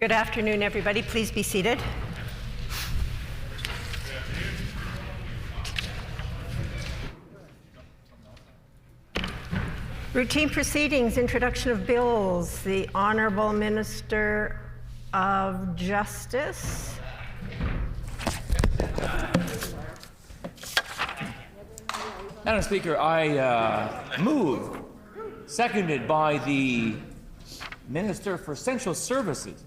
Good afternoon, everybody. Please be seated. Routine proceedings, introduction of bills. The Honourable Minister of Justice. Madam Speaker, I move, seconded by the Minister for Essential Services,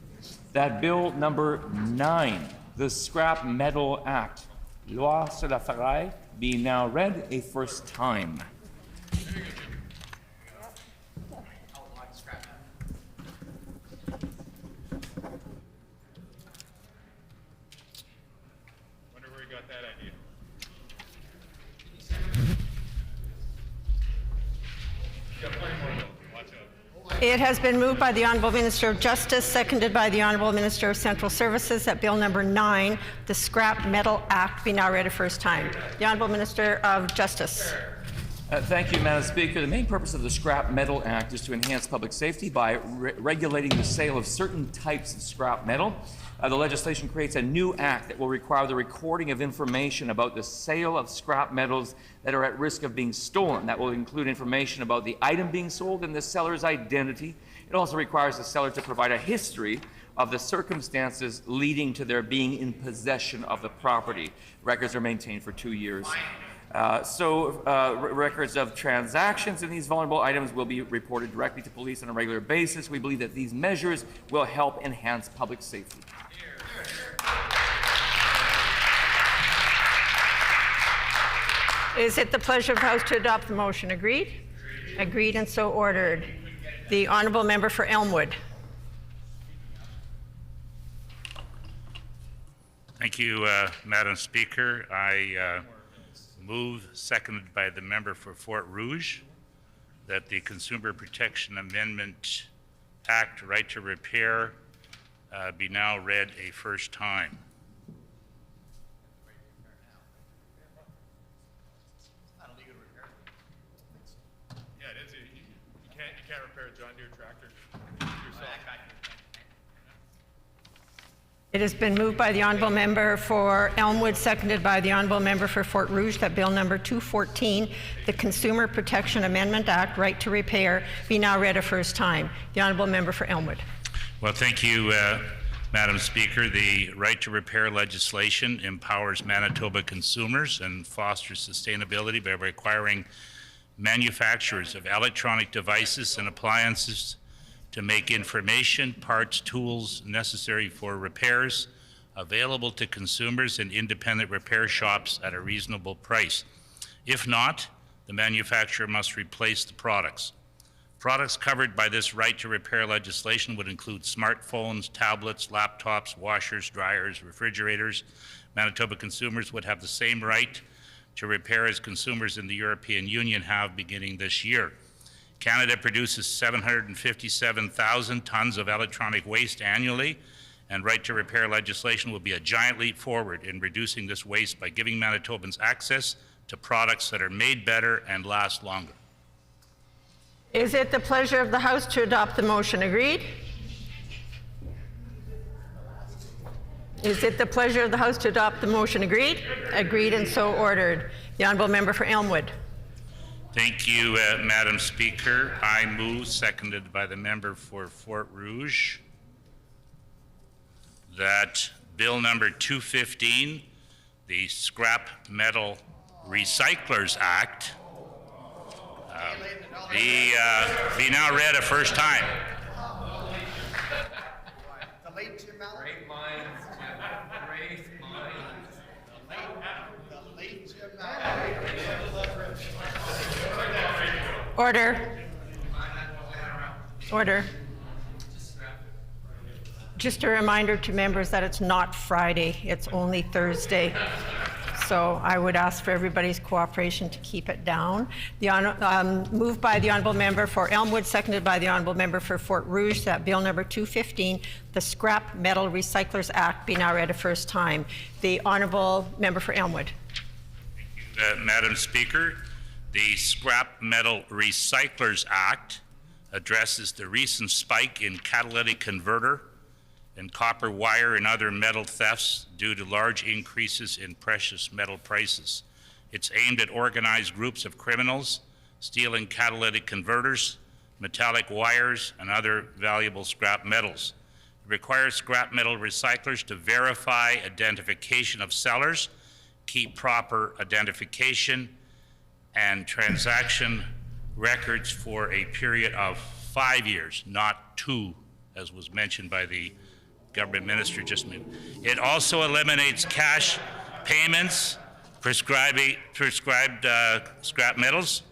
that Bill number 9, the Scrap Metal Act, Loi sur la ferraille, be now read a first time. It has been moved by the Honourable Minister of Justice, seconded by the Honourable Minister of Central Services, that Bill number 9, the Scrap Metal Act, be now read a first time. The Honourable Minister of Justice. Thank you, Madam Speaker. The main purpose of the Scrap Metal Act is to enhance public safety by regulating the sale of certain types of scrap metal. The legislation creates a new act that will require the recording of information about the sale of scrap metals that are at risk of being stolen. That will include information about the item being sold and the seller's identity. It also requires the seller to provide a history of the circumstances leading to their being in possession of the property. Records are maintained for 2 years. Records of transactions in these vulnerable items will be reported directly to police on a regular basis. We believe that these measures will help enhance public safety. Is it the pleasure of the House to adopt the motion? Agreed? Agreed and so ordered. The Honourable Member for Elmwood. Thank you, Madam Speaker. I move, seconded by the member for Fort Rouge, that the Consumer Protection Amendment Act, Right to Repair, be now read a first time. Yeah, it is. You can't repair a John Deere tractor yourself. It has been moved by the Honourable Member for Elmwood, seconded by the Honourable Member for Fort Rouge, that Bill number 214, the Consumer Protection Amendment Act, Right to Repair, be now read a first time. The Honourable Member for Elmwood. Well, thank you, Madam Speaker. The Right to Repair legislation empowers Manitoba consumers and fosters sustainability by requiring manufacturers of electronic devices and appliances to make information, parts, tools necessary for repairs available to consumers and independent repair shops at a reasonable price. If not, the manufacturer must replace the products. Products covered by this right to repair legislation would include smartphones, tablets, laptops, washers, dryers, refrigerators. Manitoba consumers would have the same right to repair as consumers in the European Union have beginning this year. Canada produces 757,000 tons of electronic waste annually, and right to repair legislation will be a giant leap forward in reducing this waste by giving Manitobans access to products that are made better and last longer. Is it the pleasure of the House to adopt the motion? Agreed? Is it the pleasure of the House to adopt the motion? Agreed? Agreed and so ordered. The Honourable Member for Elmwood. Thank you, Madam Speaker. I move, seconded by the member for Fort Rouge, that Bill number 215, the Scrap Metal Recyclers Act, be now read a first time. Great minds, Jim. Great minds. The late Jim Order. Order. Just a reminder to members that it's not Friday, it's only Thursday. So I would ask for everybody's cooperation to keep it down. Moved by the Honourable Member for Elmwood, seconded by the Honourable Member for Fort Rouge, that Bill number 215, the Scrap Metal Recyclers Act, be now read a first time. The Honourable Member for Elmwood. Thank you, Madam Speaker. The Scrap Metal Recyclers Act addresses the recent spike in catalytic converter and copper wire and other metal thefts due to large increases in precious metal prices. It's aimed at organized groups of criminals stealing catalytic converters, metallic wires, and other valuable scrap metals. It requires scrap metal recyclers to verify identification of sellers, keep proper identification and transaction records for a period of 5 years, not 2, as was mentioned by the government minister just a minute. It also eliminates cash payments, prescribed scrap metals.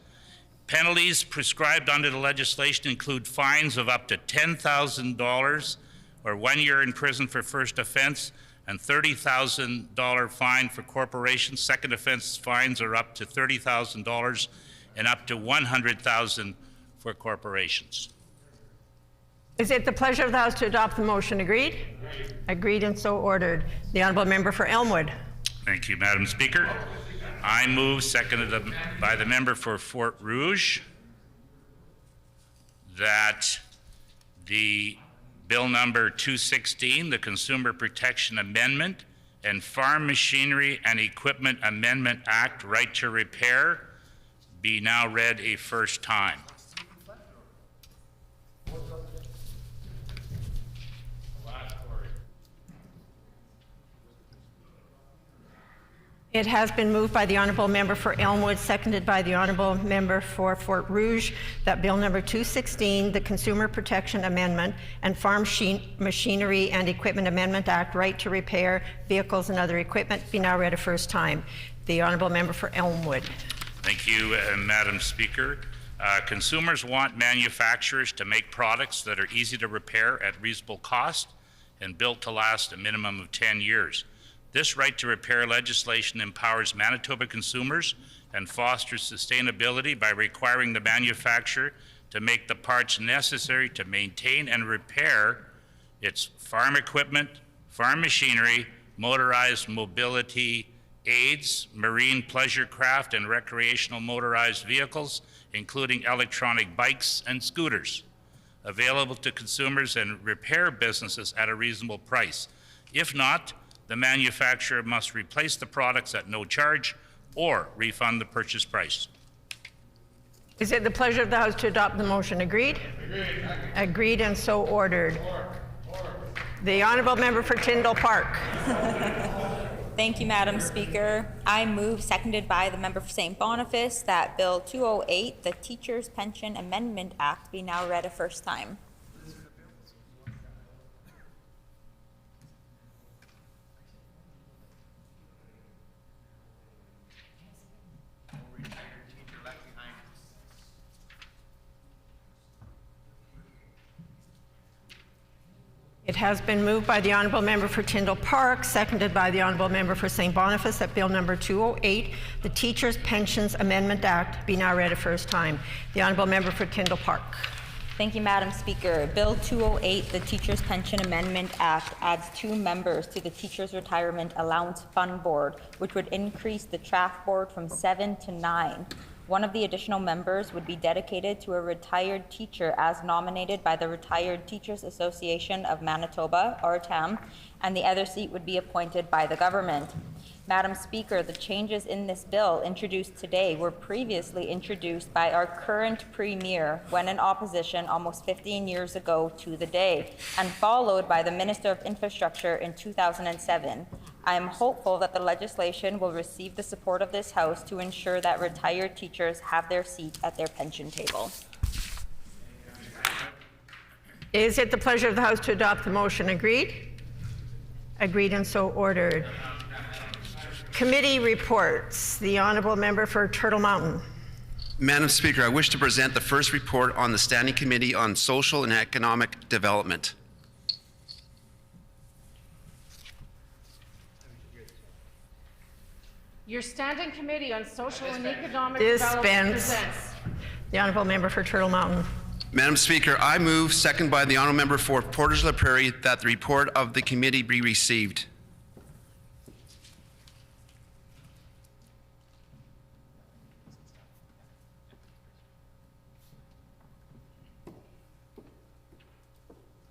Penalties prescribed under the legislation include fines of up to $10,000 or 1 year in prison for first offense, and $30,000 fine for corporations. Second offense fines are up to $30,000 and up to $100,000 for corporations. Is it the pleasure of the House to adopt the motion? Agreed? Agreed and so ordered. The honourable member for Elmwood. Thank you, Madam Speaker. I move, seconded by the member for Fort Rouge, that the Bill number 216, the Consumer Protection Amendment and Farm Machinery and Equipment Amendment Act, Right to Repair, be now read a first time. It has been moved by the honourable member for Elmwood, seconded by the honourable member for Fort Rouge, that Bill number 216, the Consumer Protection Amendment and Farm Machinery and Equipment Amendment Act, Right to Repair Vehicles and Other Equipment, be now read a first time. The honourable member for Elmwood. Thank you, Madam Speaker. Consumers want manufacturers to make products that are easy to repair at reasonable cost and built to last a minimum of 10 years. This right to repair legislation empowers Manitoba consumers and fosters sustainability by requiring the manufacturer to make the parts necessary to maintain and repair its farm equipment, farm machinery, motorized mobility aids, marine pleasure craft, and recreational motorized vehicles, including electronic bikes and scooters, available to consumers and repair businesses at a reasonable price. If not, the manufacturer must replace the products at no charge or refund the purchase price. Is it the pleasure of the House to adopt the motion? Agreed? Agreed. Agreed and so ordered. The honourable member for Tyndall Park. Thank you, Madam Speaker. I move, seconded by the member for St. Boniface, that Bill 208, the Teachers' Pension Amendment Act, be now read a first time. It has been moved by the honourable member for Tyndall Park, seconded by the honourable member for St. Boniface, that Bill number 208, the Teachers' Pensions Amendment Act, be now read a first time. The honourable member for Tyndall Park. Thank you, Madam Speaker. Bill 208, the Teachers' Pension Amendment Act, adds 2 members to the Teachers' Retirement Allowance Fund Board, which would increase the TRAF board from 7 to 9. One of the additional members would be dedicated to a retired teacher as nominated by the Retired Teachers Association of Manitoba, RTAM, and the other seat would be appointed by the government. Madam Speaker, the changes in this bill introduced today were previously introduced by our current Premier when in opposition almost 15 years ago to the day, and followed by the Minister of Infrastructure in 2007. I am hopeful that the legislation will receive the support of this House to ensure that retired teachers have their seat at their pension table. Is it the pleasure of the House to adopt the motion? Agreed? Agreed and so ordered. Committee reports. The honourable member for Turtle Mountain. Madam Speaker, I wish to present the first report on the Standing Committee on Social and Economic Development. Your Standing Committee on Social and Economic Dispense. Development presents. The honourable member for Turtle Mountain. Madam Speaker, I move, second by the honourable member for Portage-la Prairie, that the report of the committee be received.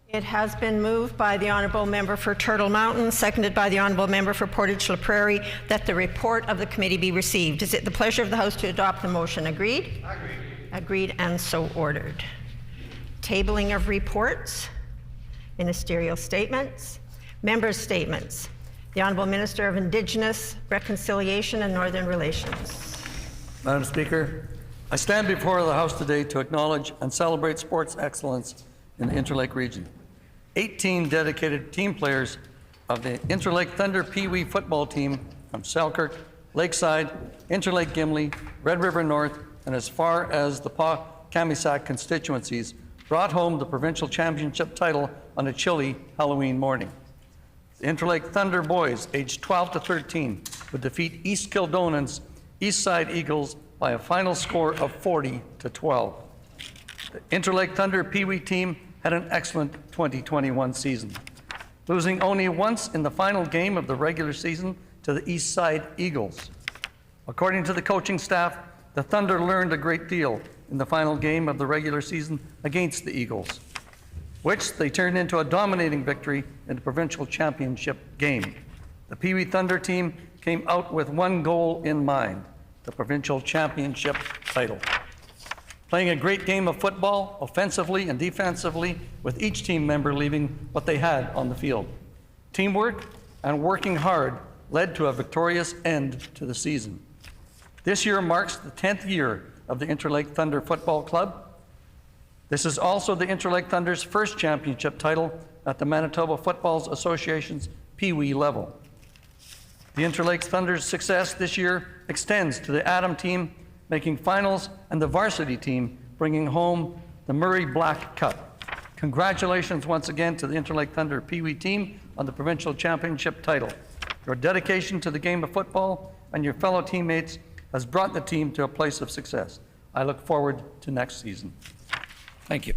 It has been moved by the Honourable Member for Turtle Mountain, seconded by the Honourable Member for Portage La Prairie, that the report of the committee be received. Is it the pleasure of the House to adopt the motion? Agreed? Agreed. Agreed and so ordered. Tabling of reports, ministerial statements, members' statements. The Honourable Minister of Indigenous, Reconciliation and Northern Relations. Madam Speaker, I stand before the House today to acknowledge and celebrate sports excellence in the Interlake region. 18 dedicated team players of the Interlake Thunder Pee Wee football team from Selkirk, Lakeside, Interlake Gimli, Red River North, and as far as the Kamisak constituencies brought home the provincial championship title on a chilly Halloween morning. The Interlake Thunder boys, aged 12 to 13, would defeat East Kildonan's Eastside Eagles by a final score of 40-12. The Interlake Thunder Pee Wee team had an excellent 2021 season, losing only once in the final game of the regular season to the Eastside Eagles. According to the coaching staff, the Thunder learned a great deal in the final game of the regular season against the Eagles, which they turned into a dominating victory in the provincial championship game. The Pee Wee Thunder team came out with one goal in mind: the provincial championship title. Playing a great game of football, offensively and defensively, with each team member leaving what they had on the field. Teamwork and working hard led to a victorious end to the season. This year marks the 10th year of the Interlake Thunder Football Club. This is also the Interlake Thunder's first championship title at the Manitoba Football Association's Pee Wee level. The Interlake Thunder's success this year extends to the Adam team making finals and the varsity team bringing home the Murray Black Cup. Congratulations once again to the Interlake Thunder Pee Wee team on the provincial championship title. Your dedication to the game of football and your fellow teammates has brought the team to a place of success. I look forward to next season. Thank you.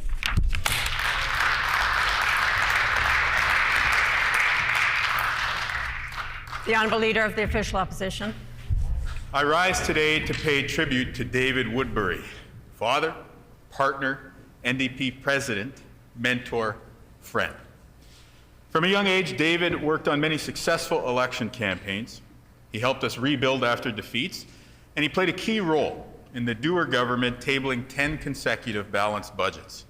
The Honourable Leader of the Official Opposition. I rise today to pay tribute to David Woodbury, father, partner, NDP president, mentor, friend. From a young age, David worked on many successful election campaigns. He helped us rebuild after defeats, and he played a key role in the Dewar government tabling 10 consecutive balanced budgets.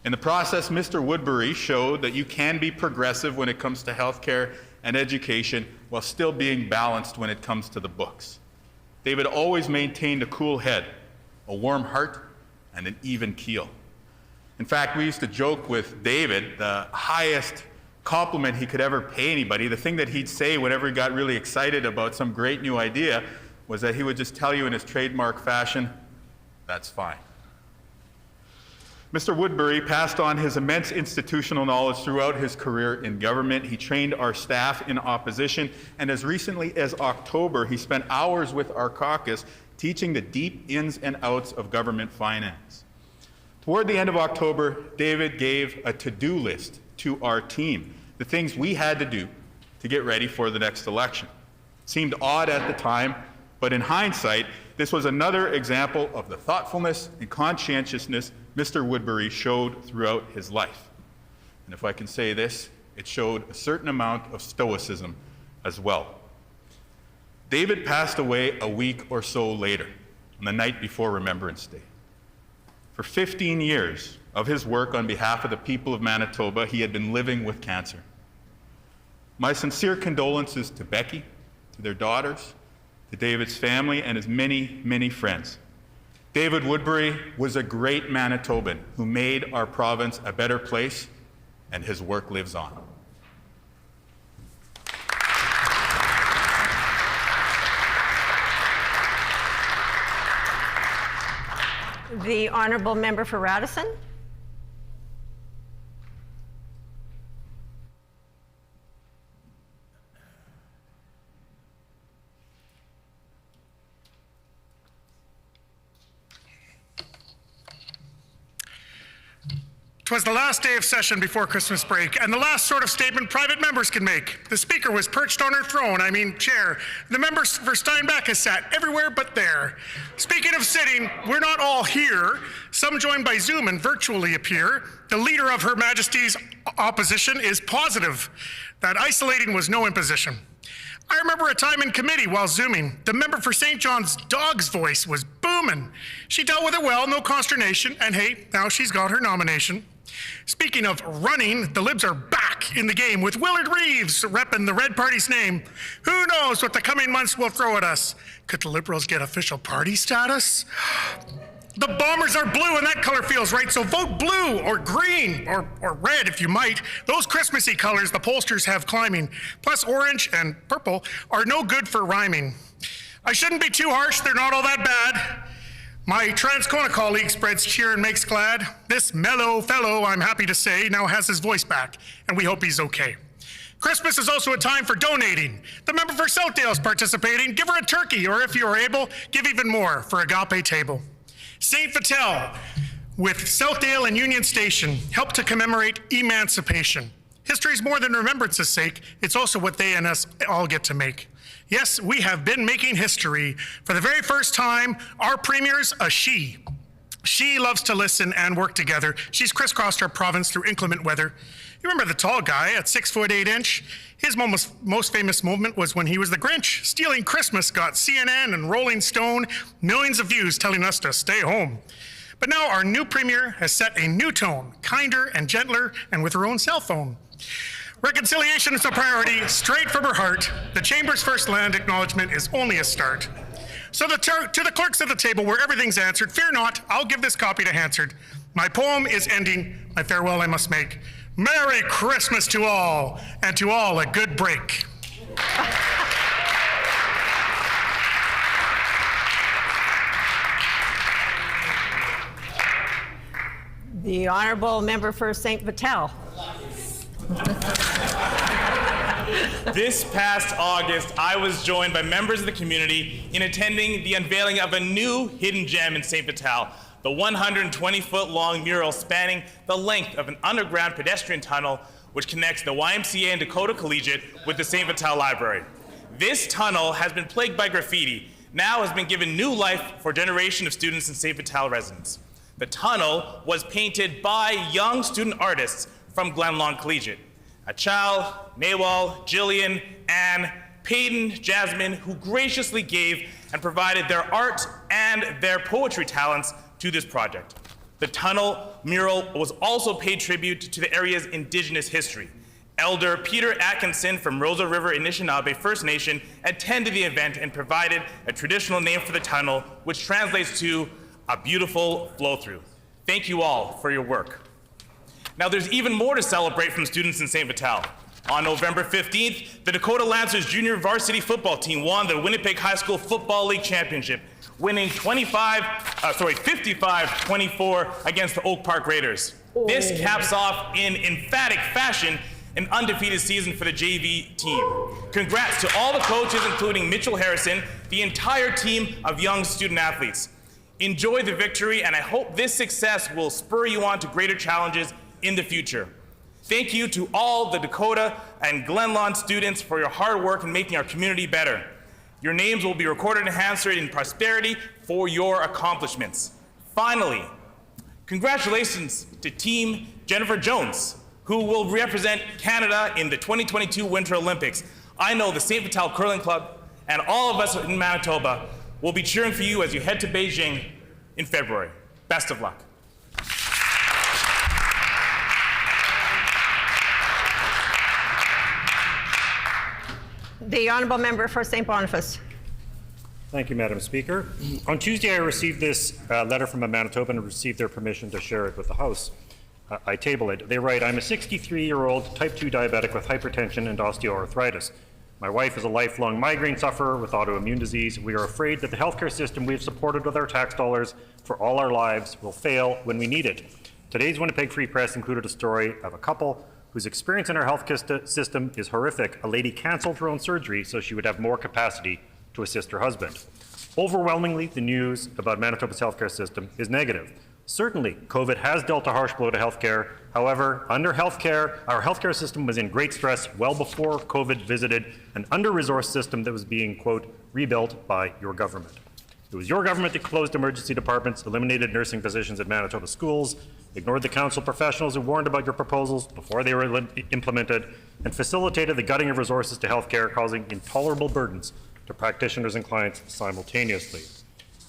In the process, Mr. Woodbury showed that you can be progressive when it comes to healthcare and education while still being balanced when it comes to the books. David always maintained a cool head, a warm heart, and an even keel. In fact, we used to joke with David, the highest compliment he could ever pay anybody, the thing that he'd say whenever he got really excited about some great new idea, was that he would just tell you in his trademark fashion, "That's fine." Mr. Woodbury passed on his immense institutional knowledge throughout his career in government. He trained our staff in opposition, and as recently as October, he spent hours with our caucus teaching the deep ins and outs of government finance. Toward the end of October, David gave a to-do list to our team, the things we had to do to get ready for the next election. It seemed odd at the time, but in hindsight, this was another example of the thoughtfulness and conscientiousness Mr. Woodbury showed throughout his life. And if I can say this, it showed a certain amount of stoicism as well. David passed away a week or so later, on the night before Remembrance Day. For 15 years of his work on behalf of the people of Manitoba, he had been living with cancer. My sincere condolences to Becky, to their daughters, to David's family, and his many, many friends. David Woodbury was a great Manitoban who made our province a better place, and his work lives on. The Honourable Member for Radisson. Twas the last day of session before Christmas break, and the last sort of statement private members can make. The Speaker was perched on her throne, chair. The members for Steinbach has sat everywhere but there. Speaking of sitting, we're not all here, Some joined by Zoom and virtually appear. The leader of Her Majesty's opposition is positive that isolating was no imposition. I remember a time in committee while Zooming. The member for St. John's dog's voice was booming. She dealt with it well, no consternation, and hey, now she's got her nomination. Speaking of running, the Libs are back in the game with Willard Reeves repping the Red Party's name. Who knows what the coming months will throw at us? Could the Liberals get official party status? The Bombers are blue, and that color feels right, so vote blue or green or red if you might. Those Christmassy colors the pollsters have climbing, plus orange and purple, are no good for rhyming. I shouldn't be too harsh, they're not all that bad. My Transcona colleague spreads cheer and makes glad. This mellow fellow, I'm happy to say, now has his voice back, and we hope he's okay. Christmas is also a time for donating. The member for Southdale is participating. Give her a turkey, or if you are able, give even more for Agape Table. St. Vital, with Southdale and Union Station, help to commemorate emancipation. History is more than remembrance's sake, it's also what they and us all get to make. Yes, we have been making history. For the very first time, our premier's a she. She loves to listen and work together. She's crisscrossed our province through inclement weather. You remember the tall guy at 6 foot 8 inch? His most famous moment was when he was the Grinch. Stealing Christmas got CNN and Rolling Stone millions of views telling us to stay home. But now our new premier has set a new tone, kinder and gentler, and with her own cell phone. Reconciliation is a priority, straight from her heart. The Chamber's first land acknowledgement is only a start. So to the clerks at the table where everything's answered, fear not, I'll give this copy to Hansard. My poem is ending, my farewell I must make. Merry Christmas to all, and to all a good break. The Honourable Member for St. Vital. This past August, I was joined by members of the community in attending the unveiling of a new hidden gem in St. Vital, the 120-foot-long mural spanning the length of an underground pedestrian tunnel which connects the YMCA and Dakota Collegiate with the St. Vital Library. This tunnel has been plagued by graffiti, now has been given new life for a generation of students and St. Vital residents. The tunnel was painted by young student artists from Glenlawn Collegiate. Achal, Nawal, Jillian, Anne, Peyton, Jasmine, who graciously gave and provided their art and their poetry talents to this project. The tunnel mural was also paid tribute to the area's Indigenous history. Elder Peter Atkinson from Rosa River Anishinaabe First Nation attended the event and provided a traditional name for the tunnel, which translates to a beautiful flow-through. Thank you all for your work. Now, there's even more to celebrate from students in St. Vital. On November 15th, the Dakota Lancers junior varsity football team won the Winnipeg High School Football League Championship, winning 55-24 against the Oak Park Raiders. This caps off in emphatic fashion an undefeated season for the JV team. Congrats to all the coaches, including Mitchell Harrison, the entire team of young student athletes. Enjoy the victory, and I hope this success will spur you on to greater challenges in the future. Thank you to all the Dakota and Glenlawn students for your hard work in making our community better. Your names will be recorded in Hansard in prosperity for your accomplishments. Finally, congratulations to Team Jennifer Jones, who will represent Canada in the 2022 Winter Olympics. I know the St. Vital Curling Club and all of us in Manitoba will be cheering for you as you head to Beijing in February. Best of luck. The Honourable Member for St. Boniface. Thank you, Madam Speaker. On Tuesday, I received this letter from a Manitoban and received their permission to share it with the House. I table it. They write, I'm a 63-year-old type 2 diabetic with hypertension and osteoarthritis. My wife is a lifelong migraine sufferer with autoimmune disease. We are afraid that the healthcare system we have supported with our tax dollars for all our lives will fail when we need it. Today's Winnipeg Free Press included a story of a couple whose experience in our healthcare system is horrific. A lady canceled her own surgery so she would have more capacity to assist her husband. Overwhelmingly, the news about Manitoba's healthcare system is negative. Certainly, COVID has dealt a harsh blow to healthcare. However, under healthcare, our healthcare system was in great stress well before COVID visited an under-resourced system that was being, quote, rebuilt by your government. It was your government that closed emergency departments, eliminated nursing positions at Manitoba schools, ignored the council professionals who warned about your proposals before they were implemented, and facilitated the gutting of resources to healthcare, causing intolerable burdens to practitioners and clients simultaneously.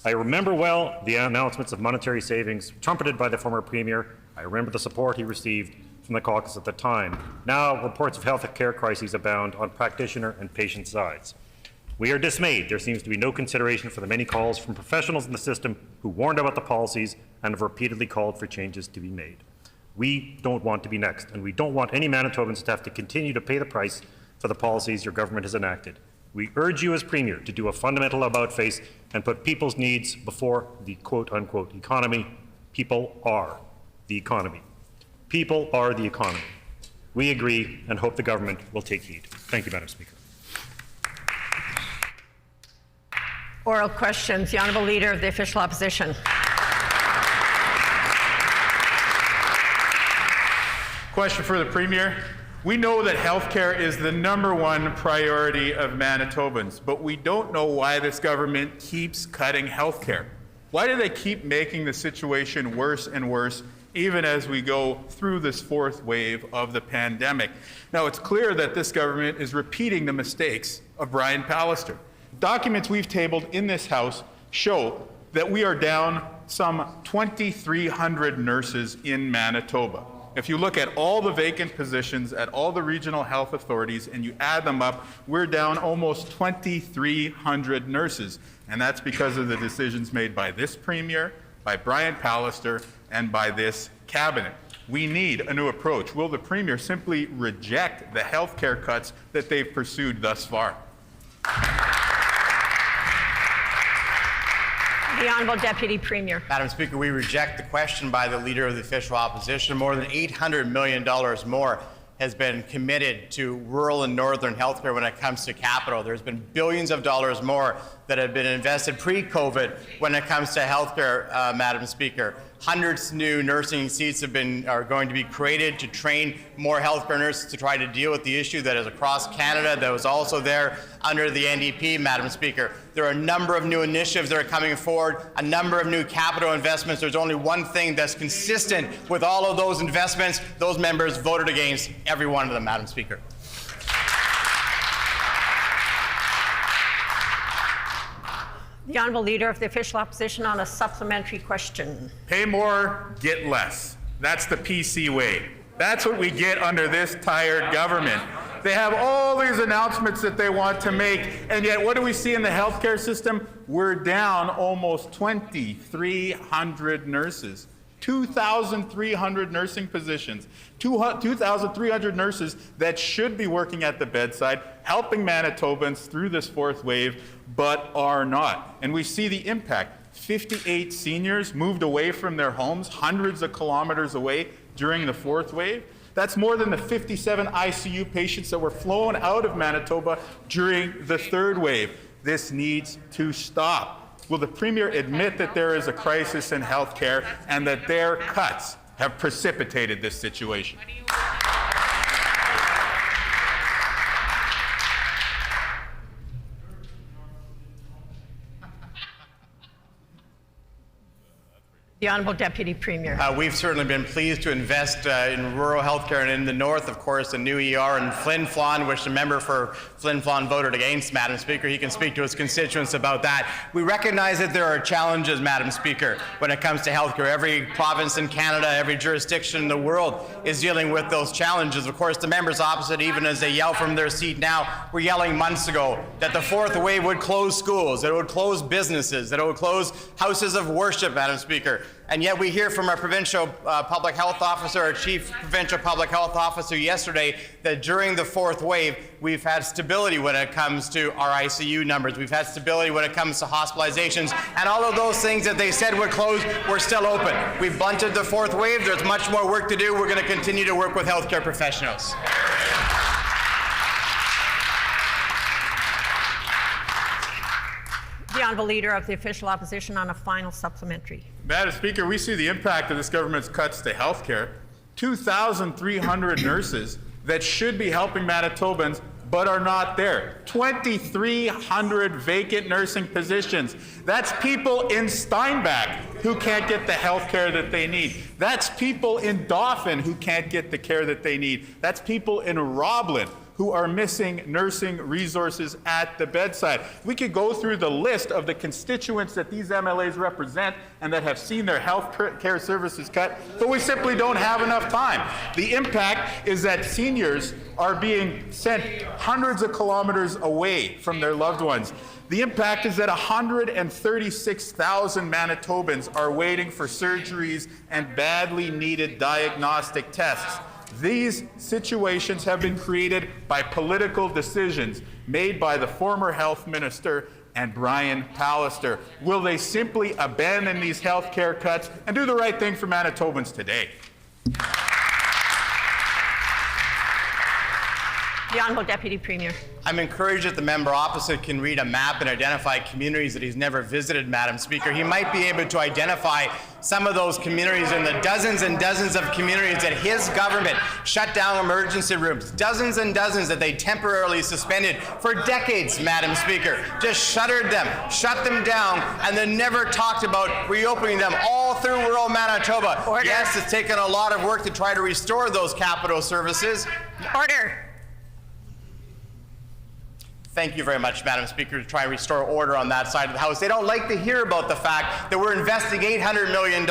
I remember well the announcements of monetary savings trumpeted by the former Premier. I remember the support he received from the caucus at the time. Now, reports of health care crises abound on practitioner and patient sides. We are dismayed. There seems to be no consideration for the many calls from professionals in the system who warned about the policies and have repeatedly called for changes to be made. We don't want to be next, and we don't want any Manitobans to have to continue to pay the price for the policies your government has enacted. We urge you as Premier to do a fundamental about-face and put people's needs before the quote-unquote economy. People are the economy. People are the economy. We agree and hope the government will take heed. Thank you, Madam Speaker. Oral questions. The Honourable Leader of the Official Opposition. Question for the Premier. We know that healthcare is the #1 priority of Manitobans, but we don't know why this government keeps cutting healthcare. Why do they keep making the situation worse and worse, even as we go through this 4th wave of the pandemic? Now, it's clear that this government is repeating the mistakes of Brian Pallister. Documents we've tabled in this House show that we are down some 2,300 nurses in Manitoba. If you look at all the vacant positions at all the regional health authorities and you add them up, we're down almost 2,300 nurses. And that's because of the decisions made by this Premier, by Brian Pallister, and by this Cabinet. We need a new approach. Will the Premier simply reject the health care cuts that they've pursued thus far? The Honourable Deputy Premier. Madam Speaker, we reject the question by the Leader of the Official Opposition. More than $800 million more has been committed to rural and northern healthcare when it comes to capital. There's been billions of dollars more that have been invested pre-COVID when it comes to healthcare, Madam Speaker. Hundreds of new nursing seats are going to be created to train more healthcare nurses to try to deal with the issue that is across Canada that was also there under the NDP, Madam Speaker. There are a number of new initiatives that are coming forward, a number of new capital investments. There's only one thing that's consistent with all of those investments. Those members voted against every one of them, Madam Speaker. The Honourable Leader of the Official Opposition on a supplementary question. Pay more, get less. That's the PC way. That's what we get under this tired government. They have all these announcements that they want to make, and yet what do we see in the healthcare system? We're down almost 2,300 nurses. 2,300 nursing positions, 2,300 nurses that should be working at the bedside, helping Manitobans through this 4th wave, but are not. And we see the impact. 58 seniors moved away from their homes, hundreds of kilometers away during the 4th wave. That's more than the 57 ICU patients that were flown out of Manitoba during the 3rd wave. This needs to stop. Will the Premier admit that there is a crisis in health care and that their cuts have precipitated this situation? The Honourable Deputy Premier. We've certainly been pleased to invest in rural healthcare and in the north, of course, a new ER in Flin Flon, which the member for Flin Flon voted against, Madam Speaker. He can speak to his constituents about that. We recognize that there are challenges, Madam Speaker, when it comes to healthcare. Every province in Canada, every jurisdiction in the world is dealing with those challenges. Of course, the members opposite, even as they yell from their seat now, were yelling months ago that the 4th wave would close schools, that it would close businesses, that it would close houses of worship, Madam Speaker. And yet we hear from our provincial public health officer, our chief provincial public health officer yesterday, that during the 4th wave, we've had stability when it comes to our ICU numbers. We've had stability when it comes to hospitalizations. And all of those things that they said would close, we're still open. We've blunted the 4th wave. There's much more work to do. We're going to continue to work with healthcare professionals. The Honourable Leader of the Official Opposition on a final supplementary. Madam Speaker, we see the impact of this government's cuts to health care. 2,300 nurses that should be helping Manitobans but are not there. 2,300 vacant nursing positions. That's people in Steinbach who can't get the health care that they need. That's people in Dauphin who can't get the care that they need. That's people in Roblin who are missing nursing resources at the bedside. We could go through the list of the constituents that these MLAs represent and that have seen their health care services cut, but we simply don't have enough time. The impact is that seniors are being sent hundreds of kilometers away from their loved ones. The impact is that 136,000 Manitobans are waiting for surgeries and badly needed diagnostic tests. These situations have been created by political decisions made by the former health minister and Brian Pallister. Will they simply abandon these health care cuts and do the right thing for Manitobans today? The Honourable Deputy Premier. I'm encouraged that the member opposite can read a map and identify communities that he's never visited, Madam Speaker. He might be able to identify some of those communities in the dozens and dozens of communities that his government shut down emergency rooms, dozens and dozens that they temporarily suspended for decades, Madam Speaker. Just shuttered them, shut them down, and then never talked about reopening them all through rural Manitoba. Order. Yes, it's taken a lot of work to try to restore those capital services. Order. Thank you very much, Madam Speaker, to try and restore order on that side of the House. They don't like to hear about the fact that we're investing $800 million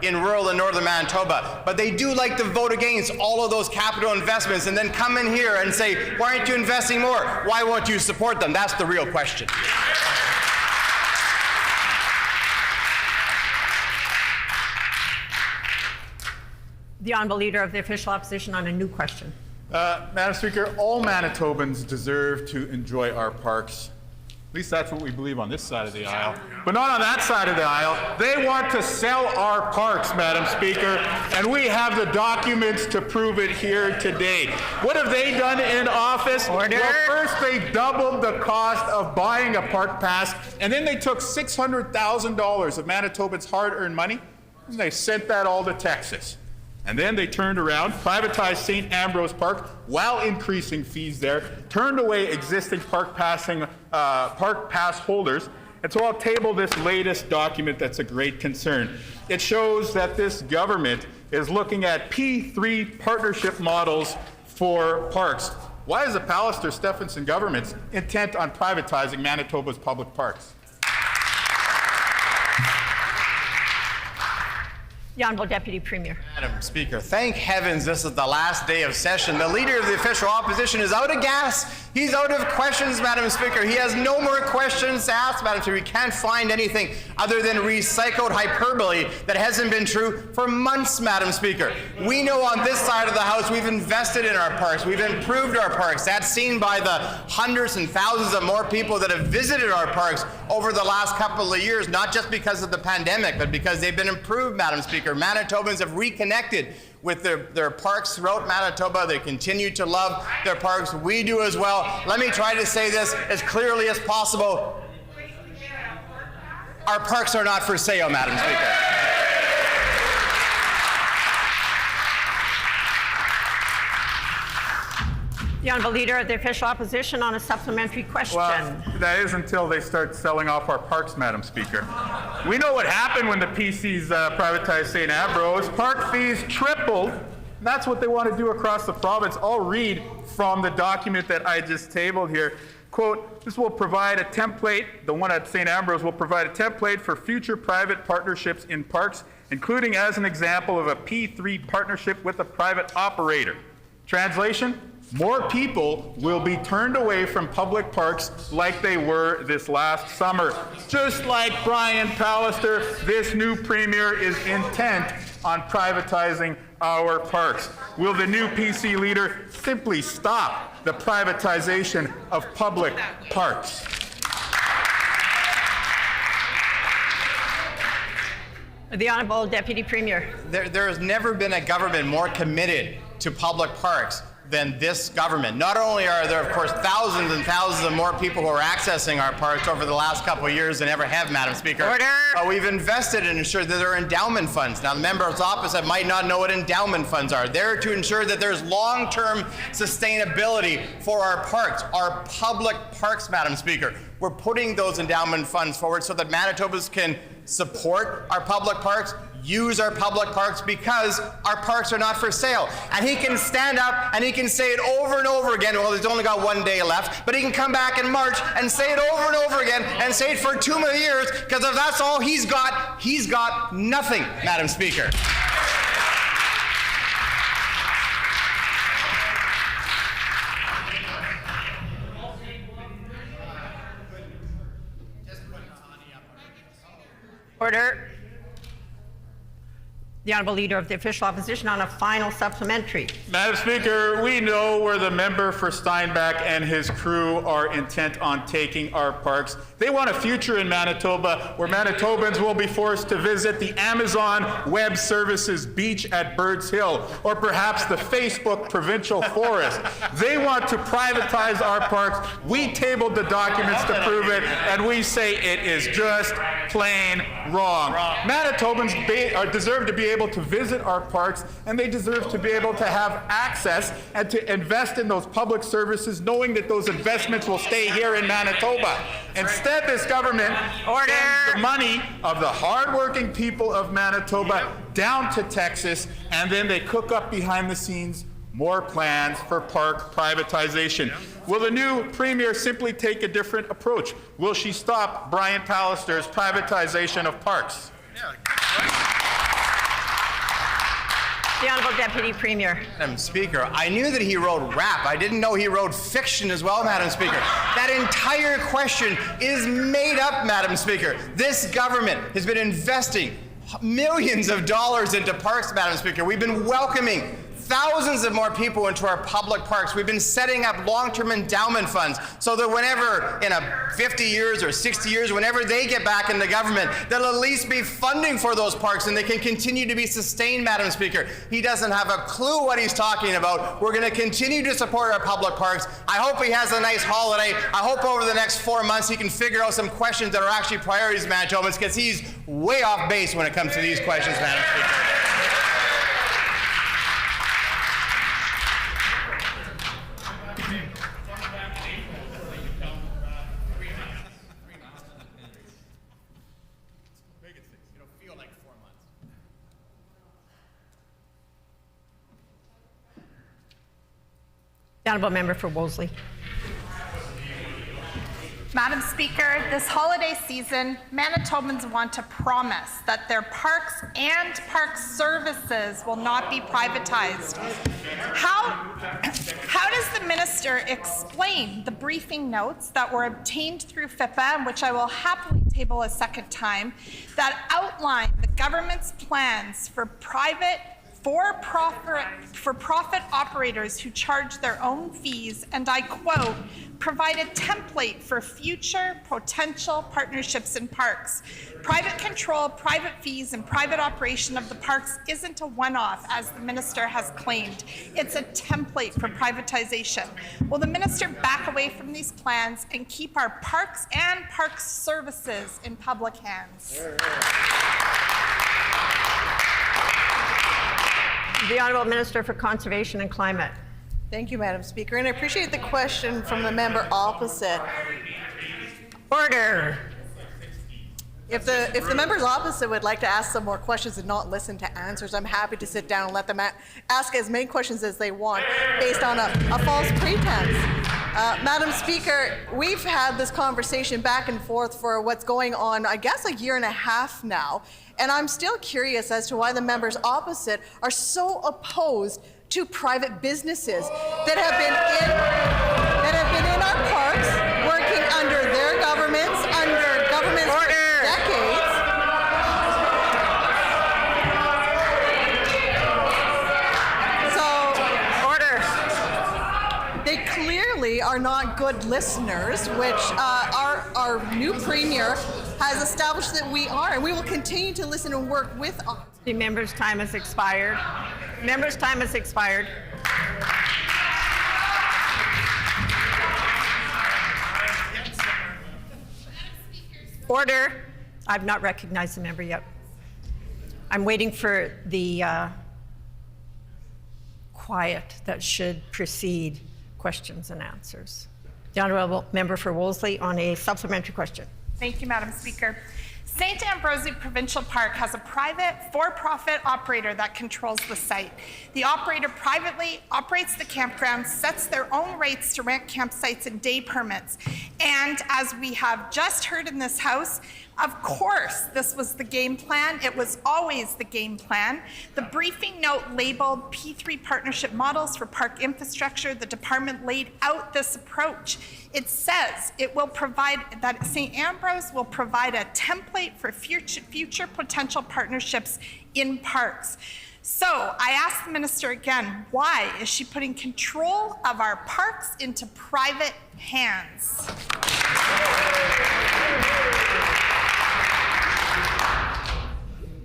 in rural and northern Manitoba, but they do like to vote against all of those capital investments and then come in here and say, why aren't you investing more? Why won't you support them? That's the real question. The Honourable Leader of the Official Opposition on a new question. Madam Speaker, all Manitobans deserve to enjoy our parks. At least that's what we believe on this side of the aisle. But not on that side of the aisle. They want to sell our parks, Madam Speaker, and we have the documents to prove it here today. What have they done in office? Order. Well, first they doubled the cost of buying a park pass, and then they took $600,000 of Manitobans' hard-earned money, and they sent that all to Texas. And then they turned around, privatized St. Ambrose Park while increasing fees there, turned away existing park pass holders. And so I'll table this latest document that's a great concern. It shows that this government is looking at P3 partnership models for parks. Why is the Pallister-Stephenson government intent on privatizing Manitoba's public parks? The Honourable Deputy Premier. Madam Speaker, thank heavens this is the last day of session. The Leader of the Official Opposition is out of gas. He's out of questions, Madam Speaker. He has no more questions to ask, Madam Speaker. He can't find anything other than recycled hyperbole that hasn't been true for months, Madam Speaker. We know on this side of the House we've invested in our parks. We've improved our parks. That's seen by the hundreds and thousands of more people that have visited our parks over the last couple of years, not just because of the pandemic, but because they've been improved, Madam Speaker. Manitobans have reconnected with their parks throughout Manitoba. They continue to love their parks. We do as well. Let me try to say this as clearly as possible. Our parks are not for sale, Madam Speaker. The Honourable Leader of the Official Opposition on a supplementary question. Well, that is until they start selling off our parks, Madam Speaker. We know what happened when the PCs privatized St. Ambrose. Park fees tripled. And that's what they want to do across the province. I'll read from the document that I just tabled here. Quote, this will provide a template, the one at St. Ambrose will provide a template for future private partnerships in parks, including as an example of a P3 partnership with a private operator. Translation? More people will be turned away from public parks like they were this last summer. Just like Brian Pallister, this new premier is intent on privatizing our parks. Will the new PC leader simply stop the privatization of public parks? The Honourable Deputy Premier. There has never been a government more committed to public parks than this government. Not only are there, of course, thousands and thousands of more people who are accessing our parks over the last couple of years than ever have, Madam Speaker. Order. But we've invested and ensured that there are endowment funds. Now, the members opposite might not know what endowment funds are. They're to ensure that there's long-term sustainability for our parks, our public parks, Madam Speaker. We're putting those endowment funds forward so that Manitobans can support our public parks, use our public parks, because our parks are not for sale. And he can stand up and he can say it over and over again. Well, he's only got one day left, but he can come back in March and say it over and over again and say it for 2 more years, because if that's all he's got nothing, Madam Speaker. Order. The Honourable Leader of the Official Opposition on a final supplementary. Madam Speaker, we know where the member for Steinbach and his crew are intent on taking our parks. They want a future in Manitoba where Manitobans will be forced to visit the Amazon Web Services beach at Birds Hill, or perhaps the Facebook Provincial Forest. They want to privatize our parks. We tabled the documents to prove it, and we say it is just plain wrong. Manitobans deserve to be able to visit our parks, and they deserve to be able to have access and to invest in those public services, knowing that those investments will stay here in Manitoba. Instead, this government sends the money of the hardworking people of Manitoba down to Texas, and then they cook up behind the scenes more plans for park privatization. Will the new Premier simply take a different approach? Will she stop Brian Pallister's privatization of parks? The Honourable Deputy Premier. Madam Speaker, I knew that he wrote rap. I didn't know he wrote fiction as well, Madam Speaker. That entire question is made up, Madam Speaker. This government has been investing millions of dollars into parks, Madam Speaker. We've been welcoming thousands of more people into our public parks. We've been setting up long-term endowment funds so that whenever, in 50 years or 60 years, whenever they get back in the government, there'll at least be funding for those parks and they can continue to be sustained, Madam Speaker. He doesn't have a clue what he's talking about. We're going to continue to support our public parks. I hope he has a nice holiday. I hope over the next 4 months he can figure out some questions that are actually priorities, Manitobans, because he's way off base when it comes to these questions, Madam Speaker. The Honourable Member for Wolseley. Madam Speaker, this holiday season, Manitobans want to promise that their parks and park services will not be privatized. How does the minister explain the briefing notes that were obtained through FIPA, which I will happily table a second time, that outline the government's plans for for-profit operators who charge their own fees, and I quote, provide a template for future potential partnerships in parks. Private control, private fees, and private operation of the parks isn't a one-off, as the minister has claimed. It's a template for privatization. Will the minister back away from these plans and keep our parks and park services in public hands? The Honourable Minister for Conservation and Climate. Thank you, Madam Speaker, and I appreciate the question from the member opposite. Order. If the members opposite would like to ask some more questions and not listen to answers, I'm happy to sit down and let them ask as many questions as they want based on a false pretense. Madam Speaker, we've had this conversation back and forth for what's going on, I guess, a year and a half now, and I'm still curious as to why the members opposite are so opposed to private businesses that have been in our parks, working under their governments, under governments for decades. So, order. They clearly are not good listeners, which our new Premier has established that we are, and we will continue to listen and work with. The member's time has expired. Member's time has expired. Order. I've not recognized the member yet. I'm waiting for the quiet that should precede questions and answers. The Honourable Member for Wolseley on a supplementary question. Thank you, Madam Speaker. St. Ambrosie Provincial Park has a private, for-profit operator that controls the site. The operator privately operates the campground, sets their own rates to rent campsites and day permits. And as we have just heard in this House, of course, this was the game plan. It was always the game plan. The briefing note labeled P3 partnership models for park infrastructure. The department laid out this approach. It says it will provide, that St. Ambrose will provide a template for future potential partnerships in parks. So I ask the minister again, why is she putting control of our parks into private hands?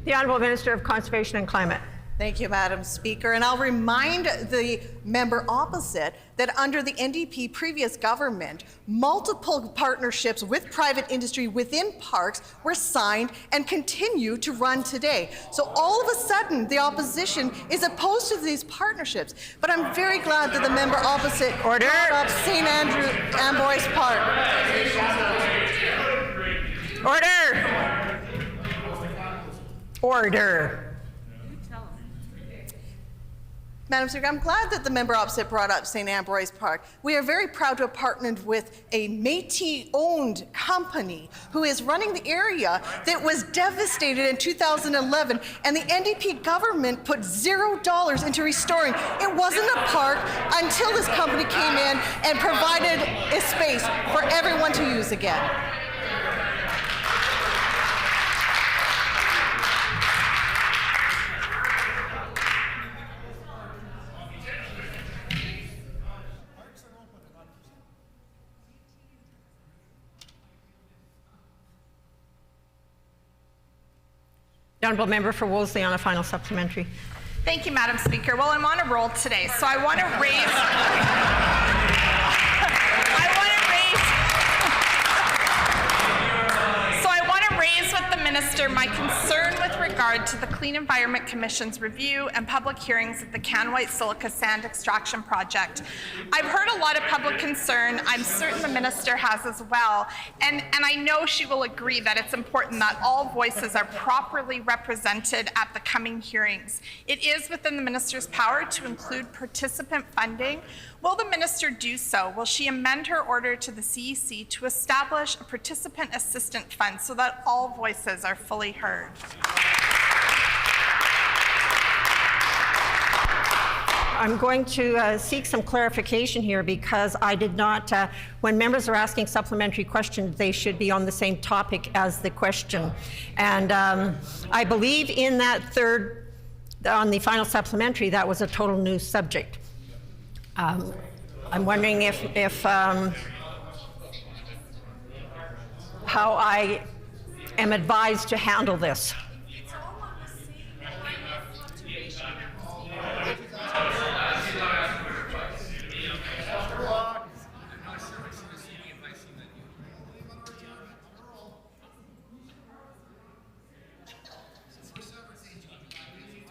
The Honourable Minister of Conservation and Climate. Thank you, Madam Speaker. And I'll remind the member opposite that under the NDP previous government, multiple partnerships with private industry within parks were signed and continue to run today. So all of a sudden, the opposition is opposed to these partnerships. But I'm very glad that the member opposite brought up St. Ambroise Park. Order. Madam Speaker, I'm glad that the member opposite brought up St. Ambroise Park. We are very proud to have partnered with a Métis-owned company who is running the area that was devastated in 2011, and the NDP government put $0 into restoring. It wasn't a park until this company came in and provided a space for everyone to use again. The Honourable Member for Wolseley on a final supplementary. Thank you, Madam Speaker. Well, I'm on a roll today, so I want to raise with the minister my concern with regard to the Clean Environment Commission's review and public hearings of the Can-White Silica Sand Extraction Project. I've heard a lot of public concern. I'm certain the minister has as well. And I know she will agree that it's important that all voices are properly represented at the coming hearings. It is within the minister's power to include participant funding. Will the minister do so? Will she amend her order to the CEC to establish a participant assistance fund so that all voices are fully heard? I'm going to seek some clarification here because I did not, when members are asking supplementary questions, they should be on the same topic as the question. And I believe in that third, on the final supplementary, that was a total new subject. I'm wondering if how I am advised to handle this.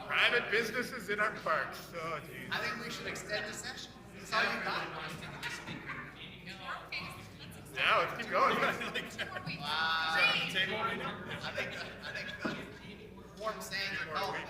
Private businesses in our parks. Oh, geez. I think we should extend the session. That's all you got. Yeah, let's keep going. I think the warm sands are calling.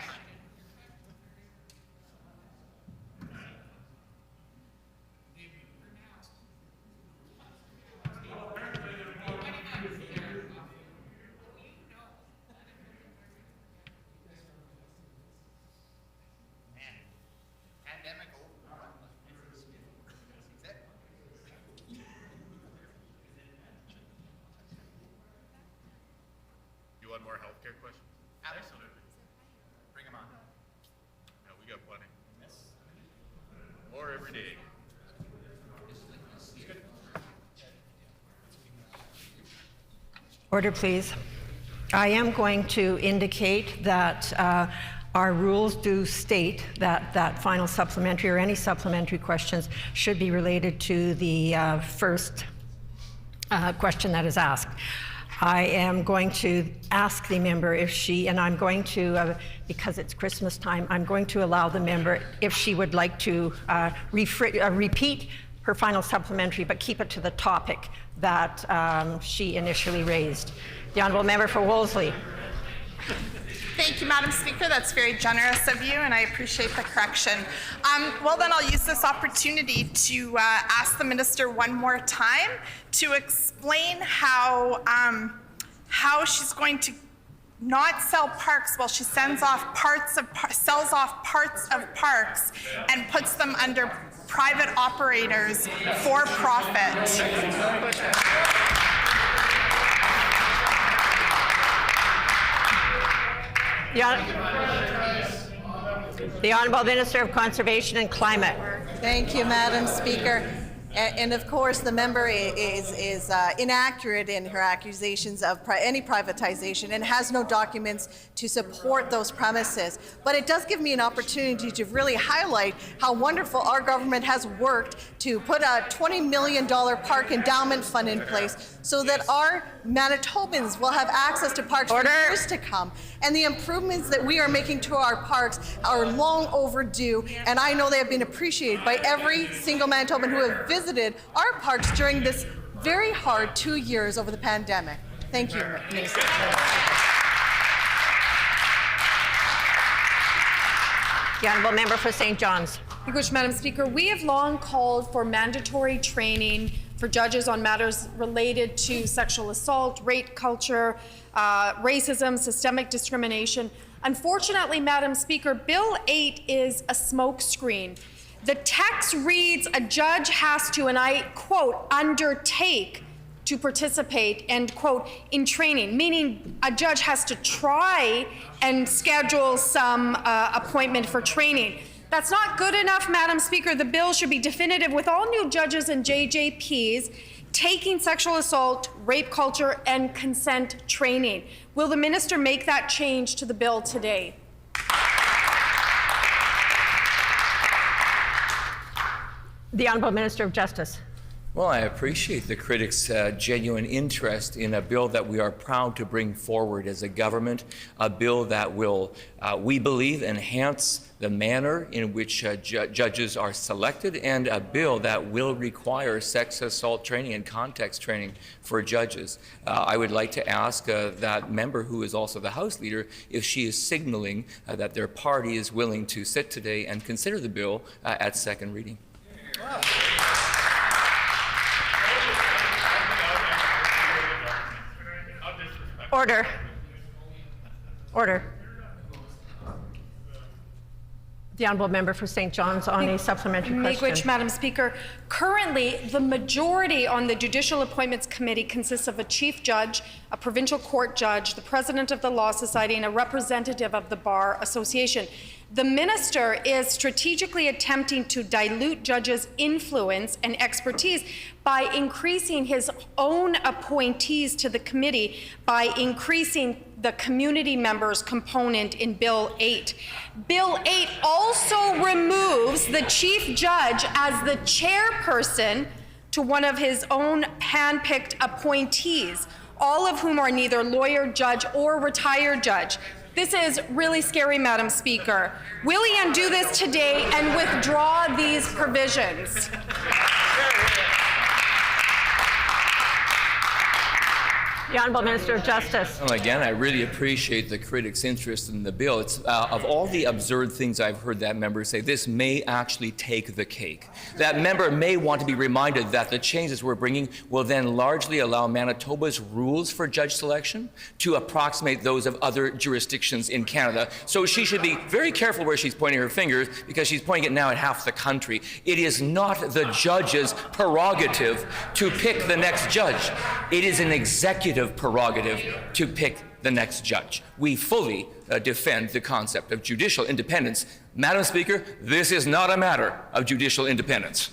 You want more healthcare questions? Absolutely. Bring them on. No, we got plenty. More every day. Order, please. I am going to indicate that our rules do state that that final supplementary or any supplementary questions should be related to the first question that is asked. I am going to ask the member if she, and I'm going to, because it's Christmas time, I'm going to allow the member if she would like to repeat her final supplementary, but keep it to the topic that she initially raised. The Honourable Member for Wolseley. Thank you, Madam Speaker. That's very generous of you, and I appreciate the correction. Well, then I'll use this opportunity to ask the Minister one more time to explain how she's going to not sell parks while she sells off parts of parks and puts them under private operators for profit. The Honourable Minister of Conservation and Climate. Thank you, Madam Speaker. And of course, the member is inaccurate in her accusations of any privatization and has no documents to support those premises. But it does give me an opportunity to really highlight how wonderful our government has worked to put a $20 million park endowment fund in place so that our Manitobans will have access to parks for years to come. And the improvements that we are making to our parks are long overdue, and I know they have been appreciated by every single Manitoban who have visited our parks during this very hard 2 years over the pandemic. Thank you, Minister. The Honourable Member for St. John's. Thank you, Madam Speaker. We have long called for mandatory training for judges on matters related to sexual assault, rape culture, racism, systemic discrimination. Unfortunately, Madam Speaker, Bill 8 is a smokescreen. The text reads, a judge has to, and I quote, undertake to participate, end quote, in training, meaning a judge has to try and schedule some appointment for training. That's not good enough, Madam Speaker. The bill should be definitive with all new judges and JJPs taking sexual assault, rape culture, and consent training. Will the minister make that change to the bill today? The Honourable Minister of Justice. Well, I appreciate the critics' genuine interest in a bill that we are proud to bring forward as a government, a bill that will, we believe, enhance the manner in which judges are selected, and a bill that will require sex assault training and context training for judges. I would like to ask that member, who is also the House Leader, if she is signaling that their party is willing to sit today and consider the bill at second reading. Wow. Order. Order. The Honourable Member for St. John's on a supplementary question. Which, Madam Speaker, currently the majority on the Judicial Appointments Committee consists of a Chief Judge, a Provincial Court Judge, the President of the Law Society, and a representative of the Bar Association. The Minister is strategically attempting to dilute judges' influence and expertise by increasing his own appointees to the committee by increasing the community members component in Bill 8. Bill 8 also removes the Chief Judge as the chairperson to one of his own hand-picked appointees, all of whom are neither lawyer, judge, or retired judge. This is really scary, Madam Speaker. Will he undo this today and withdraw these provisions? The Honourable Minister of Justice. Well, again, I really appreciate the critics' interest in the bill. It's of all the absurd things I've heard that member say, this may actually take the cake. That member may want to be reminded that the changes we're bringing will then largely allow Manitoba's rules for judge selection to approximate those of other jurisdictions in Canada. So she should be very careful where she's pointing her fingers, because she's pointing it now at half the country. It is not the judge's prerogative to pick the next judge. It is an executive prerogative to pick the next judge. We fully defend the concept of judicial independence. Madam Speaker, this is not a matter of judicial independence.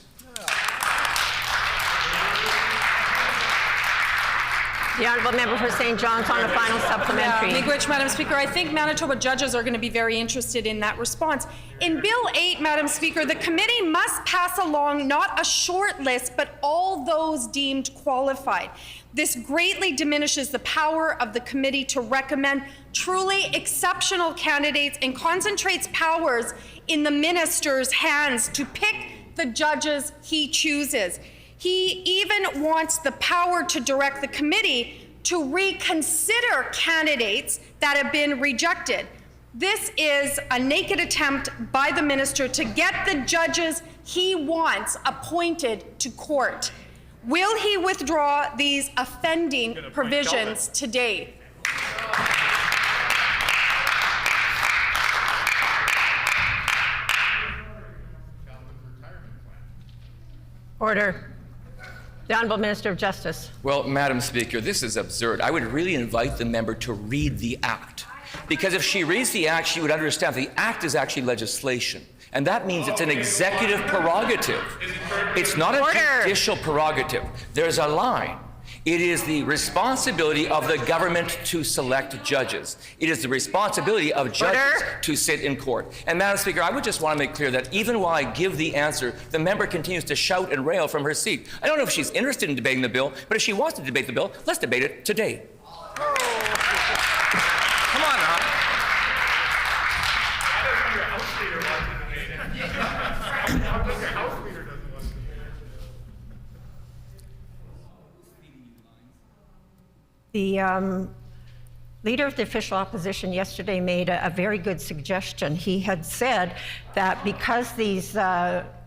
The honourable member for St. John's on a final supplementary. Miigwech, Madam Speaker. I think Manitoba judges are going to be very interested in that response. In Bill 8, Madam Speaker, the committee must pass along not a short list, but all those deemed qualified. This greatly diminishes the power of the committee to recommend truly exceptional candidates and concentrates powers in the minister's hands to pick the judges he chooses. He even wants the power to direct the committee to reconsider candidates that have been rejected. This is a naked attempt by the minister to get the judges he wants appointed to court. Will he withdraw these offending provisions today? Order. The Honourable Minister of Justice. Well, Madam Speaker, this is absurd. I would really invite the member to read the Act. Because if she reads the Act, she would understand the Act is actually legislation. And that means it's an executive prerogative. It's not a judicial prerogative. There's a line. It is the responsibility of the government to select judges. It is the responsibility of judges to sit in court. And Madam Speaker, I would just want to make clear that even while I give the answer, the member continues to shout and rail from her seat. I don't know if she's interested in debating the bill, but if she wants to debate the bill, let's debate it today. Come on now. The leader of the official opposition yesterday made a very good suggestion. He had said that because these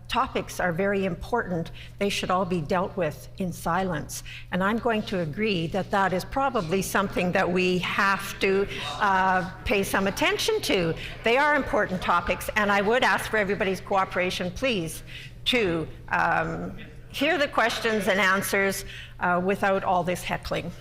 topics are very important, they should all be dealt with in silence. And I'm going to agree that that is probably something that we have to pay some attention to. They are important topics, and I would ask for everybody's cooperation, please, to hear the questions and answers without all this heckling.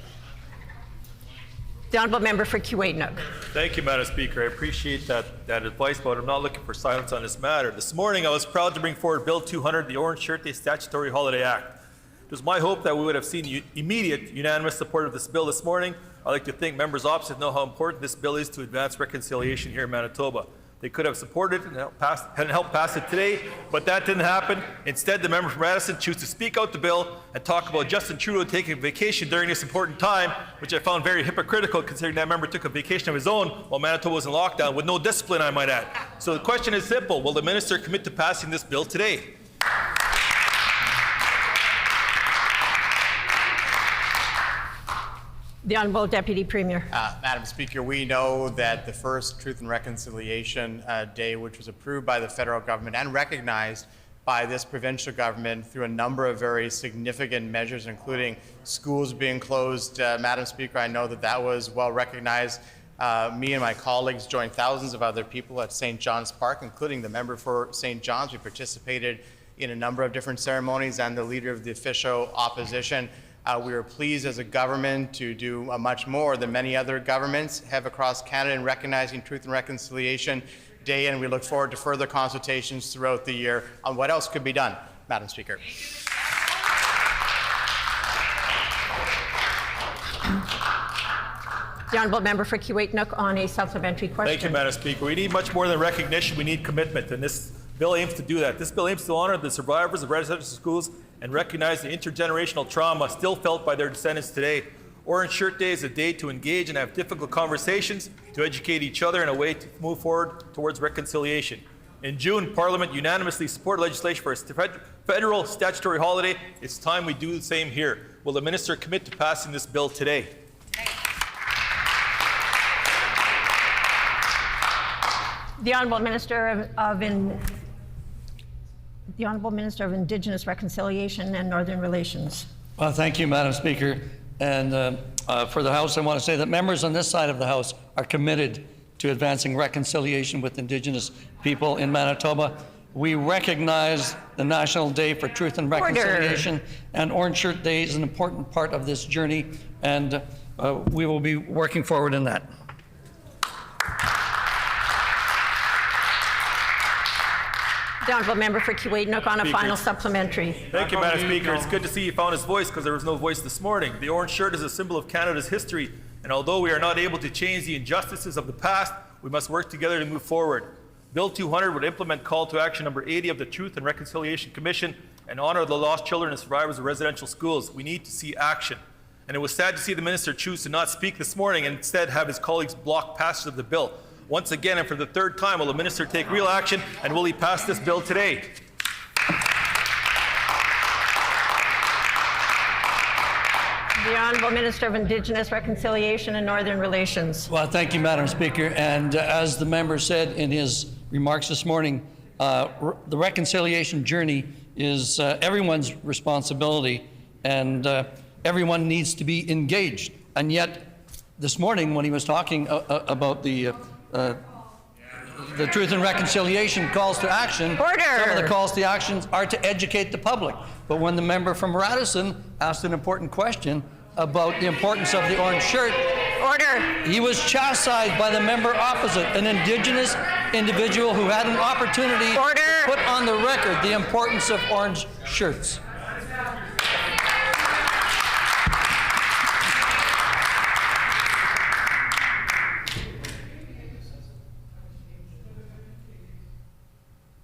The honourable member for Kiiwetinoong. Thank you, Madam Speaker. I appreciate that advice, but I'm not looking for silence on this matter. This morning, I was proud to bring forward Bill 200, the Orange Shirt Day Statutory Holiday Act. It was my hope that we would have seen immediate unanimous support of this bill this morning. I'd like to think members opposite know how important this bill is to advance reconciliation here in Manitoba. They could have supported it and helped pass it today, but that didn't happen. Instead, the member from Madison chose to speak out the bill and talk about Justin Trudeau taking a vacation during this important time, which I found very hypocritical considering that member took a vacation of his own while Manitoba was in lockdown with no discipline, I might add. So the question is simple. Will the minister commit to passing this bill today? The Honourable Deputy Premier. Madam Speaker, we know that the first Truth and Reconciliation Day, which was approved by the federal government and recognized by this provincial government through a number of very significant measures, including schools being closed. Madam Speaker, I know that that was well recognized. Me and my colleagues joined thousands of other people at St. John's Park, including the member for St. John's. We participated in a number of different ceremonies and the leader of the official opposition. We are pleased as a government to do much more than many other governments have across Canada in recognizing Truth and Reconciliation Day, and we look forward to further consultations throughout the year on what else could be done, Madam Speaker. The honourable member for Kiiwetinoong on a supplementary question. Thank you, Madam Speaker. We need much more than recognition. We need commitment, and this bill aims to do that. This bill aims to honor the survivors of residential schools and recognize the intergenerational trauma still felt by their descendants today. Orange Shirt Day is a day to engage and have difficult conversations, to educate each other in a way to move forward towards reconciliation. In June, Parliament unanimously supported legislation for a federal statutory holiday. It's time we do the same here. Will the minister commit to passing this bill today? The Honourable Minister of Indigenous Reconciliation and Northern Relations. Well, thank you, Madam Speaker. And for the House, I want to say that members on this side of the House are committed to advancing reconciliation with Indigenous people in Manitoba. We recognize the National Day for Truth and Reconciliation, and Orange Shirt Day is an important part of this journey, and we will be working forward in that. The honourable member for Kiiwetinoong on a final supplementary. Thank you, Madam Speaker. It's good to see you found his voice because there was no voice this morning. The orange shirt is a symbol of Canada's history, and although we are not able to change the injustices of the past, we must work together to move forward. Bill 200 would implement call to action number 80 of the Truth and Reconciliation Commission and honor the lost children and survivors of residential schools. We need to see action. And it was sad to see the minister choose to not speak this morning and instead have his colleagues block passage of the bill. Once again, and for the third time, will the minister take real action, and will he pass this bill today? The Honourable Minister of Indigenous Reconciliation and Northern Relations. Well, thank you, Madam Speaker. And as the member said in his remarks this morning, the reconciliation journey is everyone's responsibility, and everyone needs to be engaged. And yet, this morning, when he was talking about the Truth and Reconciliation calls to action, some of the calls to actions are to educate the public. But when the member from Radisson asked an important question about the importance of the orange shirt, he was chastised by the member opposite, an Indigenous individual who had an opportunity to put on the record the importance of orange shirts.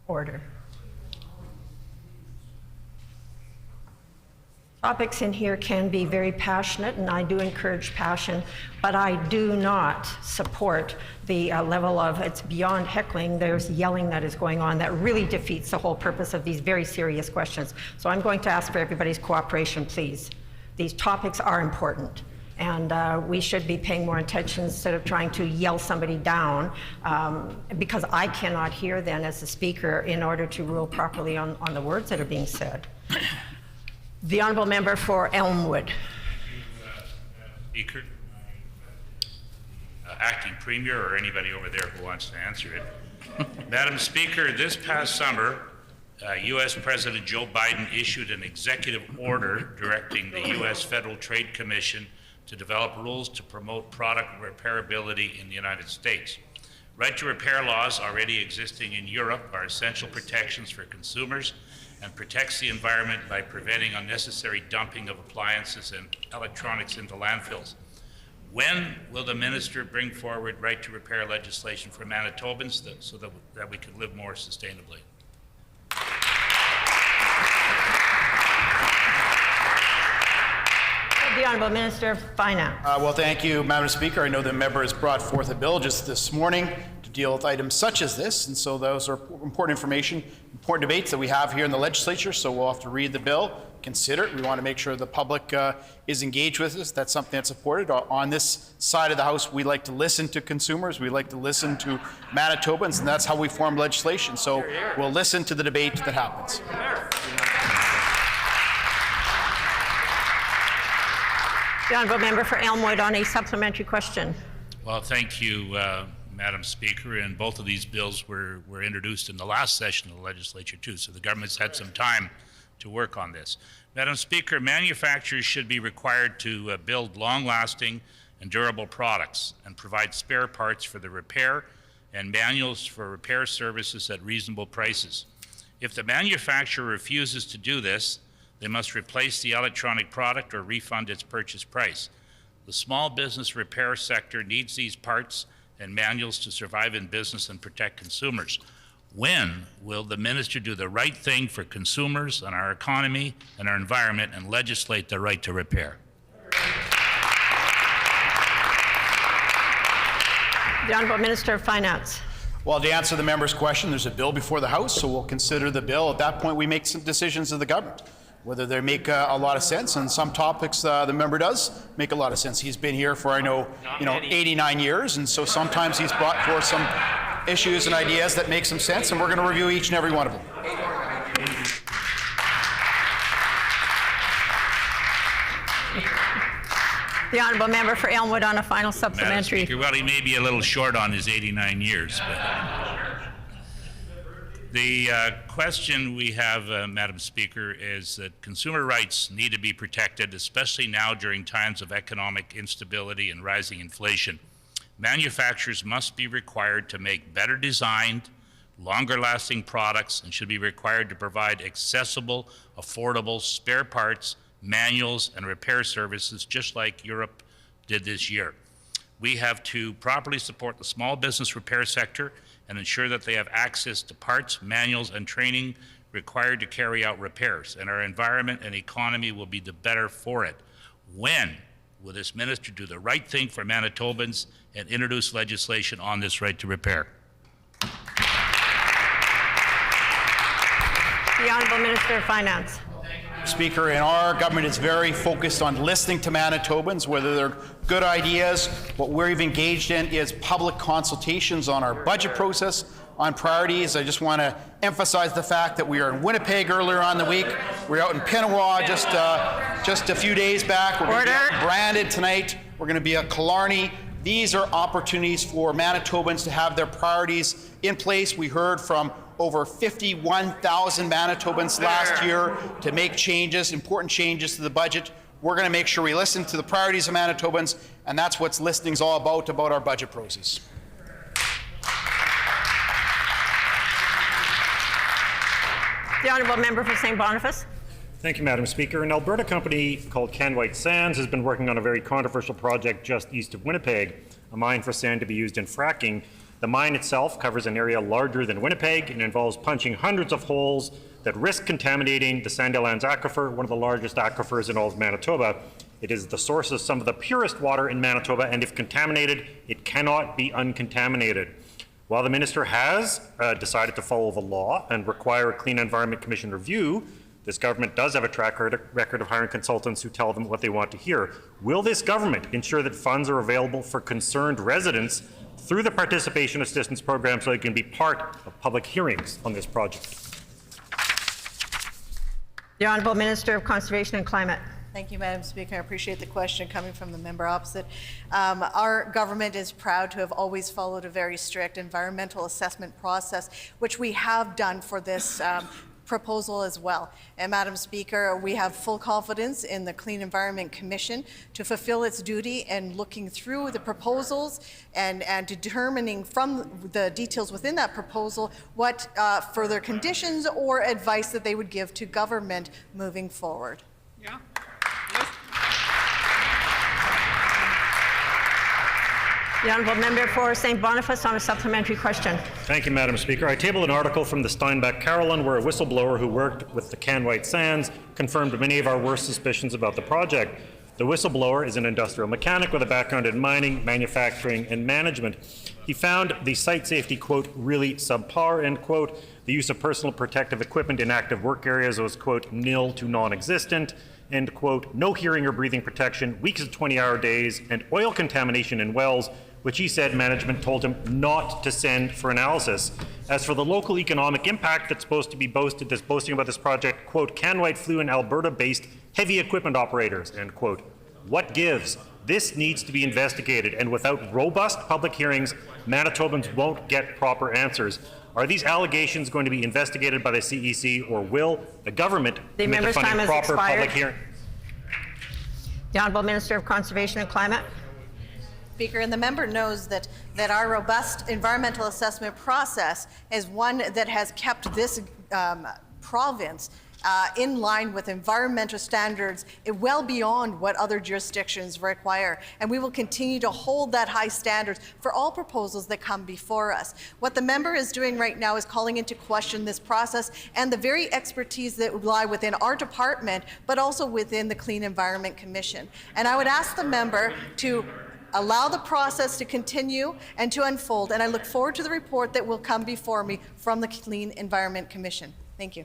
Order. Topics in here can be very passionate, and I do encourage passion, but I do not support the level of, it's beyond heckling, there's yelling that is going on that really defeats the whole purpose of these very serious questions. So I'm going to ask for everybody's cooperation, please. These topics are important, and we should be paying more attention instead of trying to yell somebody down, because I cannot hear then as the speaker in order to rule properly on the words that are being said. The honourable member for Elmwood. Speaker, acting premier, or anybody over there who wants to answer it. Madam Speaker, this past summer, U.S. President Joe Biden issued an executive order directing the U.S. Federal Trade Commission to develop rules to promote product repairability in the United States. Right to repair laws already existing in Europe are essential protections for consumers and protects the environment by preventing unnecessary dumping of appliances and electronics into landfills. When will the minister bring forward right to repair legislation for Manitobans so that we can live more sustainably? The Honourable Minister of Finance. Well, thank you, Madam Speaker. I know the member has brought forth a bill just this morning to deal with items such as this, and so those are important information, important debates that we have here in the legislature, so we'll have to read the bill, consider it. We want to make sure the public is engaged with this. That's something that's supported. On this side of the House, we like to listen to consumers, we like to listen to Manitobans, and that's how we form legislation. So we'll listen to the debate that happens. The honourable member for Elmwood on a supplementary question. Well, thank you, Madam Speaker, and both of these bills were introduced in the last session of the legislature too, so the government's had some time to work on this. Madam Speaker, manufacturers should be required to build long-lasting and durable products and provide spare parts for the repair and manuals for repair services at reasonable prices. If the manufacturer refuses to do this, they must replace the electronic product or refund its purchase price. The small business repair sector needs these parts and manuals to survive in business and protect consumers. When will the minister do the right thing for consumers and our economy and our environment and legislate the right to repair? The Honourable Minister of Finance. Well, to answer the member's question, there's a bill before the House, so we'll consider the bill. At that point, we make some decisions of the government, whether they make a lot of sense, and some topics the member does make a lot of sense. He's been here for, I know, 89 years, and so sometimes he's brought forth some issues and ideas that make some sense, and we're going to review each and every one of them. The honourable member for Elmwood on a final supplementary. Madam Speaker, well, he may be a little short on his 89 years, but the question we have, Madam Speaker, is that consumer rights need to be protected, especially now during times of economic instability and rising inflation. Manufacturers must be required to make better designed, longer-lasting products, and should be required to provide accessible, affordable spare parts, manuals, and repair services, just like Europe did this year. We have to properly support the small business repair sector and ensure that they have access to parts, manuals, and training required to carry out repairs, and our environment and economy will be the better for it. When will this minister do the right thing for Manitobans and introduce legislation on this right to repair? The Honourable Minister of Finance. Speaker, and our government is very focused on listening to Manitobans, whether they're good ideas. What we've engaged in is public consultations on our budget process, on priorities. I just want to emphasize the fact that we are in Winnipeg earlier on the week. We're out in Pinawa just a few days back. We're going to be at Brandon tonight. We're going to be at Killarney. These are opportunities for Manitobans to have their priorities in place. We heard from over 51,000 Manitobans last year to make changes, important changes to the budget. We're going to make sure we listen to the priorities of Manitobans, and that's what listening's all about our budget process. The Honourable Member for St. Boniface. Thank you, Madam Speaker. An Alberta company called Canwhite Sands has been working on a very controversial project just east of Winnipeg, a mine for sand to be used in fracking. The mine itself covers an area larger than Winnipeg and involves punching hundreds of holes that risk contaminating the Sandilands Aquifer, one of the largest aquifers in all of Manitoba. It is the source of some of the purest water in Manitoba, and if contaminated, it cannot be uncontaminated. While the minister has decided to follow the law and require a Clean Environment Commission review, this government does have a track record of hiring consultants who tell them what they want to hear. Will this government ensure that funds are available for concerned residents through the participation assistance program so they can be part of public hearings on this project? The Honourable Minister of Conservation and Climate. Thank you, Madam Speaker. I appreciate the question coming from the member opposite. Our government is proud to have always followed a very strict environmental assessment process, which we have done for this proposal as well. And Madam Speaker, we have full confidence in the Clean Environment Commission to fulfill its duty in looking through the proposals and determining from the details within that proposal what further conditions or advice that they would give to government moving forward. Yeah. The Honourable Member for St. Boniface on a supplementary question. Thank you, Madam Speaker. I tabled an article from the Steinbeck Carolyn where a whistleblower who worked with the Canwhite Sands confirmed many of our worst suspicions about the project. The whistleblower is an industrial mechanic with a background in mining, manufacturing, and management. He found the site safety, quote, really subpar, end quote. The use of personal protective equipment in active work areas was, quote, nil to non-existent, end quote. No hearing or breathing protection, weeks of 20-hour days, and oil contamination in wells, which he said management told him not to send for analysis. As for the local economic impact that's supposed to be boasting about this project, quote, Canwhite flew in Alberta-based heavy equipment operators, end quote. What gives? This needs to be investigated, and without robust public hearings, Manitobans won't get proper answers. Are these allegations going to be investigated by the CEC, or will the government commit to funding proper public hearings? The Honourable Minister of Conservation and Climate. Speaker, and the member knows that our robust environmental assessment process is one that has kept this province in line with environmental standards well beyond what other jurisdictions require. And we will continue to hold that high standards for all proposals that come before us. What the member is doing right now is calling into question this process and the very expertise that lie within our department, but also within the Clean Environment Commission. And I would ask the member to allow the process to continue and to unfold, and I look forward to the report that will come before me from the Clean Environment Commission. Thank you.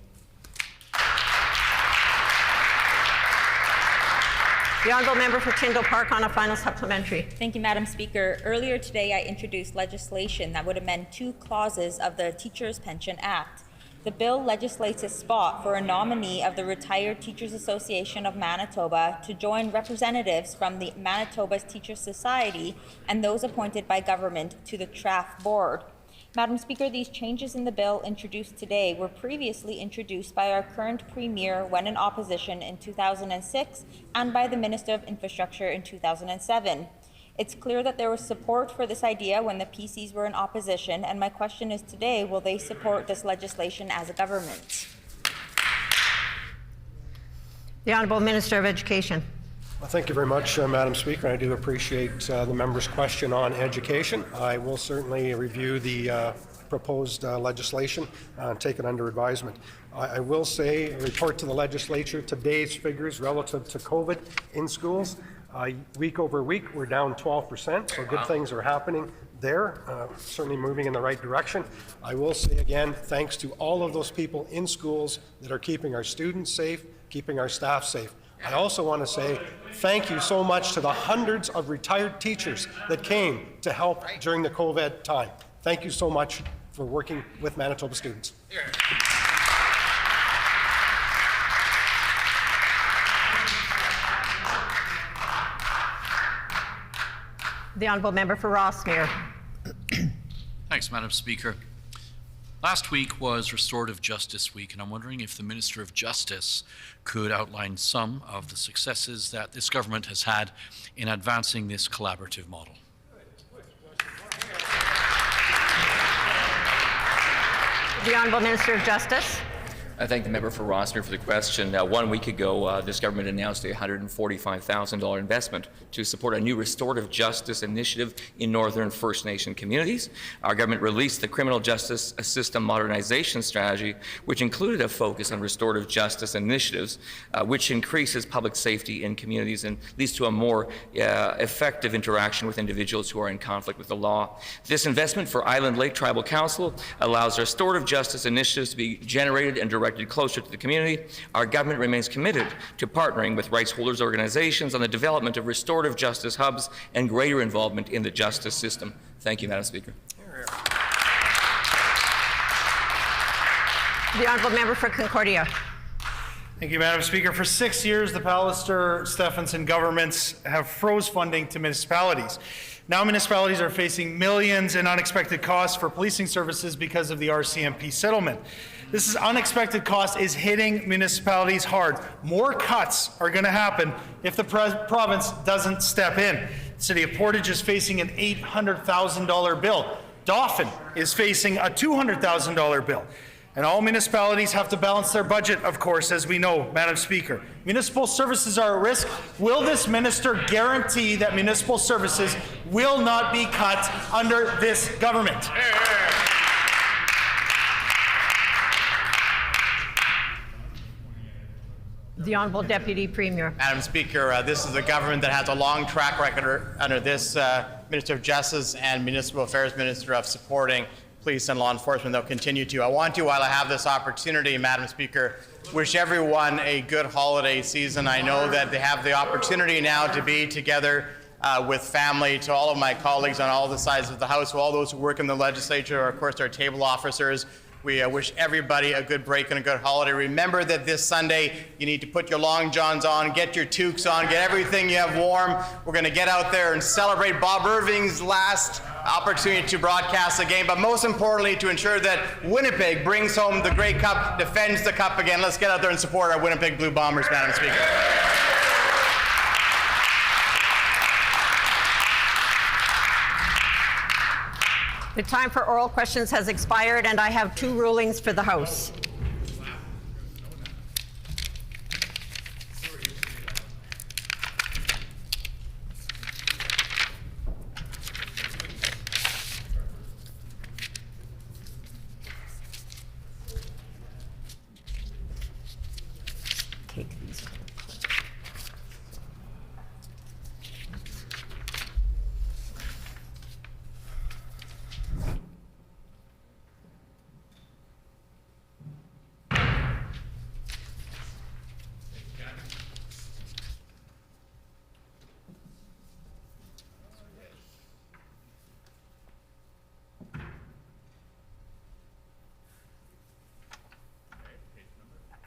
The Honourable Member for Tyndall Park on a final supplementary. Thank you, Madam Speaker. Earlier today, I introduced legislation that would amend 2 clauses of the Teachers' Pension Act. The bill legislates a spot for a nominee of the Retired Teachers Association of Manitoba to join representatives from the Manitoba's Teachers Society and those appointed by government to the TRAF board. Madam Speaker, these changes in the bill introduced today were previously introduced by our current Premier when in opposition in 2006 and by the Minister of Infrastructure in 2007. It's clear that there was support for this idea when the PCs were in opposition, and my question is today, will they support this legislation as a government? The Honourable Minister of Education. Well, thank you very much, Madam Speaker. I do appreciate the member's question on education. I will certainly review the proposed legislation and take it under advisement. I will say, report to the Legislature, today's figures relative to COVID in schools, week over week, we're down 12%, so good things are happening there, certainly moving in the right direction. I will say again, thanks to all of those people in schools that are keeping our students safe, keeping our staff safe. I also want to say thank you so much to the hundreds of retired teachers that came to help during the COVID time. Thank you so much for working with Manitoba students. The Honourable Member for Rossmere. Thanks, Madam Speaker. Last week was Restorative Justice Week, and I'm wondering if the Minister of Justice could outline some of the successes that this government has had in advancing this collaborative model. The Honourable Minister of Justice. I thank the member for Rossmere for the question. 1 week ago, this government announced a $145,000 investment to support a new restorative justice initiative in Northern First Nation communities. Our government released the Criminal Justice System Modernization Strategy, which included a focus on restorative justice initiatives, which increases public safety in communities and leads to a more effective interaction with individuals who are in conflict with the law. This investment for Island Lake Tribal Council allows restorative justice initiatives to be generated and directed closer to the community. Our government remains committed to partnering with rights holders organizations on the development of restorative justice hubs and greater involvement in the justice system. Thank you, Madam Speaker. The Honourable Member for Concordia. Thank you, Madam Speaker. For 6 years, the Pallister-Stephenson governments have froze funding to municipalities. Now municipalities are facing millions in unexpected costs for policing services because of the RCMP settlement. This unexpected cost is hitting municipalities hard. More cuts are going to happen if the province doesn't step in. The City of Portage is facing an $800,000 bill. Dauphin is facing a $200,000 bill. And all municipalities have to balance their budget, of course, as we know, Madam Speaker. Municipal services are at risk. Will this minister guarantee that municipal services will not be cut under this government? The Honourable Deputy Premier. Madam Speaker, this is a government that has a long track record under this Minister of Justice and Municipal Affairs Minister of supporting police and law enforcement. They'll continue to. I want to, while I have this opportunity, Madam Speaker, wish everyone a good holiday season. I know that they have the opportunity now to be together with family. To all of my colleagues on all the sides of the House, to all those who work in the Legislature, or of course our table officers, we wish everybody a good break and a good holiday. Remember that this Sunday you need to put your long johns on, get your toques on, get everything you have warm. We're going to get out there and celebrate Bob Irving's last opportunity to broadcast the game, but most importantly to ensure that Winnipeg brings home the Grey Cup, defends the Cup again. Let's get out there and support our Winnipeg Blue Bombers, Madam Speaker. The time for oral questions has expired, and I have 2 rulings for the House. Take these.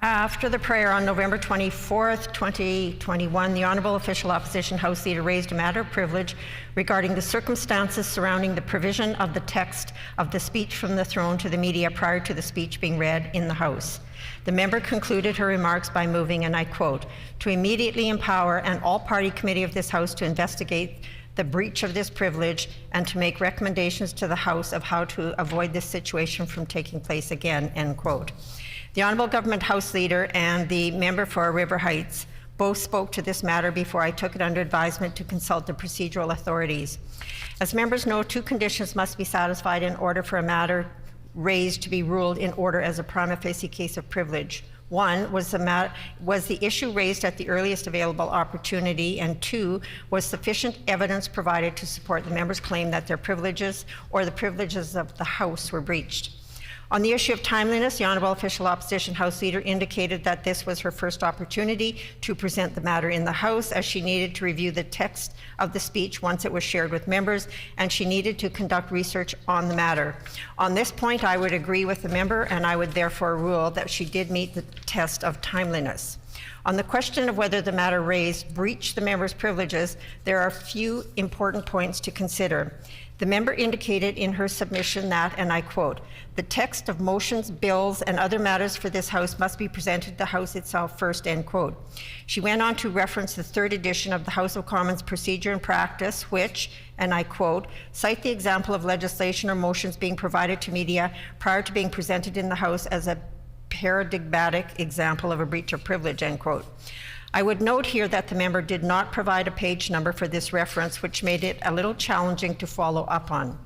After the prayer on November 24th, 2021, the Honourable Official Opposition House Leader raised a matter of privilege regarding the circumstances surrounding the provision of the text of the speech from the throne to the media prior to the speech being read in the House. The member concluded her remarks by moving, and I quote, "to immediately empower an all-party committee of this House to investigate the breach of this privilege, and to make recommendations to the House of how to avoid this situation from taking place again, end quote. The Honourable Government House Leader and the member for River Heights both spoke to this matter before I took it under advisement to consult the procedural authorities. As members know, two conditions must be satisfied in order for a matter raised to be ruled in order as a prima facie case of privilege. One was the issue raised at the earliest available opportunity, and two was sufficient evidence provided to support the member's claim that their privileges or the privileges of the House were breached. On the issue of timeliness, the Honourable Official Opposition House Leader indicated that this was her first opportunity to present the matter in the House, as she needed to review the text of the speech once it was shared with members, and she needed to conduct research on the matter. On this point, I would agree with the member, and I would therefore rule that she did meet the test of timeliness. On the question of whether the matter raised breached the member's privileges, there are a few important points to consider. The member indicated in her submission that, and I quote, "The text of motions, bills, and other matters for this House must be presented to the House itself first," end quote. She went on to reference the third edition of the House of Commons Procedure and Practice, which, and I quote, "cite the example of legislation or motions being provided to media prior to being presented in the House as a paradigmatic example of a breach of privilege," end quote. I would note here that the member did not provide a page number for this reference, which made it a little challenging to follow up on.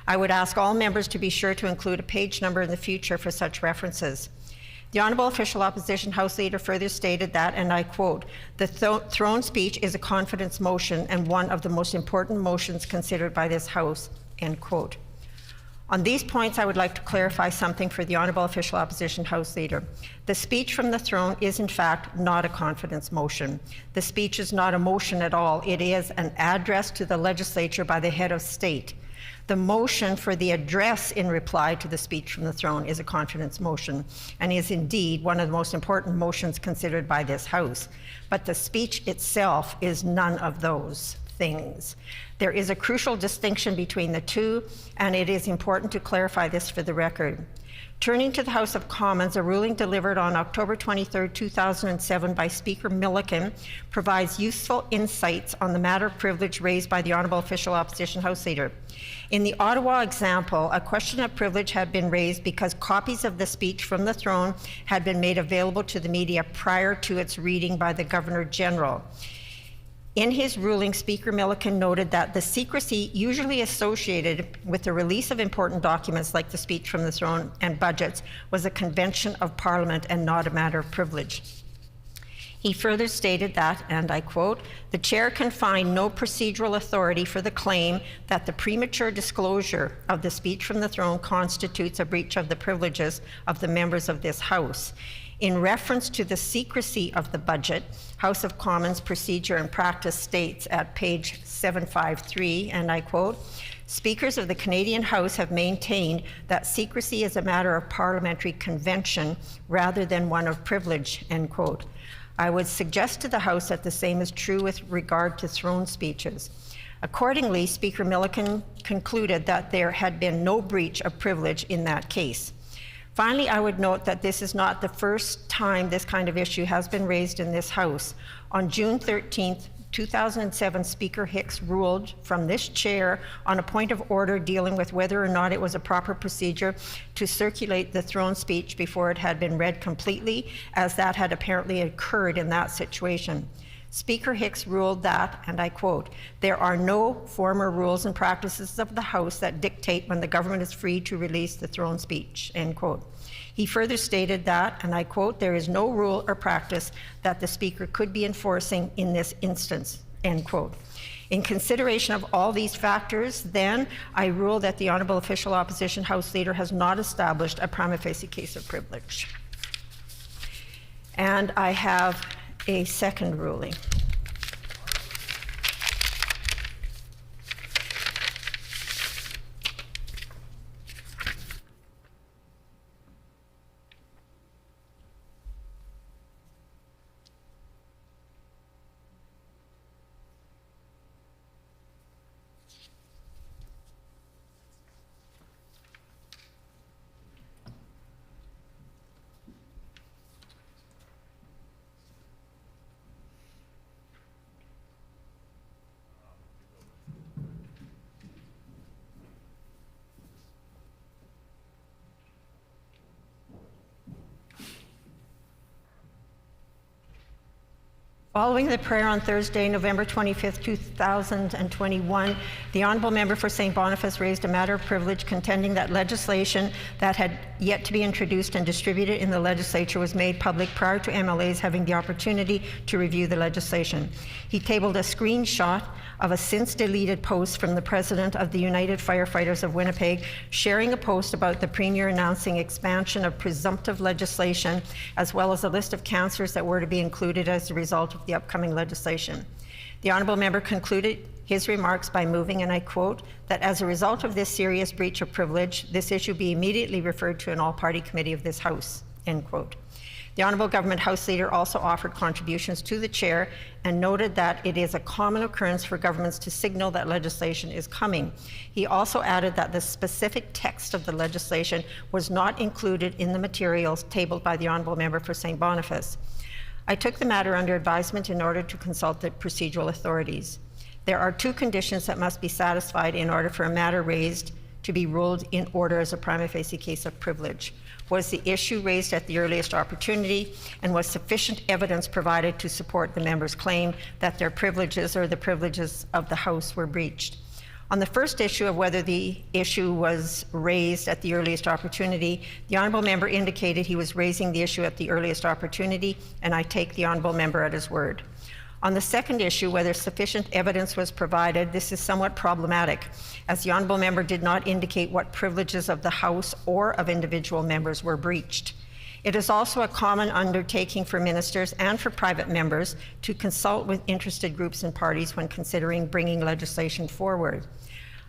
I would ask all members to be sure to include a page number in the future for such references. The Honourable Official Opposition House Leader further stated that, and I quote, "The throne speech is a confidence motion and one of the most important motions considered by this House," end quote. On these points, I would like to clarify something for the Honourable Official Opposition House Leader. The speech from the throne is, in fact, not a confidence motion. The speech is not a motion at all. It is an address to the Legislature by the head of state. The motion for the address in reply to the speech from the throne is a confidence motion and is indeed one of the most important motions considered by this House. But the speech itself is none of those things. There is a crucial distinction between the two, and it is important to clarify this for the record. Turning to the House of Commons, a ruling delivered on October 23, 2007 by Speaker Milliken provides useful insights on the matter of privilege raised by the Honourable Official Opposition House Leader. In the Ottawa example, a question of privilege had been raised because copies of the speech from the throne had been made available to the media prior to its reading by the Governor-General. In his ruling, Speaker Milliken noted that the secrecy usually associated with the release of important documents like the speech from the throne and budgets was a convention of Parliament and not a matter of privilege. He further stated that, and I quote, "The chair can find no procedural authority for the claim that the premature disclosure of the speech from the throne constitutes a breach of the privileges of the members of this House. In reference to the secrecy of the budget, House of Commons Procedure and Practice states at page 753, and I quote, "Speakers of the Canadian House have maintained that secrecy is a matter of parliamentary convention rather than one of privilege," end quote. I would suggest to the House that the same is true with regard to throne speeches. Accordingly, Speaker Milliken concluded that there had been no breach of privilege in that case. Finally, I would note that this is not the first time this kind of issue has been raised in this House. On June 13th, 2007, Speaker Hicks ruled from this chair on a point of order dealing with whether or not it was a proper procedure to circulate the throne speech before it had been read completely, as that had apparently occurred in that situation. Speaker Hicks ruled that, and I quote, "There are no former rules and practices of the House that dictate when the government is free to release the throne speech," end quote. He further stated that, and I quote, "There is no rule or practice that the Speaker could be enforcing in this instance," end quote. In consideration of all these factors, then, I rule that the Honourable Official Opposition House Leader has not established a prima facie case of privilege. And I have a second ruling. Following the prayer on Thursday, November 25th, 2021, the Honourable Member for St. Boniface raised a matter of privilege contending that legislation that had yet to be introduced and distributed in the Legislature was made public prior to MLAs having the opportunity to review the legislation. He tabled a screenshot of a since-deleted post from the President of the United Firefighters of Winnipeg, sharing a post about the Premier announcing expansion of presumptive legislation, as well as a list of cancers that were to be included as a result of the upcoming legislation. The Honourable Member concluded his remarks by moving, and I quote, that as a result of this serious breach of privilege, this issue be immediately referred to an all-party committee of this House, end quote. The Honourable Government House Leader also offered contributions to the Chair and noted that it is a common occurrence for governments to signal that legislation is coming. He also added that the specific text of the legislation was not included in the materials tabled by the Honourable Member for St. Boniface. I took the matter under advisement in order to consult the procedural authorities. There are two conditions that must be satisfied in order for a matter raised to be ruled in order as a prima facie case of privilege. Was the issue raised at the earliest opportunity, and was sufficient evidence provided to support the member's claim that their privileges or the privileges of the House were breached? On the first issue of whether the issue was raised at the earliest opportunity, the Honourable Member indicated he was raising the issue at the earliest opportunity, and I take the Honourable Member at his word. On the second issue, whether sufficient evidence was provided, this is somewhat problematic, as the Honourable Member did not indicate what privileges of the House or of individual members were breached. It is also a common undertaking for ministers and for private members to consult with interested groups and parties when considering bringing legislation forward.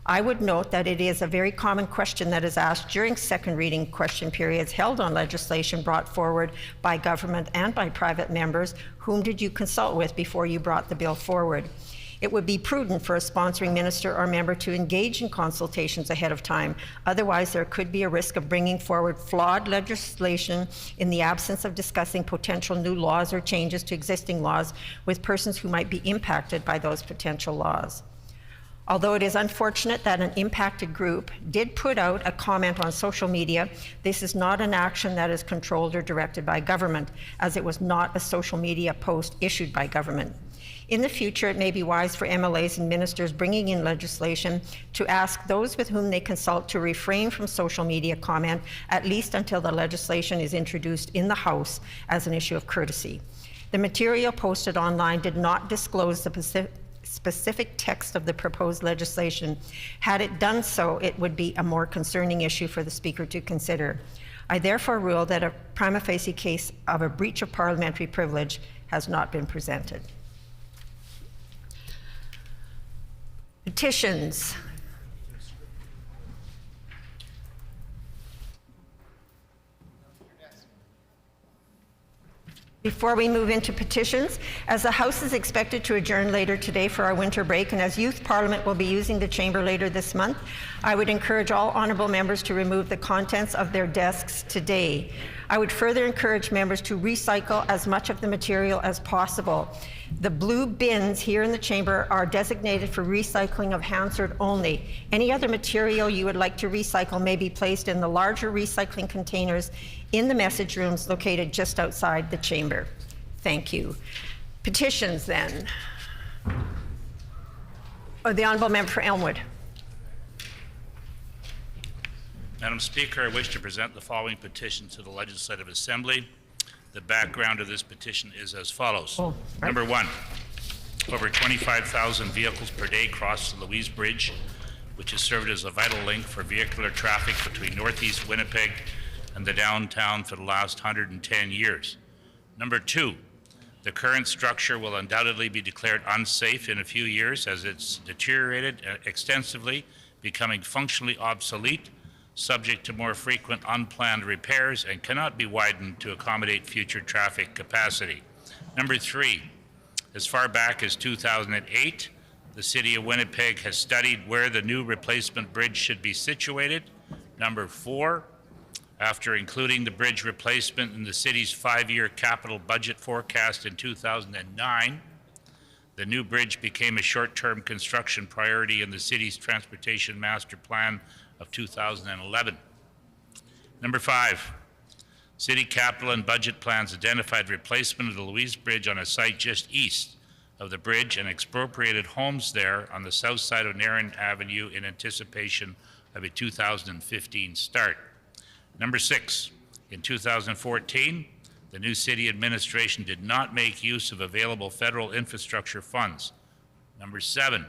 I would note that it is a very common question that is asked during second reading question periods held on legislation brought forward by government and by private members. Whom did you consult with before you brought the bill forward? It would be prudent for a sponsoring minister or member to engage in consultations ahead of time. Otherwise, there could be a risk of bringing forward flawed legislation in the absence of discussing potential new laws or changes to existing laws with persons who might be impacted by those potential laws. Although it is unfortunate that an impacted group did put out a comment on social media, this is not an action that is controlled or directed by government, as it was not a social media post issued by government. In the future, it may be wise for MLAs and ministers bringing in legislation to ask those with whom they consult to refrain from social media comment, at least until the legislation is introduced in the House as an issue of courtesy. The material posted online did not disclose the specific text of the proposed legislation. Had it done so, it would be a more concerning issue for the Speaker to consider. I therefore rule that a prima facie case of a breach of parliamentary privilege has not been presented. Petitions. Before we move into petitions, as the House is expected to adjourn later today for our winter break, and as Youth Parliament will be using the chamber later this month, I would encourage all honourable members to remove the contents of their desks today. I would further encourage members to recycle as much of the material as possible. The blue bins here in the chamber are designated for recycling of Hansard only. Any other material you would like to recycle may be placed in the larger recycling containers in the message rooms located just outside the chamber. Thank you. Petitions then. The Honourable Member for Elmwood. Madam Speaker, I wish to present the following petition to the Legislative Assembly. The background of this petition is as follows. Number one, over 25,000 vehicles per day cross the Louise Bridge, which has served as a vital link for vehicular traffic between northeast Winnipeg and the downtown for the last 110 years. Number two, the current structure will undoubtedly be declared unsafe in a few years as it's deteriorated extensively, becoming functionally obsolete, subject to more frequent unplanned repairs, and cannot be widened to accommodate future traffic capacity. Number three, as far back as 2008, the City of Winnipeg has studied where the new replacement bridge should be situated. Number four, after including the bridge replacement in the city's 5-year capital budget forecast in 2009, the new bridge became a short-term construction priority in the city's transportation master plan of 2011. Number five, City capital and budget plans identified replacement of the Louise Bridge on a site just east of the bridge and expropriated homes there on the south side of Narren Avenue in anticipation of a 2015 start. Number 6, in 2014, the new city administration did not make use of available federal infrastructure funds. Number 7,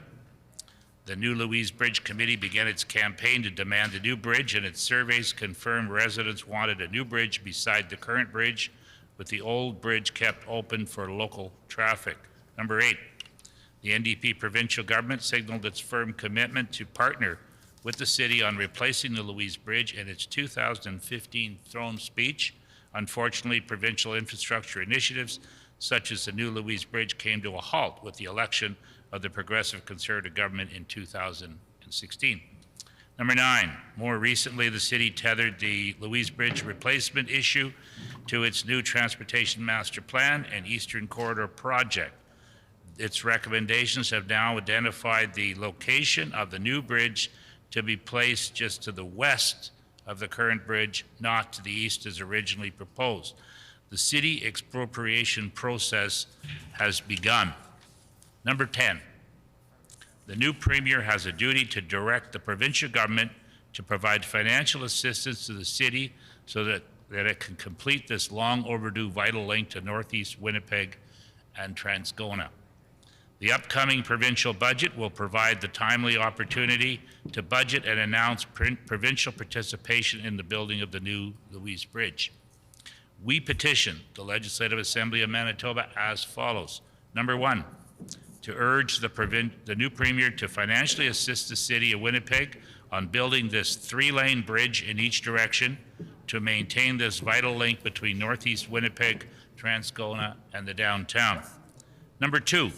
the new Louise Bridge Committee began its campaign to demand a new bridge, and its surveys confirmed residents wanted a new bridge beside the current bridge, with the old bridge kept open for local traffic. Number 8, the NDP provincial government signaled its firm commitment to partner with the city on replacing the Louise Bridge in its 2015 throne speech. Unfortunately, provincial infrastructure initiatives such as the new Louise Bridge came to a halt with the election of the Progressive Conservative government in 2016. Number 9, more recently, the city tethered the Louise Bridge replacement issue to its new transportation master plan and Eastern Corridor project. Its recommendations have now identified the location of the new bridge to be placed just to the west of the current bridge, not to the east as originally proposed. The city expropriation process has begun. Number 10, the new Premier has a duty to direct the provincial government to provide financial assistance to the city so that it can complete this long overdue vital link to Northeast Winnipeg and Transcona. The upcoming provincial budget will provide the timely opportunity to budget and announce provincial participation in the building of the new Louise Bridge. We petition the Legislative Assembly of Manitoba as follows. Number 1, to urge the new Premier to financially assist the City of Winnipeg on building this 3-lane bridge in each direction to maintain this vital link between Northeast Winnipeg, Transcona, and the downtown. Number 2,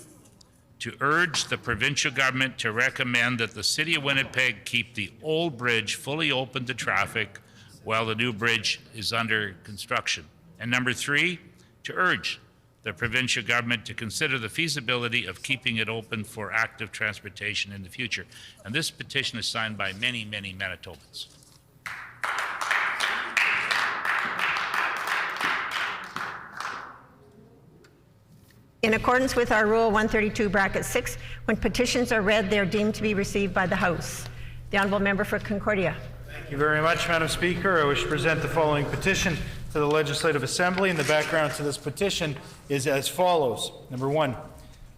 to urge the provincial government to recommend that the City of Winnipeg keep the old bridge fully open to traffic while the new bridge is under construction. And number 3, to urge the provincial government to consider the feasibility of keeping it open for active transportation in the future. And this petition is signed by many, many Manitobans. In accordance with our Rule 132(6), when petitions are read, they are deemed to be received by the House. The Honourable Member for Concordia. Thank you very much, Madam Speaker. I wish to present the following petition to the Legislative Assembly, and the background to this petition is as follows. Number 1,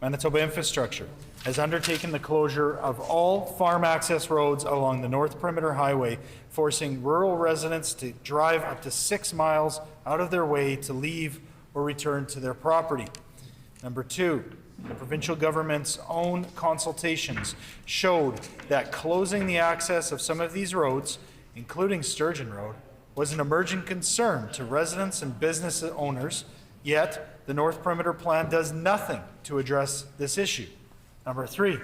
Manitoba Infrastructure has undertaken the closure of all farm access roads along the North Perimeter Highway, forcing rural residents to drive up to 6 miles out of their way to leave or return to their property. Number 2, the provincial government's own consultations showed that closing the access of some of these roads, including Sturgeon Road, was an emerging concern to residents and business owners, yet the North Perimeter Plan does nothing to address this issue. Number 3,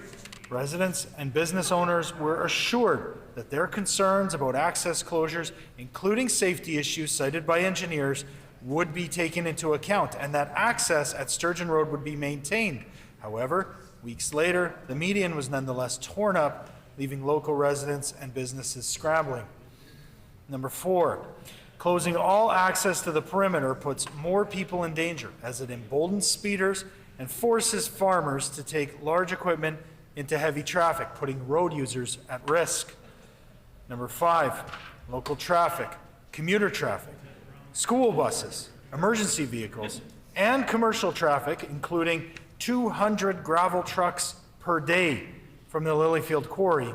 residents and business owners were assured that their concerns about access closures, including safety issues cited by engineers, would be taken into account and that access at Sturgeon Road would be maintained. However, weeks later, the median was nonetheless torn up, leaving local residents and businesses scrambling. Number 4, closing all access to the perimeter puts more people in danger as it emboldens speeders and forces farmers to take large equipment into heavy traffic, putting road users at risk. Number 5, local traffic, commuter traffic, school buses, emergency vehicles, and commercial traffic, including 200 gravel trucks per day from the Lilyfield Quarry,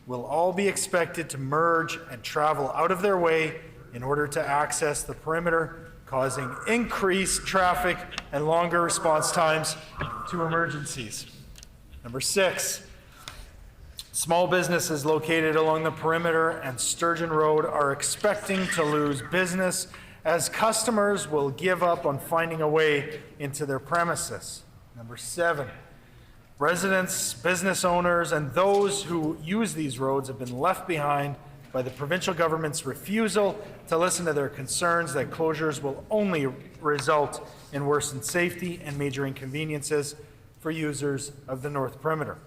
will all be expected to merge and travel out of their way in order to access the perimeter, causing increased traffic and longer response times to emergencies. Number 6, small businesses located along the perimeter and Sturgeon Road are expecting to lose business as customers will give up on finding a way into their premises. Number 7, residents, business owners, and those who use these roads have been left behind by the provincial government's refusal to listen to their concerns that closures will only result in worsened safety and major inconveniences for users of the North Perimeter.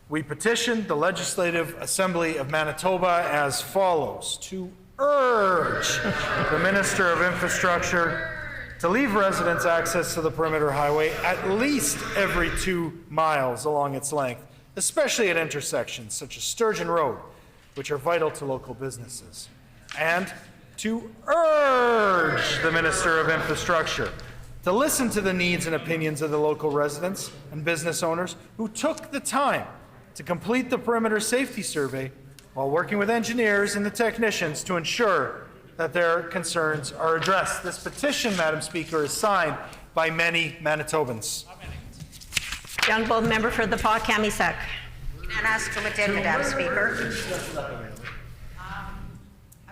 We petitioned the Legislative Assembly of Manitoba as follows: to urge urge the Minister of Infrastructure to leave residents access to the perimeter highway at least every 2 miles along its length, especially at intersections such as Sturgeon Road, which are vital to local businesses. And to urge the Minister of Infrastructure to listen to the needs and opinions of the local residents and business owners who took the time to complete the perimeter safety survey while working with engineers and the technicians to ensure that their concerns are addressed. This petition, Madam Speaker, is signed by many Manitobans. The honourable member for the Pas-Camisec. And ask to attend, Madam Speaker. I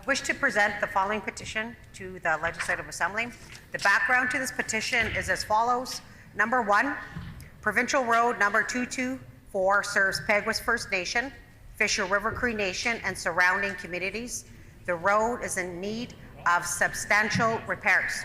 wish to present the following petition to the Legislative Assembly. The background to this petition is as follows. Number 1, Provincial Road number 224 serves Peguis First Nation, Fisher River Cree Nation, and surrounding communities. The road is in need of substantial repairs.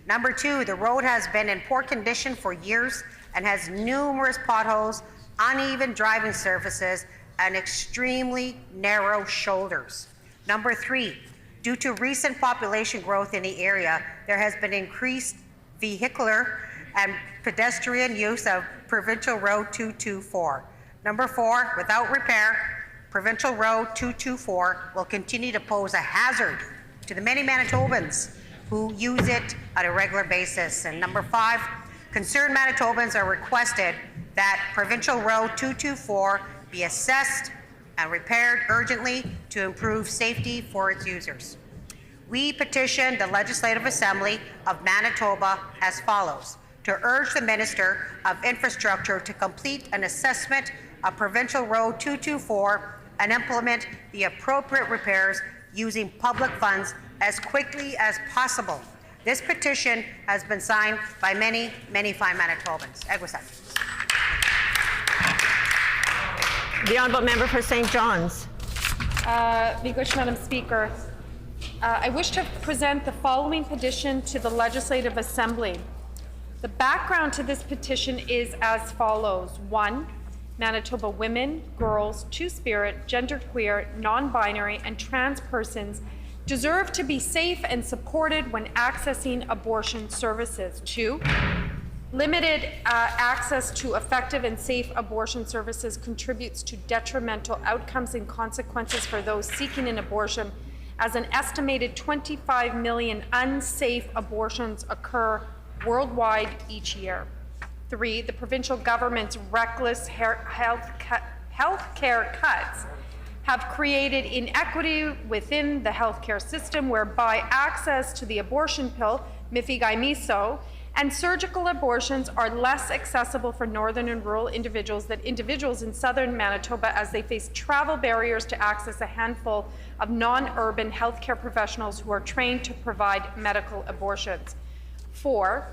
Number 2, the road has been in poor condition for years and has numerous potholes, uneven driving surfaces, and extremely narrow shoulders. Number 3, due to recent population growth in the area, there has been increased vehicular and pedestrian use of Provincial Road 224. Number 4, without repair, Provincial Road 224 will continue to pose a hazard to the many Manitobans who use it on a regular basis. And number 5, concerned Manitobans are requested that Provincial Road 224 be assessed and repaired urgently to improve safety for its users. We petition the Legislative Assembly of Manitoba as follows: to urge the Minister of Infrastructure to complete an assessment of Provincial Road 224 and implement the appropriate repairs using public funds as quickly as possible. This petition has been signed by many, many fine Manitobans. Egwasat. The honourable member for St. John's. Madam Speaker, I wish to present the following petition to the Legislative Assembly. The background to this petition is as follows. 1, Manitoba women, girls, two-spirit, genderqueer, non-binary, and trans persons deserve to be safe and supported when accessing abortion services. 2, limited access to effective and safe abortion services contributes to detrimental outcomes and consequences for those seeking an abortion, as an estimated 25 million unsafe abortions occur worldwide each year. 3, the provincial government's reckless health care cuts have created inequity within the healthcare system, whereby access to the abortion pill, mifigay-miso, and surgical abortions are less accessible for northern and rural individuals than individuals in southern Manitoba, as they face travel barriers to access a handful of non-urban healthcare professionals who are trained to provide medical abortions. 4,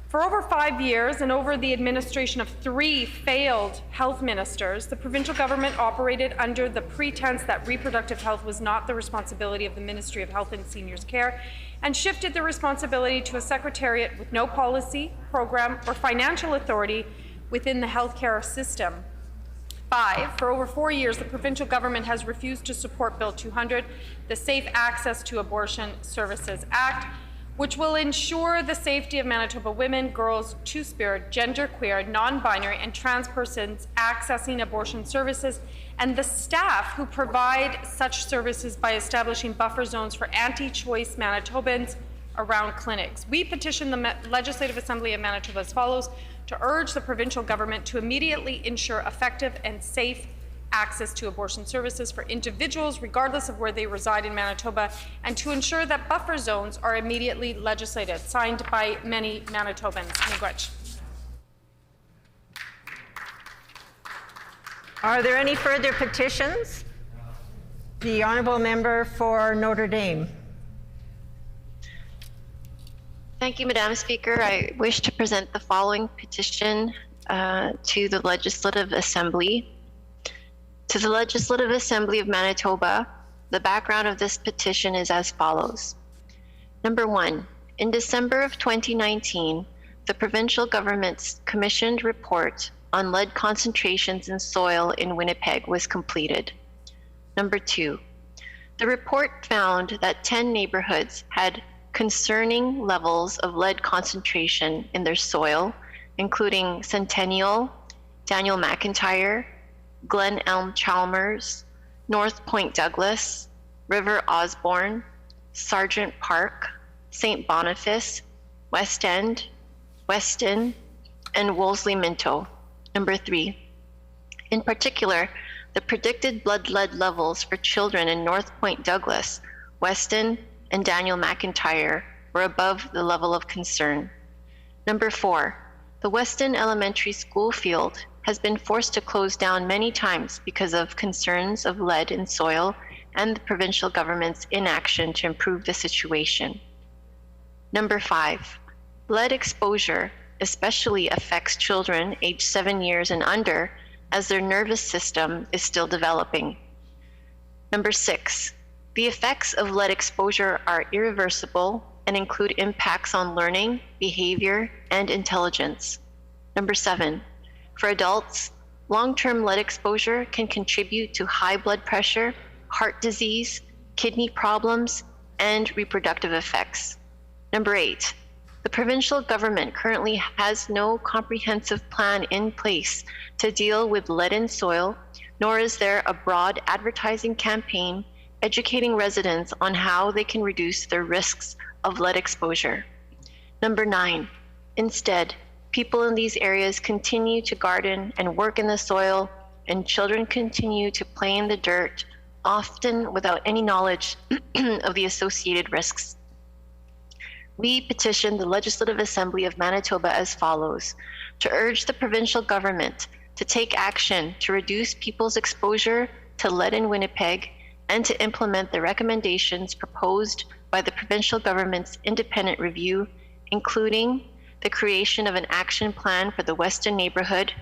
for over 5 years and over the administration of 3 failed health ministers, the provincial government operated under the pretense that reproductive health was not the responsibility of the Ministry of Health and Seniors Care, and shifted the responsibility to a secretariat with no policy, program, or financial authority within the healthcare system. 5, for over 4 years, the provincial government has refused to support Bill 200, the Safe Access to Abortion Services Act, which will ensure the safety of Manitoba women, girls, two-spirit, genderqueer, non-binary, and trans persons accessing abortion services, and the staff who provide such services by establishing buffer zones for anti-choice Manitobans around clinics. We petition the Legislative Assembly of Manitoba as follows: to urge the provincial government to immediately ensure effective and safe access to abortion services for individuals regardless of where they reside in Manitoba, and to ensure that buffer zones are immediately legislated. Signed by many Manitobans. Miigwech. Are there any further petitions? The honourable member for Notre Dame. Thank you, Madam Speaker. I wish to present the following petition to the Legislative Assembly. To the Legislative Assembly of Manitoba, the background of this petition is as follows. Number 1, in December of 2019, the provincial government's commissioned report on lead concentrations in soil in Winnipeg was completed. Number 2, The report found that 10 neighborhoods had concerning levels of lead concentration in their soil, including Centennial, Daniel McIntyre, Glen Elm Chalmers, North Point Douglas, River Osborne, Sargent Park, St. Boniface, West End, Weston, and Wolseley Minto. Number 3, in particular, the predicted blood lead levels for children in North Point Douglas, Weston, and Daniel McIntyre were above the level of concern. Number 4, the Weston Elementary School field has been forced to close down many times because of concerns of lead in soil and the provincial government's inaction to improve the situation. Number 5, lead exposure especially affects children aged 7 years and under, as their nervous system is still developing. Number 6, the effects of lead exposure are irreversible and include impacts on learning, behavior, and intelligence. Number 7, for adults, long-term lead exposure can contribute to high blood pressure, heart disease, kidney problems, and reproductive effects. Number 8, the provincial government currently has no comprehensive plan in place to deal with lead in soil, nor is there a broad advertising campaign educating residents on how they can reduce their risks of lead exposure. Number 9, instead, people in these areas continue to garden and work in the soil, and children continue to play in the dirt, often without any knowledge of the associated risks. We petition the Legislative Assembly of Manitoba as follows: to urge the provincial government to take action to reduce people's exposure to lead in Winnipeg and to implement the recommendations proposed by the provincial government's independent review, including the creation of an action plan for the Weston neighborhood,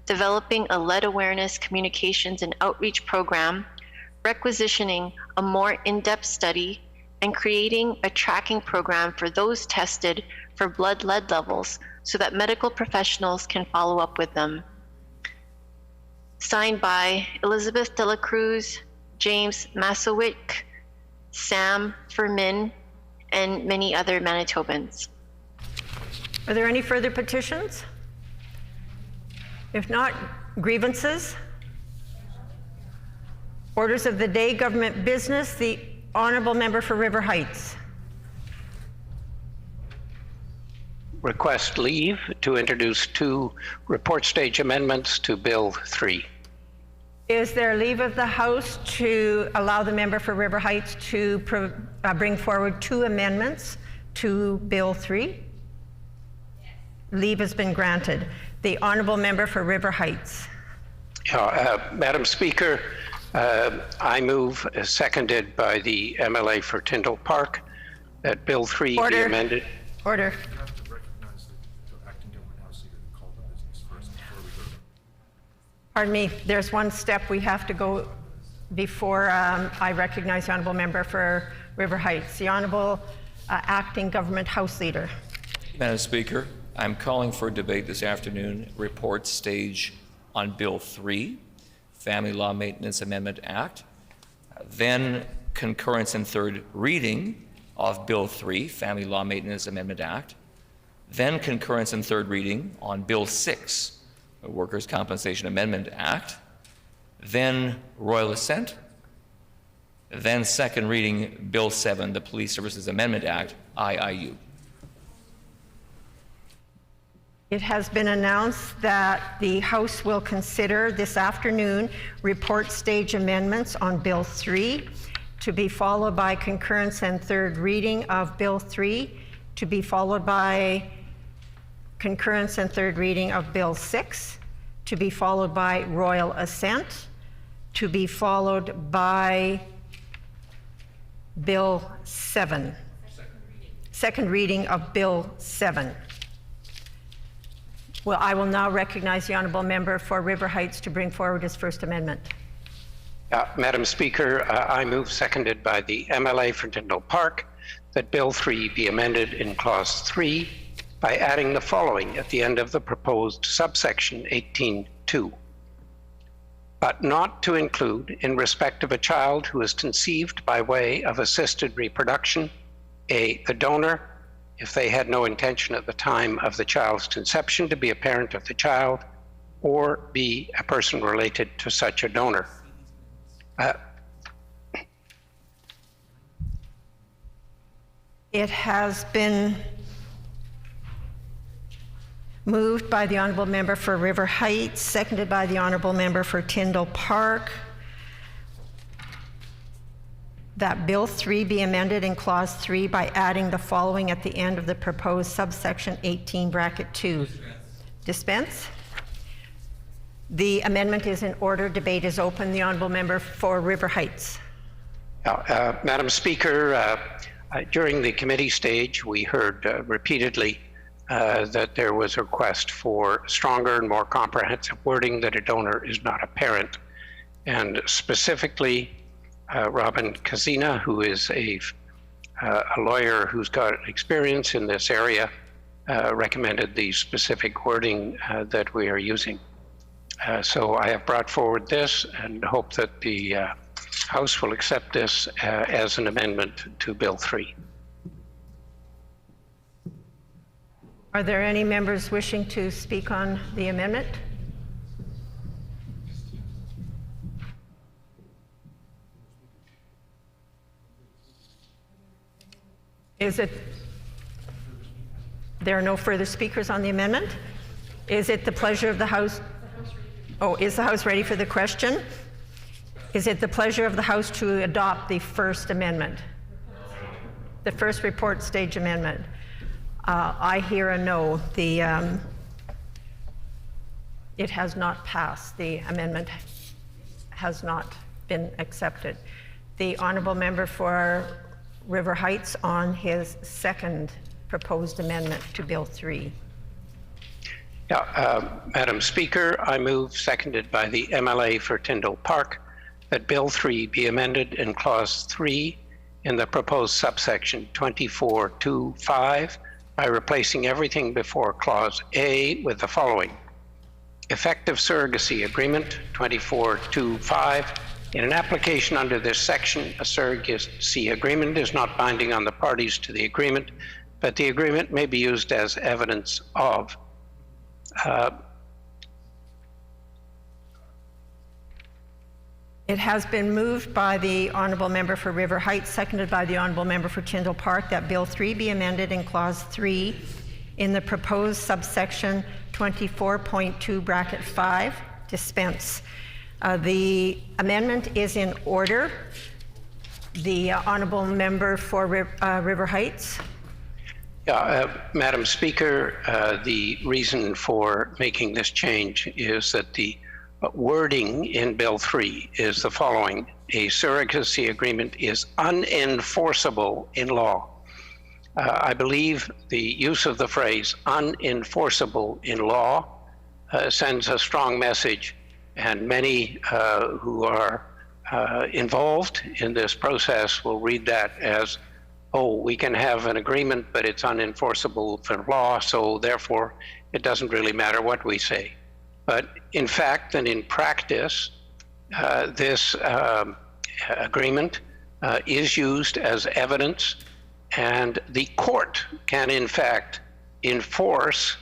developing a lead awareness communications and outreach program, requisitioning a more in-depth study, and creating a tracking program for those tested for blood lead levels so that medical professionals can follow up with them. Signed by Elizabeth Dela Cruz, James Masowick, Sam Furmin, and many other Manitobans. Are there any further petitions? If not, grievances? Orders of the day, government business. The Honourable Member for River Heights. Request leave to introduce 2 report stage amendments to Bill 3. Is there leave of the House to allow the member for River Heights to bring forward 2 amendments to Bill 3? Leave has been granted. The Honourable Member for River Heights. Madam Speaker, I move, seconded by the MLA for Tyndall Park, that Bill 3 be amended. Order. Pardon me, there's one step we have to go before I recognize the Honourable Member for River Heights. The Honourable Acting Government House Leader. Madam Speaker, I'm calling for a debate this afternoon, report stage on Bill 3, Family Law Maintenance Amendment Act, then concurrence and third reading of Bill 3, Family Law Maintenance Amendment Act, then concurrence and third reading on Bill 6, Workers' Compensation Amendment Act, then royal assent, then second reading Bill 7, the Police Services Amendment Act, IIU. It has been announced that the House will consider this afternoon report stage amendments on Bill 3, to be followed by concurrence and third reading of Bill 3, to be followed by concurrence and third reading of Bill 6, to be followed by royal assent, to be followed by Bill 7. Second reading of Bill 7. Well, I will now recognize the Honourable Member for River Heights to bring forward his first amendment. Madam Speaker, I move, seconded by the MLA for Tyndall Park, that Bill 3 be amended in Clause 3 by adding the following at the end of the proposed subsection 18.2. but not to include, in respect of a child who is conceived by way of assisted reproduction, A, the donor, if they had no intention at the time of the child's conception to be a parent of the child, or B, a person related to such a donor. It has been moved by the Honourable Member for River Heights, seconded by the Honourable Member for Tyndall Park, that Bill 3 be amended in Clause 3 by adding the following at the end of the proposed subsection 18 bracket 2. Dispense. The amendment is in order. Debate is open. The Honourable Member for River Heights. Madam Speaker, during the committee stage, we heard repeatedly that there was a request for stronger and more comprehensive wording that a donor is not a parent. And specifically, Robin Kazina, who is a lawyer who's got experience in this area, recommended the specific wording that we are using. So I have brought forward this and hope that the House will accept this as an amendment to Bill 3. Are there any members wishing to speak on the amendment? There are no further speakers on the amendment? Is it the pleasure of the House? Oh, is the House ready for the question? Is it the pleasure of the House to adopt the first amendment? The first report stage amendment? I hear a no. It has not passed. The amendment has not been accepted. The Honourable Member for River Heights on his second proposed amendment to Bill 3. Madam Speaker, I move, seconded by the MLA for Tyndall Park, that Bill 3 be amended in Clause 3 in the proposed subsection 24.2.5 by replacing everything before Clause A with the following. Effective surrogacy agreement 24.2.5. In an application under this section, a surrogacy agreement is not binding on the parties to the agreement, but the agreement may be used as evidence of. It has been moved by the Honourable Member for River Heights, seconded by the Honourable Member for Tyndall Park, that Bill 3 be amended in Clause 3 in the proposed subsection 24.2 bracket 5, dispense. The amendment is in order. The Honourable Member for River Heights. Madam Speaker, the reason for making this change is that the wording in Bill 3 is the following. A surrogacy agreement is unenforceable in law. I believe the use of the phrase unenforceable in law sends a strong message, and many who are involved in this process will read that as, oh, we can have an agreement, but it's unenforceable for law, so therefore it doesn't really matter what we say. But in fact and in practice, this agreement is used as evidence, and the court can in fact enforce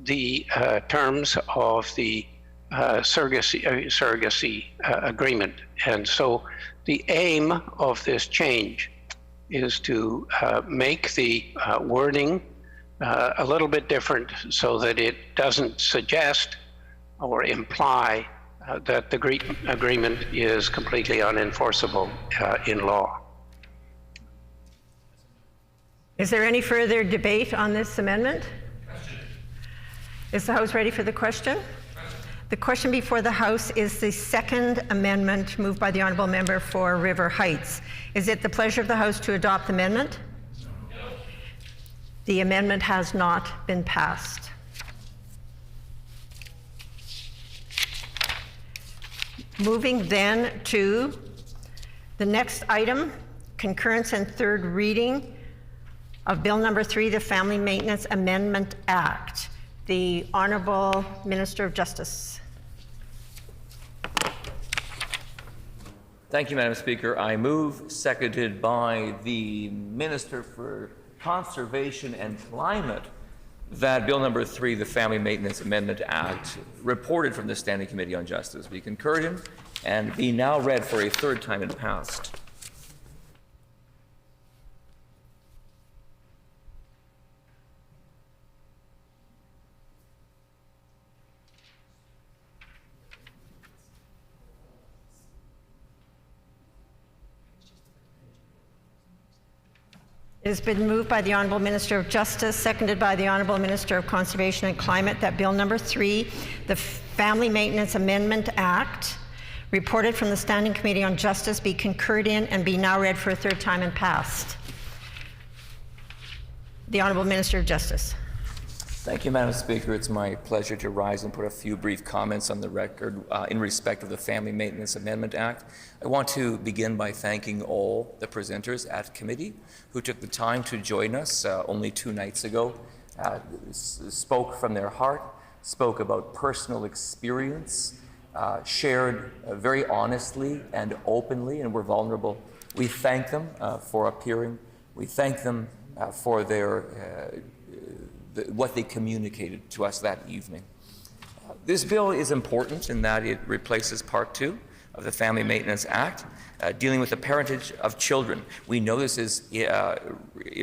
the terms of the surrogacy agreement. And so the aim of this change is to make the wording a little bit different so that it doesn't suggest or imply that the agreement is completely unenforceable in law. Is there any further debate on this amendment? Is the House ready for the question? The question before the House is the second amendment moved by the Honourable Member for River Heights. Is it the pleasure of the House to adopt the amendment? No. The amendment has not been passed. Moving then to the next item, concurrence and third reading of Bill number 3, the Family Maintenance Amendment Act. The Honourable Minister of Justice. Thank you, Madam Speaker. I move, seconded by the Minister for Conservation and Climate, that Bill number 3, the Family Maintenance Amendment Act, reported from the Standing Committee on Justice, be concurred in and be now read for a third time and passed. It has been moved by the Honourable Minister of Justice, seconded by the Honourable Minister of Conservation and Climate, that Bill number 3, the Family Maintenance Amendment Act, reported from the Standing Committee on Justice, be concurred in and be now read for a third time and passed. The Honourable Minister of Justice. Thank you, Madam Speaker. It's my pleasure to rise and put a few brief comments on the record in respect of the Family Maintenance Amendment Act. I want to begin by thanking all the presenters at committee who took the time to join us only 2 nights ago, spoke from their heart, spoke about personal experience, shared very honestly and openly, and were vulnerable. We thank them for appearing. We thank them for their what they communicated to us that evening. This bill is important in that it replaces Part 2 of the Family Maintenance Act, dealing with the parentage of children. We know this is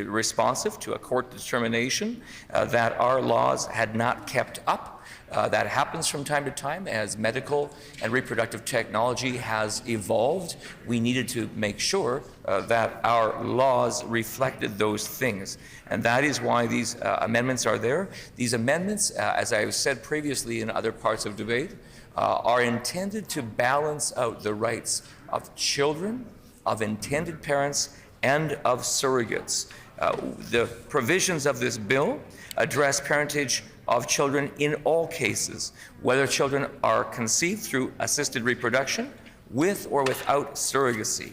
responsive to a court determination that our laws had not kept up. That happens from time to time as medical and reproductive technology has evolved. We needed to make sure that our laws reflected those things. And that is why these amendments are there. These amendments, as I've said previously in other parts of debate, are intended to balance out the rights of children, of intended parents, and of surrogates. The provisions of this bill address parentage of children in all cases, whether children are conceived through assisted reproduction, with or without surrogacy.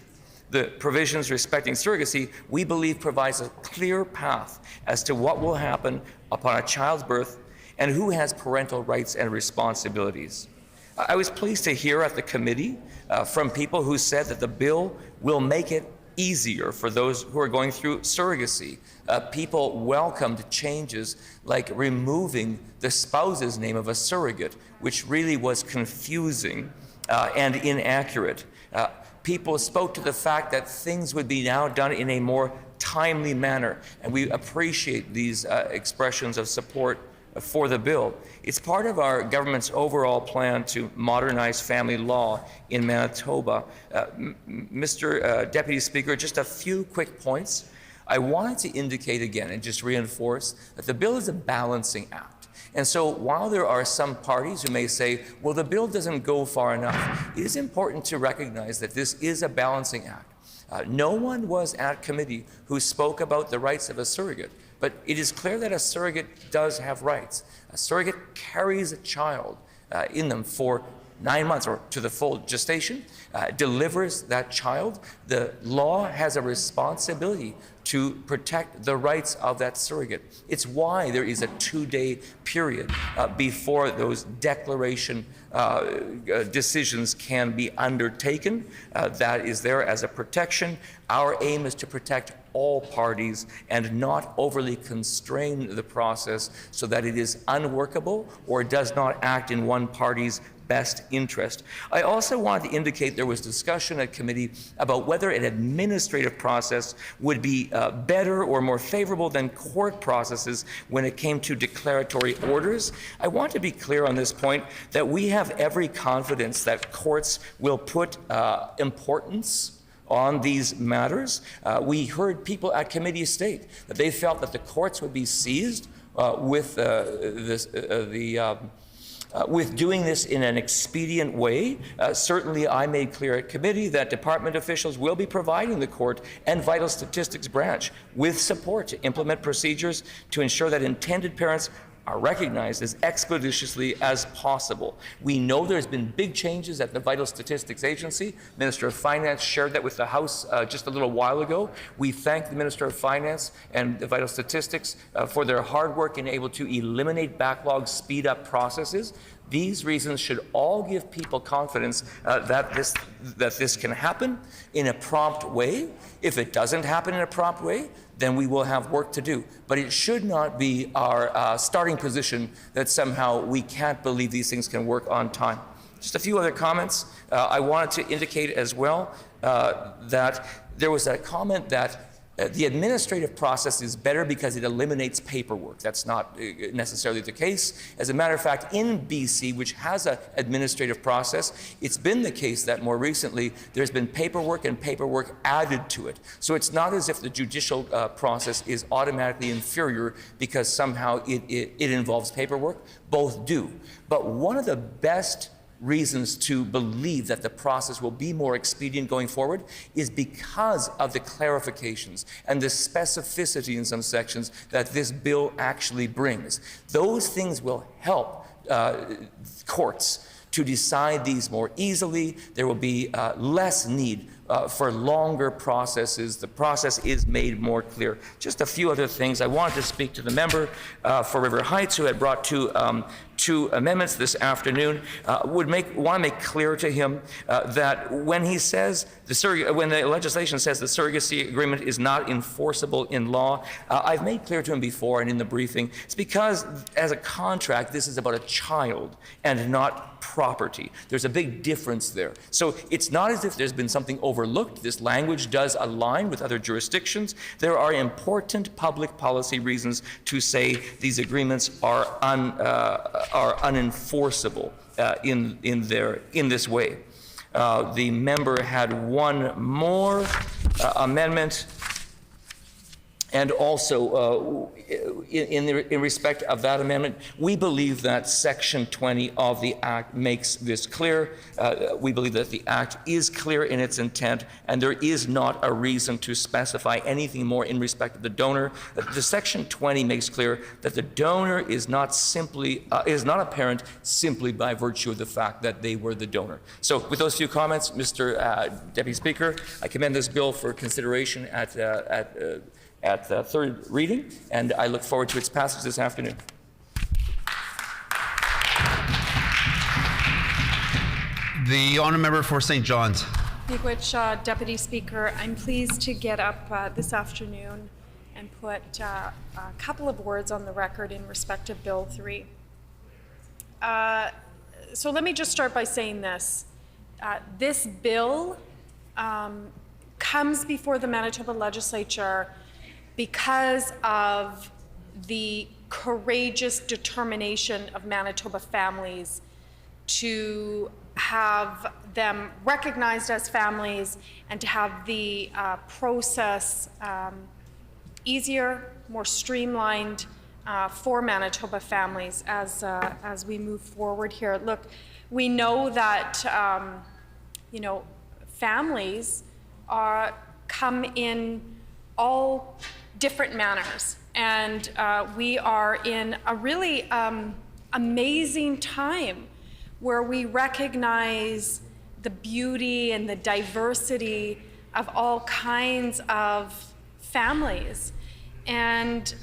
The provisions respecting surrogacy, we believe, provides a clear path as to what will happen upon a child's birth and who has parental rights and responsibilities. I was pleased to hear at the committee from people who said that the bill will make it easier for those who are going through surrogacy. People welcomed changes like removing the spouse's name of a surrogate, which really was confusing and inaccurate. People spoke to the fact that things would be now done in a more timely manner, and we appreciate these expressions of support for the bill. It's part of our government's overall plan to modernize family law in Manitoba. Mr. Deputy Speaker, just a few quick points. I wanted to indicate again and just reinforce that the bill is a balancing act. And so while there are some parties who may say, well, the bill doesn't go far enough, it is important to recognize that this is a balancing act. No one was at committee who spoke about the rights of a surrogate, but it is clear that a surrogate does have rights. A surrogate carries a child in them for 9 months or to the full gestation, delivers that child. The law has a responsibility to protect the rights of that surrogate. It's why there is a 2-day period before those declaration decisions can be undertaken. That is there as a protection. Our aim is to protect all parties and not overly constrain the process so that it is unworkable or does not act in one party's best interest. I also wanted to indicate there was discussion at committee about whether an administrative process would be better or more favorable than court processes when it came to declaratory orders. I want to be clear on this point that we have every confidence that courts will put importance on these matters. We heard people at committee state that they felt that the courts would be seized with doing this in an expedient way. Certainly, I made clear at committee that department officials will be providing the court and Vital Statistics Branch with support to implement procedures to ensure that intended parents are recognized as expeditiously as possible. We know there's been big changes at the Vital Statistics Agency. Minister of Finance shared that with the House just a little while ago. We thank the Minister of Finance and the Vital Statistics for their hard work in able to eliminate backlogs, speed up processes. These reasons should all give people confidence that this can happen in a prompt way. If it doesn't happen in a prompt way, then we will have work to do. But it should not be our starting position that somehow we can't believe these things can work on time. Just a few other comments. I wanted to indicate as well that there was a comment that the administrative process is better because it eliminates paperwork. That's not necessarily the case. As a matter of fact, in BC, which has an administrative process, it's been the case that more recently there's been paperwork and paperwork added to it. So it's not as if the judicial process is automatically inferior because somehow it involves paperwork. Both do. But one of the best reasons to believe that the process will be more expedient going forward is because of the clarifications and the specificity in some sections that this bill actually brings. Those things will help courts to decide these more easily. There will be less need for longer processes. The process is made more clear. Just a few other things. I wanted to speak to the member for River Heights who had brought two amendments this afternoon. Want to make clear to him that when he says when the legislation says the surrogacy agreement is not enforceable in law, I've made clear to him before and in the briefing, it's because as a contract, this is about a child and not property. There's a big difference there. So it's not as if there's been something overlooked. This language does align with other jurisdictions. There are important public policy reasons to say these agreements are unenforceable in this way. The member had one more amendment, and also in respect of that amendment, we believe that Section 20 of the Act makes this clear. We believe that the Act is clear in its intent, and there is not a reason to specify anything more in respect of the donor. The Section 20 makes clear that the donor is not a parent simply by virtue of the fact that they were the donor. So with those few comments, Mr. Deputy Speaker, I commend this bill for consideration at the third reading, and I look forward to its passage this afternoon. The honourable member for St. John's. Which, Deputy Speaker, I'm pleased to get up this afternoon and put a couple of words on the record in respect of Bill 3. So let me just start by saying this. This bill comes before the Manitoba Legislature because of the courageous determination of Manitoba families to have them recognized as families and to have the process easier, more streamlined for Manitoba families as we move forward here. Look, we know that families come in all different manners, and we are in a really amazing time where we recognize the beauty and the diversity of all kinds of families. And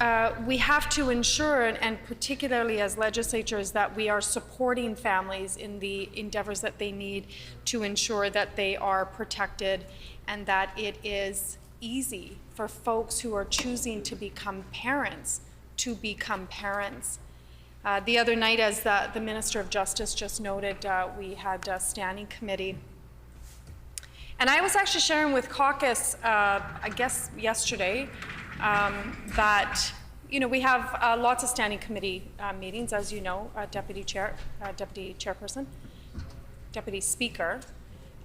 we have to ensure, and particularly as legislatures, that we are supporting families in the endeavors that they need to ensure that they are protected and that it is easy for folks who are choosing to become parents to become parents. The other night, as the Minister of Justice just noted, we had a standing committee. And I was actually sharing with caucus, I guess yesterday, that we have lots of standing committee meetings, as you know, Deputy Chairperson, Deputy Speaker.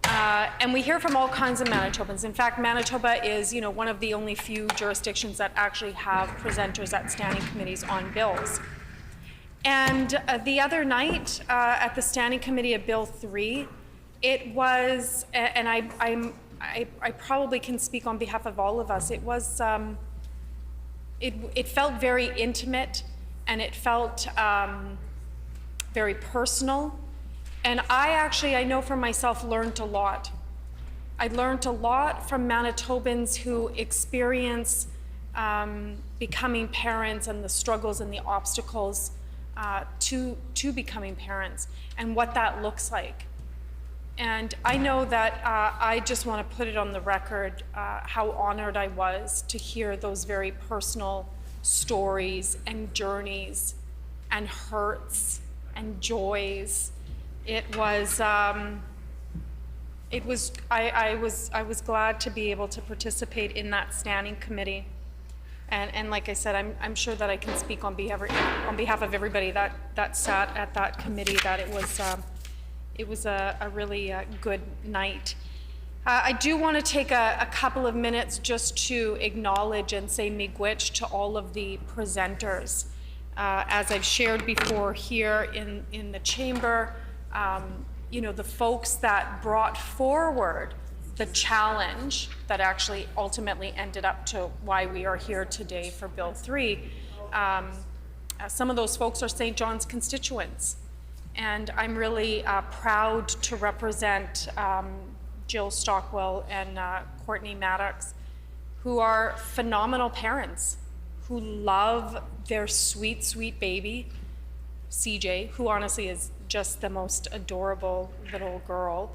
And we hear from all kinds of Manitobans. In fact, Manitoba is, one of the only few jurisdictions that actually have presenters at standing committees on bills. And the other night at the standing committee of Bill 3, it was, and I probably can speak on behalf of all of us, it was, it felt very intimate and it felt very personal. And I know for myself, learned a lot. I learned a lot from Manitobans who experience becoming parents and the struggles and the obstacles to becoming parents and what that looks like. And I know that I just want to put it on the record how honored I was to hear those very personal stories and journeys and hurts and joys. I was glad to be able to participate in that standing committee. And like I said, I'm sure that I can speak on behalf of everybody that sat at that committee, that it was a really good night. I do want to take a couple of minutes just to acknowledge and say miigwech to all of the presenters. As I've shared before here in the chamber, the folks that brought forward the challenge that actually ultimately ended up to why we are here today for Bill 3. Some of those folks are St. John's constituents. And I'm really proud to represent Jill Stockwell and Courtney Maddox, who are phenomenal parents, who love their sweet, sweet baby, CJ, who honestly is just the most adorable little girl.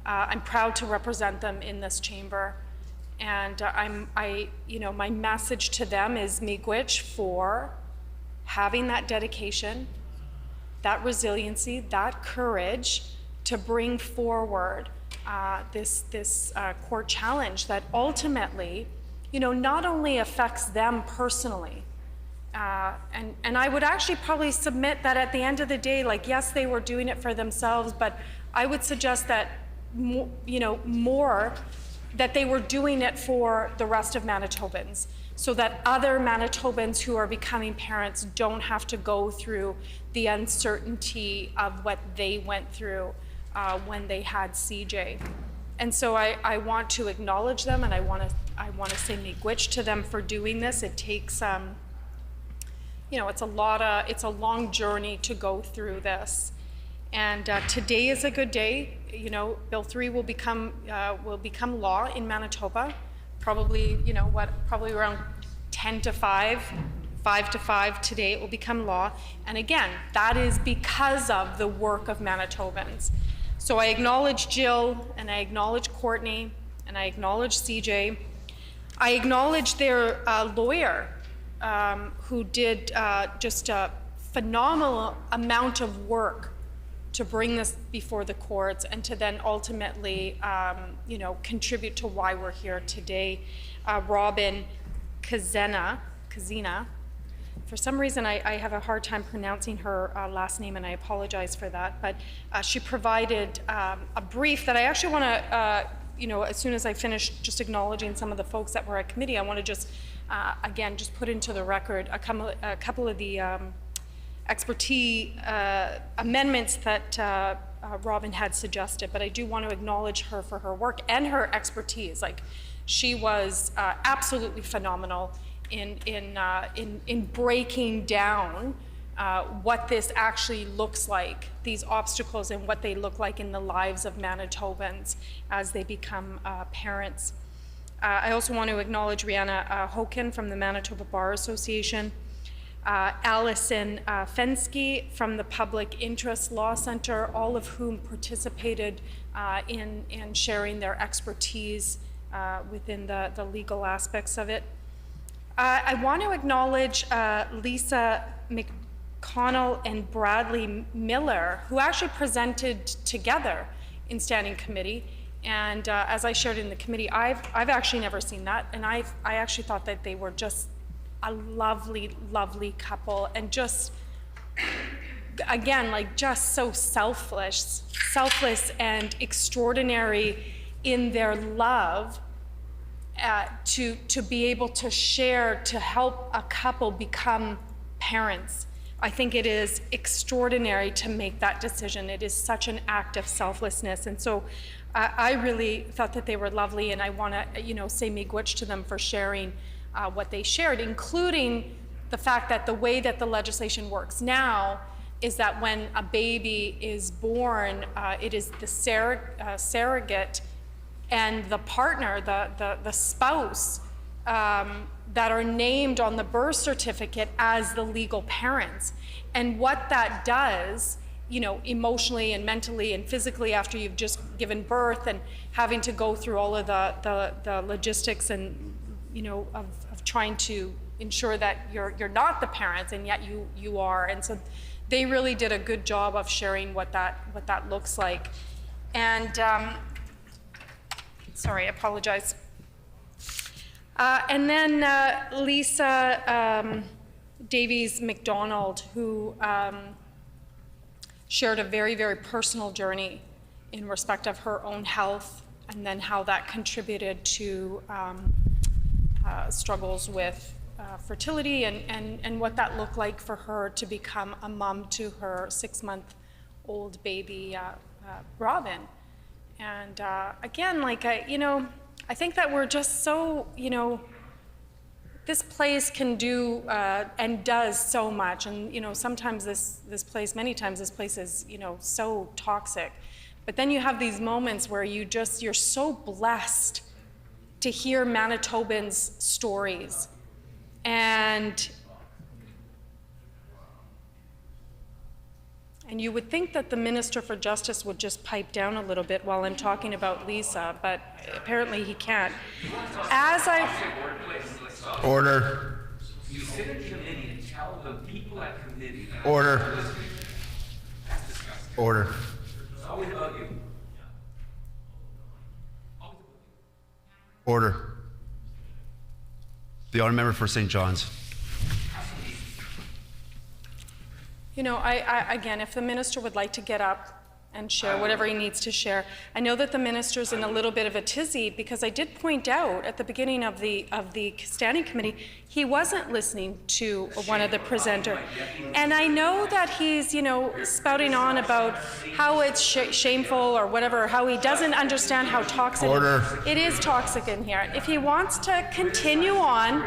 I'm proud to represent them in this chamber. And my message to them is miigwech for having that dedication, that resiliency, that courage to bring forward this court challenge that ultimately, not only affects them personally, and I would actually probably submit that at the end of the day, yes, they were doing it for themselves, but I would suggest that, more that they were doing it for the rest of Manitobans, so that other Manitobans who are becoming parents don't have to go through the uncertainty of what they went through when they had CJ. And so I want to acknowledge them, and I want to say miigwech to them for doing this. It takes, it's a long journey to go through this. And today is a good day. Bill 3 will become law in Manitoba. Probably, probably around 10 to 5 to 5 today it will become law. And again, that is because of the work of Manitobans. So I acknowledge Jill, and I acknowledge Courtney, and I acknowledge CJ. I acknowledge their lawyer, who did just a phenomenal amount of work to bring this before the courts and to then ultimately, contribute to why we're here today. Robin Kazina. For some reason, I have a hard time pronouncing her last name, and I apologize for that. But she provided a brief that I actually want to, as soon as I finish just acknowledging some of the folks that were at committee, I want to just, again, just put into the record a couple of the expertise amendments that Robin had suggested. But I do want to acknowledge her for her work and her expertise. She was absolutely phenomenal in breaking down what this actually looks like, these obstacles, and what they look like in the lives of Manitobans as they become parents. I also want to acknowledge Rihanna Hoken from the Manitoba Bar Association, Allison Fensky from the Public Interest Law Center, all of whom participated in sharing their expertise within the legal aspects of it. I want to acknowledge Lisa McConnell and Bradley Miller, who actually presented together in standing committee. And as I shared in the committee, I've actually never seen that, and I actually thought that they were just a lovely, lovely couple, and just, again, just so selfless and extraordinary in their love. To be able to share, to help a couple become parents. I think it is extraordinary to make that decision. It is such an act of selflessness. And so I really thought that they were lovely, and I want to, say miigwech to them for sharing what they shared, including the fact that the way that the legislation works now is that when a baby is born, it is the surrogate and the partner, the spouse, that are named on the birth certificate as the legal parents. And what that does, you know, emotionally and mentally and physically after you've just given birth and having to go through all of the logistics and, you know, of trying to ensure that you're not the parents and yet you are. And so they really did a good job of sharing what that looks like. And sorry, I apologize. And then Lisa Davies McDonald, who shared a very, very personal journey in respect of her own health and then how that contributed to struggles with fertility and what that looked like for her to become a mom to her 6-month-old baby, Robin. And again, like, you know, I think that we're just so, you know, this place can do and does so much. And, you know, sometimes this place, many times this place is, you know, so toxic. But then you have these moments where you're so blessed to hear Manitobans' stories. And you would think that the Minister for Justice would just pipe down a little bit while I'm talking about Lisa, but apparently he can't. As I... Order. You sit in committee and tell the people at committee. Order. Order. It's always about you. Order. The honourable member for St. John's. You know, I again, if the minister would like to get up and share whatever he needs to share. I know that the minister's in a little bit of a tizzy because I did point out at the beginning of the standing committee, he wasn't listening to one of the presenters. And I know that he's, you know, spouting on about how it's shameful or whatever, how he doesn't understand how toxic it is toxic in here. If he wants to continue on,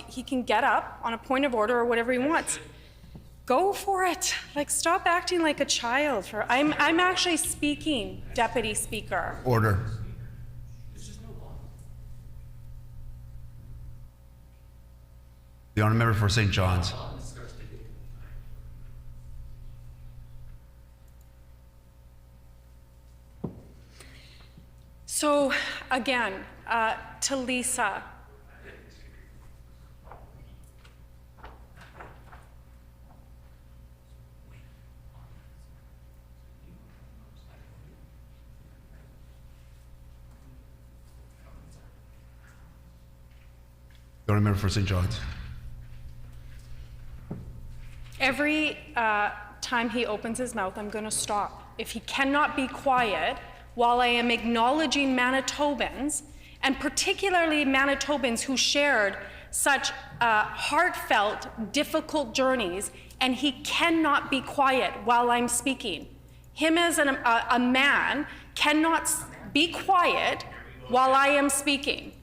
he can get up on a point of order or whatever he wants. Go for it. Like, stop acting like a child. I'm actually speaking, Deputy Speaker. Order. The honourable member for St. John's. So, again, to Lisa. The honourable member for St. John's. Every time he opens his mouth, I'm going to stop. If he cannot be quiet while I am acknowledging Manitobans, and particularly Manitobans who shared such heartfelt, difficult journeys, and he cannot be quiet while I'm speaking. Him as a man cannot be quiet while I am speaking.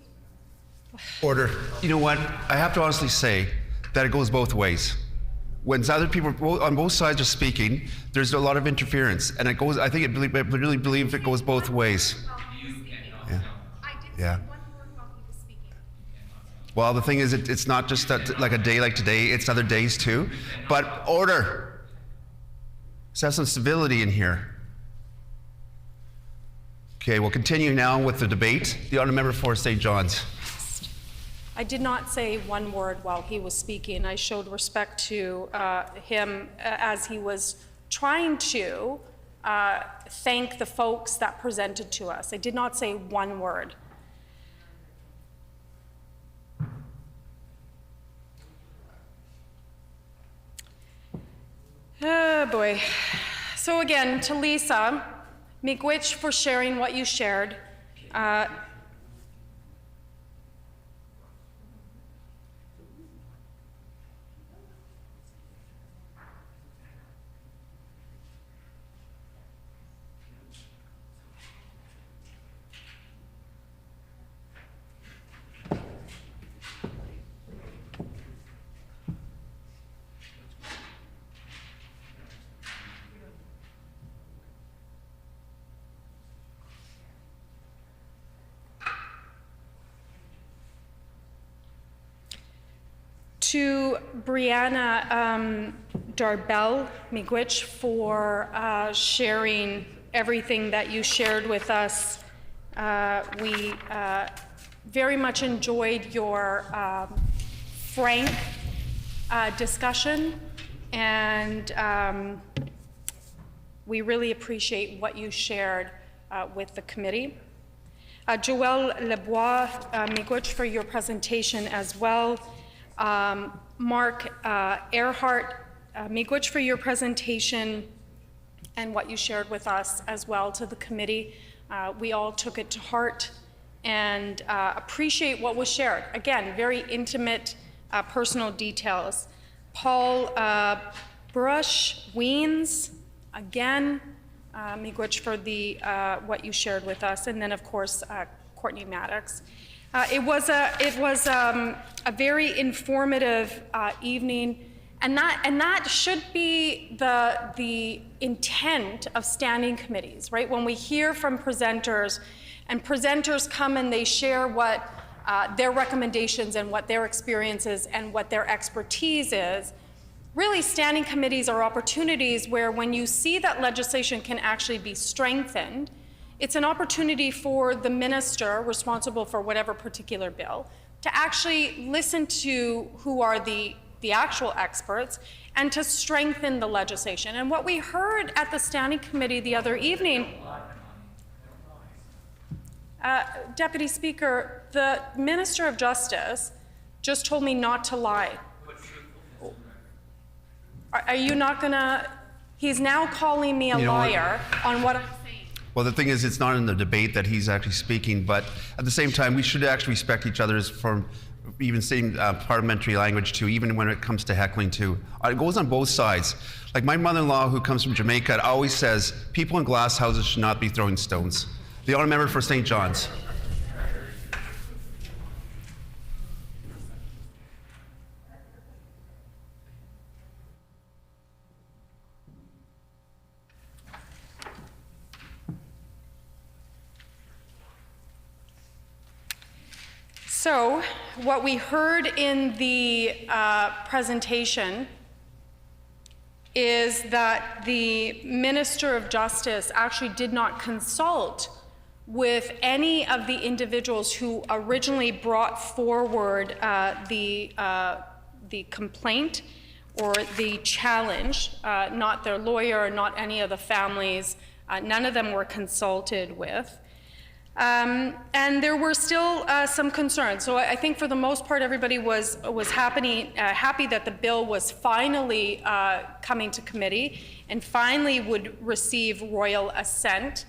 Order. You know what? I have to honestly say that it goes both ways. When other people on both sides are speaking, there's a lot of interference, and it goes. I really believe it goes both ways. Yeah. Yeah. Well, the thing is, it's not just that, like a day like today. It's other days too. But order. Let's have some civility in here. Okay, we'll continue now with the debate. The honourable member for St. John's. I did not say one word while he was speaking. I showed respect to him as he was trying to thank the folks that presented to us. I did not say one word. Oh boy. So again, to Lisa, miigwech for sharing what you shared. To Brianna Darbell Miigwech for sharing everything that you shared with us. We very much enjoyed your frank discussion, and we really appreciate what you shared with the committee. Joelle Lebois Miigwech for your presentation as well. Mark Earhart Miigwech for your presentation and what you shared with us as well to the committee. We all took it to heart and appreciate what was shared. Again, very intimate personal details. Paul Brush Weens, again, Miigwech for the what you shared with us, and then of course Courtney Maddox. It was a very informative evening, and that should be the intent of standing committees, right? When we hear from presenters, and presenters come and they share what their recommendations and what their experiences and what their expertise is. Really, standing committees are opportunities where when you see that legislation can actually be strengthened, it's an opportunity for the minister responsible for whatever particular bill to actually listen to who are the actual experts and to strengthen the legislation. And what we heard at the standing committee the other evening, Deputy Speaker, the Minister of Justice just told me not to lie. Are you not gonna, he's now calling me a liar on what I'm saying. Well, the thing is, it's not in the debate that he's actually speaking, but at the same time, we should actually respect each other's from even saying parliamentary language too, even when it comes to heckling too. It goes on both sides. Like my mother-in-law who comes from Jamaica always says, people in glass houses should not be throwing stones. The honourable member for St. John's. So, what we heard in the presentation is that the Minister of Justice actually did not consult with any of the individuals who originally brought forward the complaint or the challenge, not their lawyer, not any of the families, none of them were consulted with. And there were still some concerns. So I think for the most part, everybody was happy that the bill was finally coming to committee and finally would receive royal assent,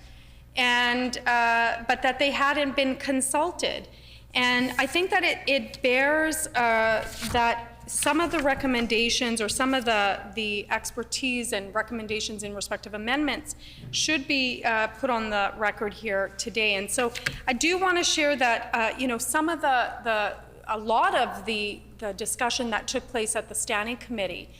and but that they hadn't been consulted. And I think that it bears that some of the recommendations or some of the expertise and recommendations in respective amendments should be put on the record here today. And so I do want to share that some of a lot of the discussion that took place at the standing committee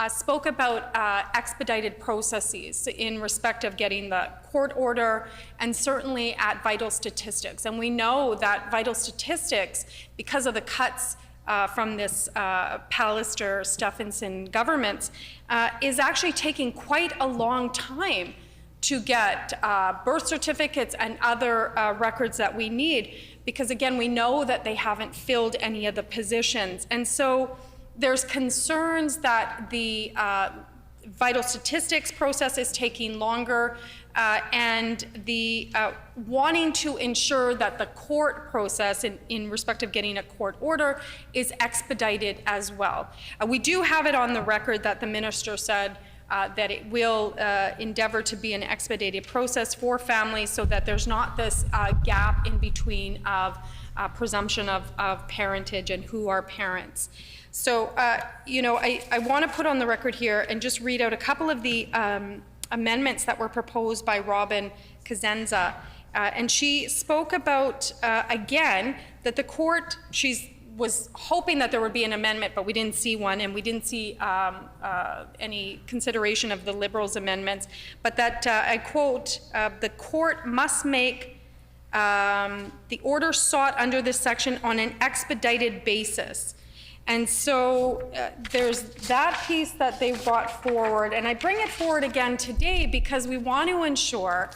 spoke about expedited processes in respect of getting the court order and certainly at vital statistics. And we know that vital statistics, because of the cuts from this Pallister-Stephenson government, is actually taking quite a long time to get birth certificates and other records that we need, because again, we know that they haven't filled any of the positions. And so there's concerns that the vital statistics process is taking longer, and the wanting to ensure that the court process in respect of getting a court order is expedited as well. We do have it on the record that the minister said that it will endeavor to be an expedited process for families so that there's not this gap in between of presumption of parentage and who are parents. So, I want to put on the record here and just read out a couple of the amendments that were proposed by Robin Kazenza. And she spoke about, again, that the court, she was hoping that there would be an amendment, but we didn't see one, and we didn't see any consideration of the Liberals' amendments, but that, I quote, the court must make the order sought under this section on an expedited basis. And so there's that piece that they brought forward, and I bring it forward again today because we want to ensure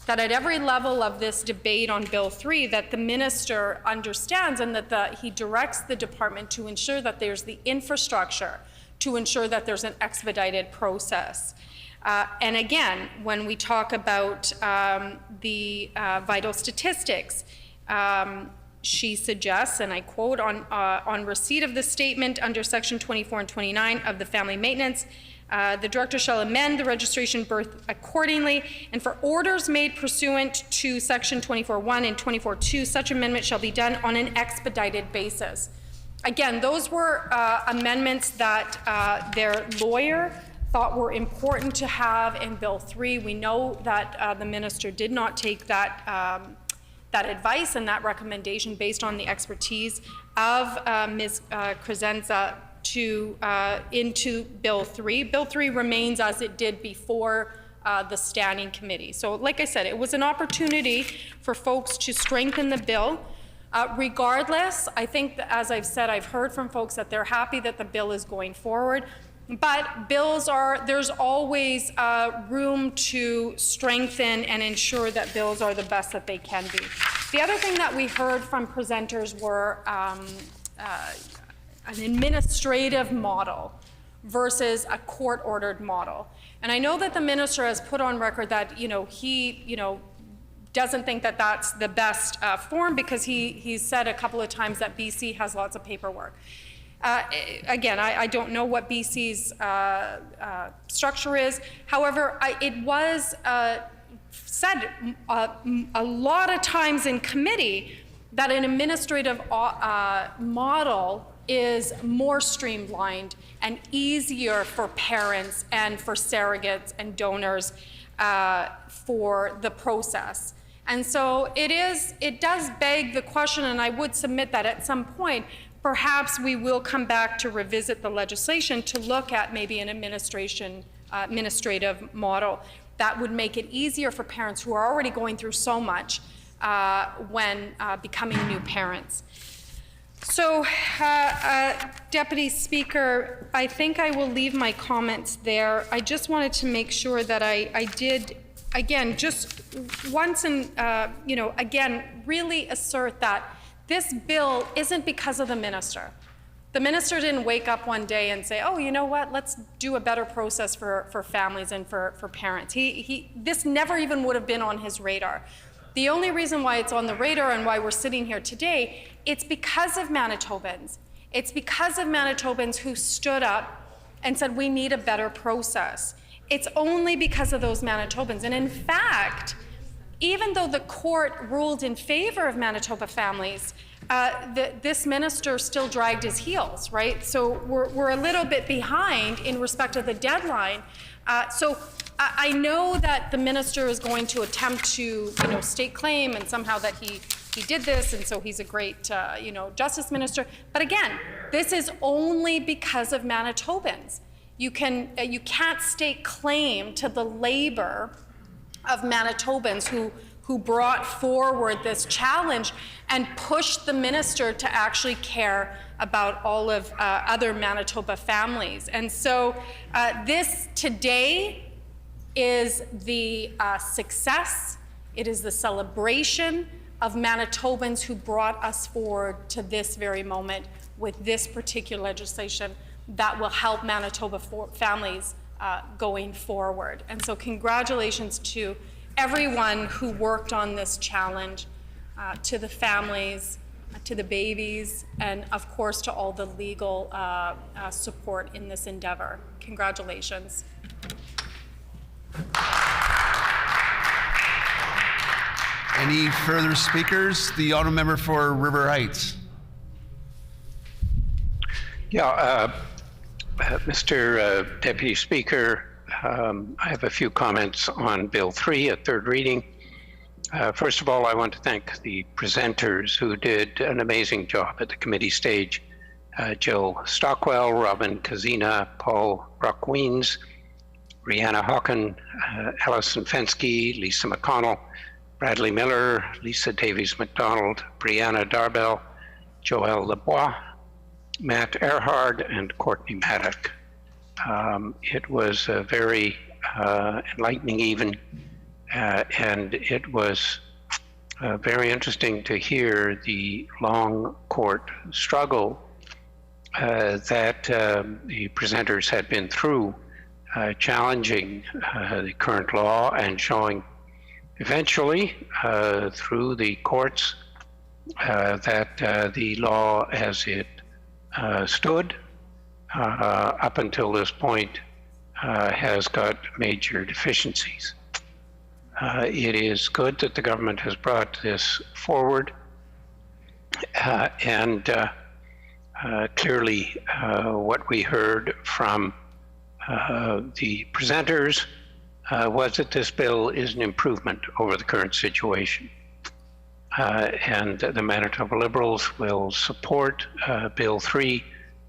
that at every level of this debate on Bill 3, that the minister understands and that he directs the department to ensure that there's the infrastructure to ensure that there's an expedited process. And again, when we talk about the vital statistics, she suggests, and I quote, on receipt of the statement under section 24 and 29 of the family maintenance, the director shall amend the registration birth accordingly, and for orders made pursuant to section 24.1 and 24.2, such amendment shall be done on an expedited basis. Again, those were amendments that their lawyer thought were important to have in Bill 3. We know that the minister did not take that that advice and that recommendation based on the expertise of Ms. Crescenza into Bill 3. Bill 3 remains as it did before the standing committee. So like I said, it was an opportunity for folks to strengthen the bill. Regardless, I think that, as I've said, I've heard from folks that they're happy that the bill is going forward. But there's always room to strengthen and ensure that bills are the best that they can be. The other thing that we heard from presenters were an administrative model versus a court-ordered model. And I know that the minister has put on record that he doesn't think that that's the best form because he's said a couple of times that BC has lots of paperwork. Again, I don't know what BC's structure is. However, it was said a lot of times in committee that an administrative model is more streamlined and easier for parents and for surrogates and donors for the process. And so it does beg the question, and I would submit that at some point, perhaps we will come back to revisit the legislation to look at maybe an administrative model that would make it easier for parents who are already going through so much when becoming new parents. So, Deputy Speaker, I think I will leave my comments there. I just wanted to make sure that I did, again, just once and, again, really assert that this bill isn't because of the minister. The minister didn't wake up one day and say, oh, you know what, let's do a better process for families and for parents. This never even would have been on his radar. The only reason why it's on the radar and why we're sitting here today, it's because of Manitobans. It's because of Manitobans who stood up and said, we need a better process. It's only because of those Manitobans. And in fact, even though the court ruled in favor of Manitoba families, this minister still dragged his heels, right? So we're a little bit behind in respect of the deadline. So I know that the minister is going to attempt to, stake claim and somehow that he did this, and so he's a great, justice minister. But again, this is only because of Manitobans. You can't stake claim to the labor of Manitobans who brought forward this challenge and pushed the minister to actually care about all of other Manitoba families. And so this today is the success, it is the celebration of Manitobans who brought us forward to this very moment with this particular legislation that will help Manitoba families going forward. And so congratulations to everyone who worked on this challenge, to the families, to the babies, and of course to all the legal support in this endeavor. Congratulations. Any further speakers? The honourable member for River Heights. Yeah, Mr. Deputy Speaker, I have a few comments on Bill 3 at third reading. First of all, I want to thank the presenters who did an amazing job at the committee stage. Jill Stockwell, Robin Kazina, Paul Brock-Weens, Rihanna Hawken, Alison Fensky, Lisa McConnell, Bradley Miller, Lisa Davies-McDonald, Brianna Darbell, Joelle Lebois, Matt Earhart and Courtney Maddock. It was very enlightening even, and it was very interesting to hear the long court struggle that the presenters had been through, challenging the current law and showing eventually through the courts that the law as it stood up until this point has got major deficiencies. It is good that the government has brought this forward, and clearly what we heard from the presenters was that this bill is an improvement over the current situation. And the Manitoba Liberals will support Bill 3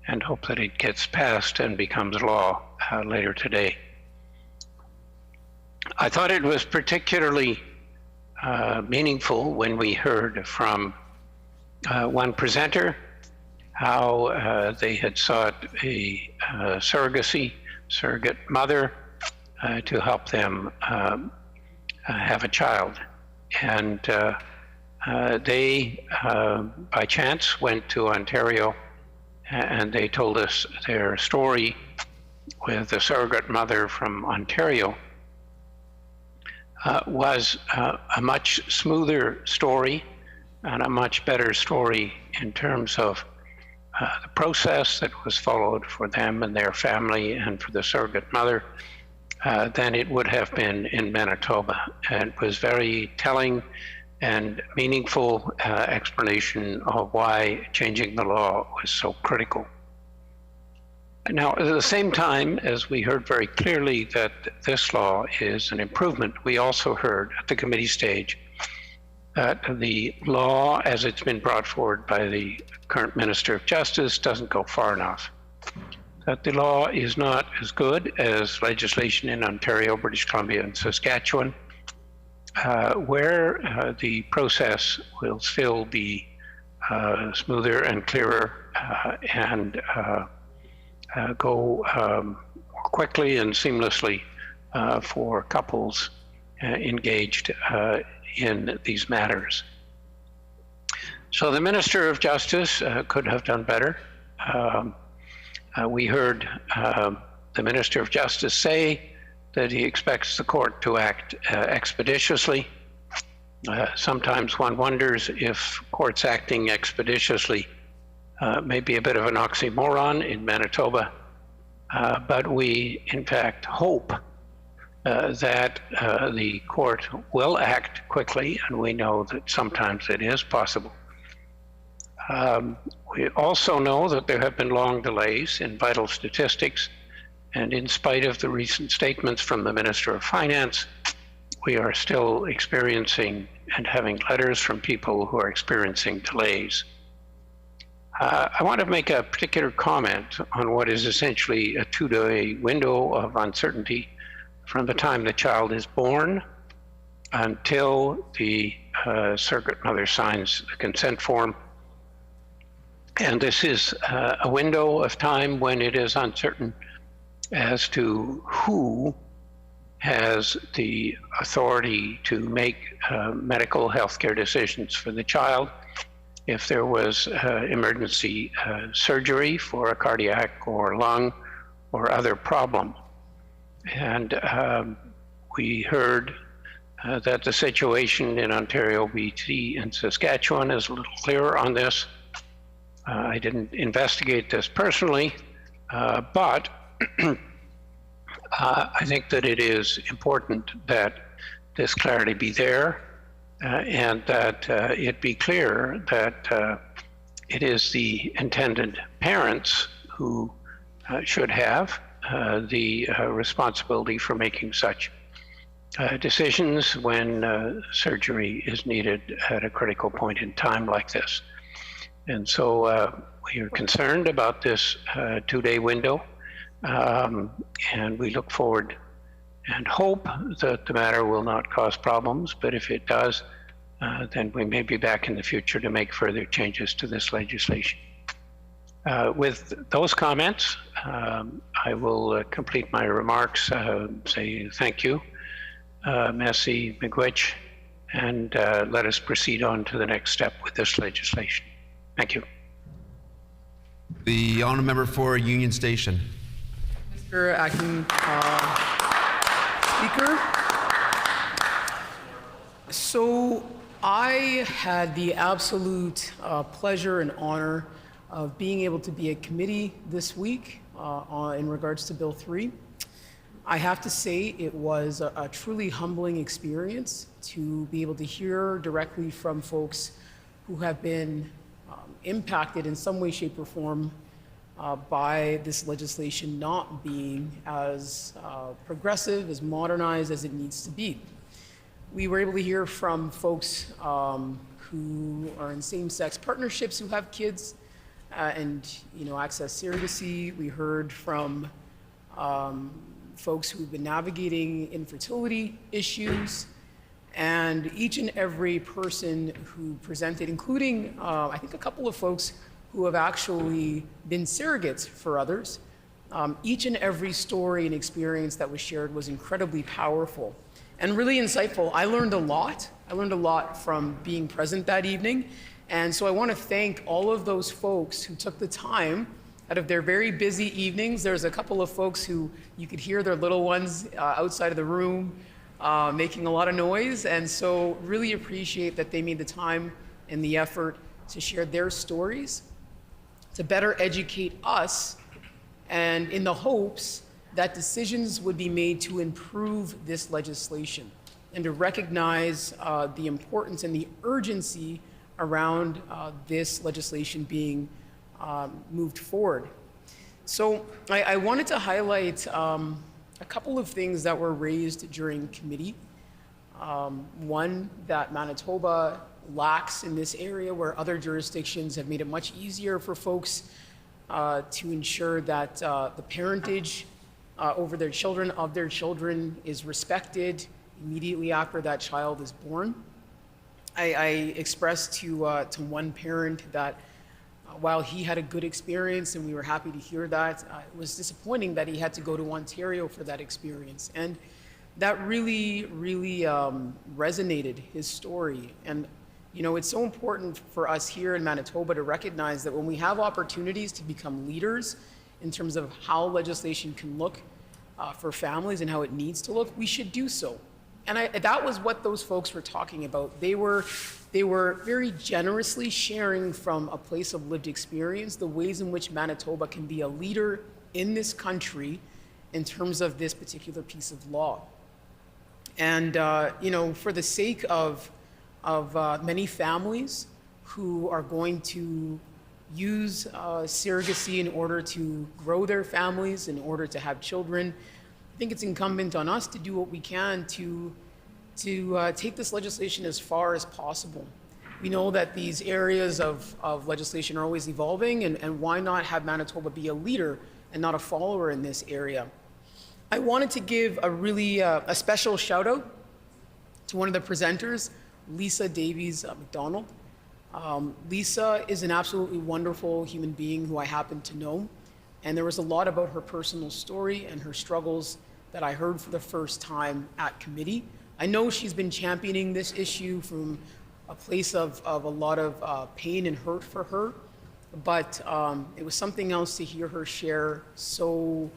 and hope that it gets passed and becomes law later today. I thought it was particularly meaningful when we heard from one presenter how they had sought a surrogate mother to help them have a child. And they, by chance, went to Ontario, and they told us their story with a surrogate mother from Ontario was a much smoother story and a much better story in terms of the process that was followed for them and their family and for the surrogate mother than it would have been in Manitoba. And it was very telling and meaningful explanation of why changing the law was so critical. Now, at the same time, as we heard very clearly that this law is an improvement, we also heard at the committee stage that the law, as it's been brought forward by the current Minister of Justice, doesn't go far enough. That the law is not as good as legislation in Ontario, British Columbia, and Saskatchewan, where the process will still be smoother and clearer and go more quickly and seamlessly for couples engaged in these matters. So the Minister of Justice could have done better. We heard the Minister of Justice say that he expects the court to act expeditiously. Sometimes one wonders if courts acting expeditiously may be a bit of an oxymoron in Manitoba, but we in fact hope that the court will act quickly, and we know that sometimes it is possible. We also know that there have been long delays in vital statistics, and in spite of the recent statements from the Minister of Finance, we are still experiencing and having letters from people who are experiencing delays. I want to make a particular comment on what is essentially a 2-day window of uncertainty from the time the child is born until the surrogate mother signs the consent form. And this is a window of time when it is uncertain as to who has the authority to make medical healthcare decisions for the child. If there was emergency surgery for a cardiac or lung or other problem. And we heard that the situation in Ontario, BC, and Saskatchewan is a little clearer on this. I didn't investigate this personally, but I think that it is important that this clarity be there and that it be clear that it is the intended parents who should have the responsibility for making such decisions when surgery is needed at a critical point in time like this. And so we are concerned about this 2-day window, and we look forward and hope that the matter will not cause problems, but if it does, then we may be back in the future to make further changes to this legislation. With those comments, I will complete my remarks, say thank you, merci, miigwech, and let us proceed on to the next step with this legislation. Thank you. The honourable member for Union Station. Mr. Acting Speaker, so I had the absolute pleasure and honor of being able to be at committee this week in regards to Bill 3. I have to say it was a truly humbling experience to be able to hear directly from folks who have been impacted in some way, shape, or form by this legislation not being as progressive, as modernized as it needs to be. We were able to hear from folks who are in same-sex partnerships who have kids and access surrogacy. We heard from folks who've been navigating infertility issues, and each and every person who presented, including I think a couple of folks who have actually been surrogates for others. Each and every story and experience that was shared was incredibly powerful and really insightful. I learned a lot. I learned a lot from being present that evening. And so I want to thank all of those folks who took the time out of their very busy evenings. There's a couple of folks who you could hear their little ones outside of the room making a lot of noise. And so really appreciate that they made the time and the effort to share their stories, to better educate us, and in the hopes that decisions would be made to improve this legislation and to recognize the importance and the urgency around this legislation being moved forward. So I wanted to highlight a couple of things that were raised during committee. One, that Manitoba lacks in this area where other jurisdictions have made it much easier for folks to ensure that the parentage over their children, of their children, is respected immediately after that child is born. I expressed to one parent that while he had a good experience and we were happy to hear that, it was disappointing that he had to go to Ontario for that experience. And that really, really resonated, his story. And it's so important for us here in Manitoba to recognize that when we have opportunities to become leaders in terms of how legislation can look for families and how it needs to look, we should do so. And that was what those folks were talking about. They were very generously sharing from a place of lived experience the ways in which Manitoba can be a leader in this country in terms of this particular piece of law. And for the sake of many families who are going to use surrogacy in order to grow their families, in order to have children, I think it's incumbent on us to do what we can to take this legislation as far as possible. We know that these areas of legislation are always evolving, and why not have Manitoba be a leader and not a follower in this area? I wanted to give a really a special shout out to one of the presenters, Lisa Davies McDonald. Lisa is an absolutely wonderful human being who I happen to know, and there was a lot about her personal story and her struggles that I heard for the first time at committee. I know she's been championing this issue from a place of a lot of pain and hurt for her, but it was something else to hear her share so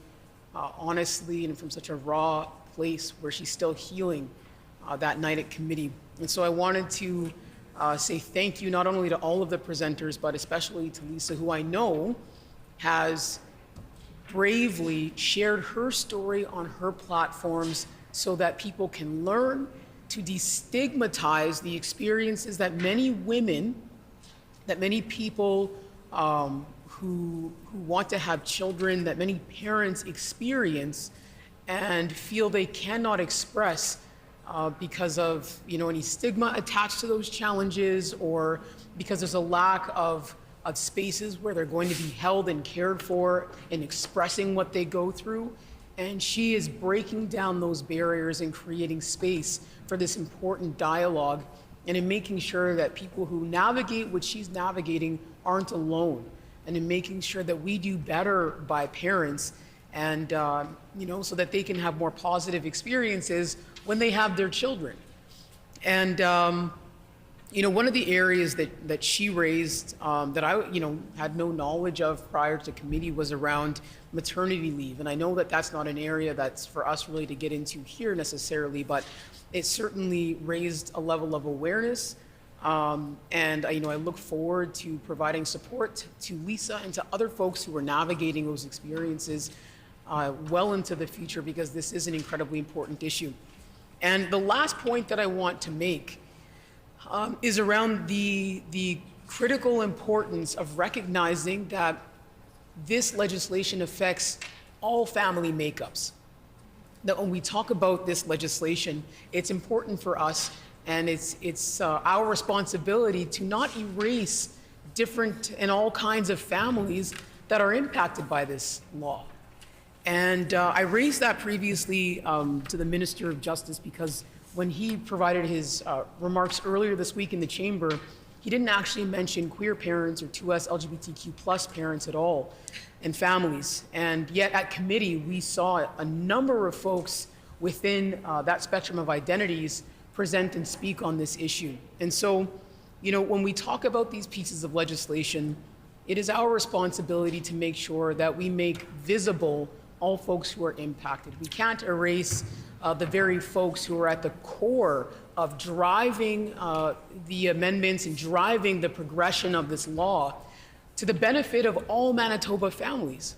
honestly and from such a raw place where she's still healing that night at committee. And so I wanted to say thank you not only to all of the presenters, but especially to Lisa, who I know has bravely shared her story on her platforms so that people can learn to destigmatize the experiences that many women, that many people who want to have children, that many parents experience and feel they cannot express because of any stigma attached to those challenges, or because there's a lack of spaces where they're going to be held and cared for and expressing what they go through. And she is breaking down those barriers and creating space for this important dialogue, and in making sure that people who navigate what she's navigating aren't alone. and in making sure that we do better by parents and, so that they can have more positive experiences when they have their children. And, one of the areas that she raised that I, had no knowledge of prior to committee was around maternity leave. And I know that that's not an area that's for us really to get into here necessarily, but it certainly raised a level of awareness. And I look forward to providing support to Lisa and to other folks who are navigating those experiences well into the future, because this is an incredibly important issue. And the last point that I want to make is around the critical importance of recognizing that this legislation affects all family makeups. That when we talk about this legislation, it's important for us, and it's our responsibility to not erase different and all kinds of families that are impacted by this law. And I raised that previously to the Minister of Justice, because when he provided his remarks earlier this week in the chamber, he didn't actually mention queer parents or 2S LGBTQ+ parents at all and families. And yet at committee, we saw a number of folks within that spectrum of identities present and speak on this issue. And so, when we talk about these pieces of legislation, it is our responsibility to make sure that we make visible all folks who are impacted. We can't erase the very folks who are at the core of driving the amendments and driving the progression of this law to the benefit of all Manitoba families.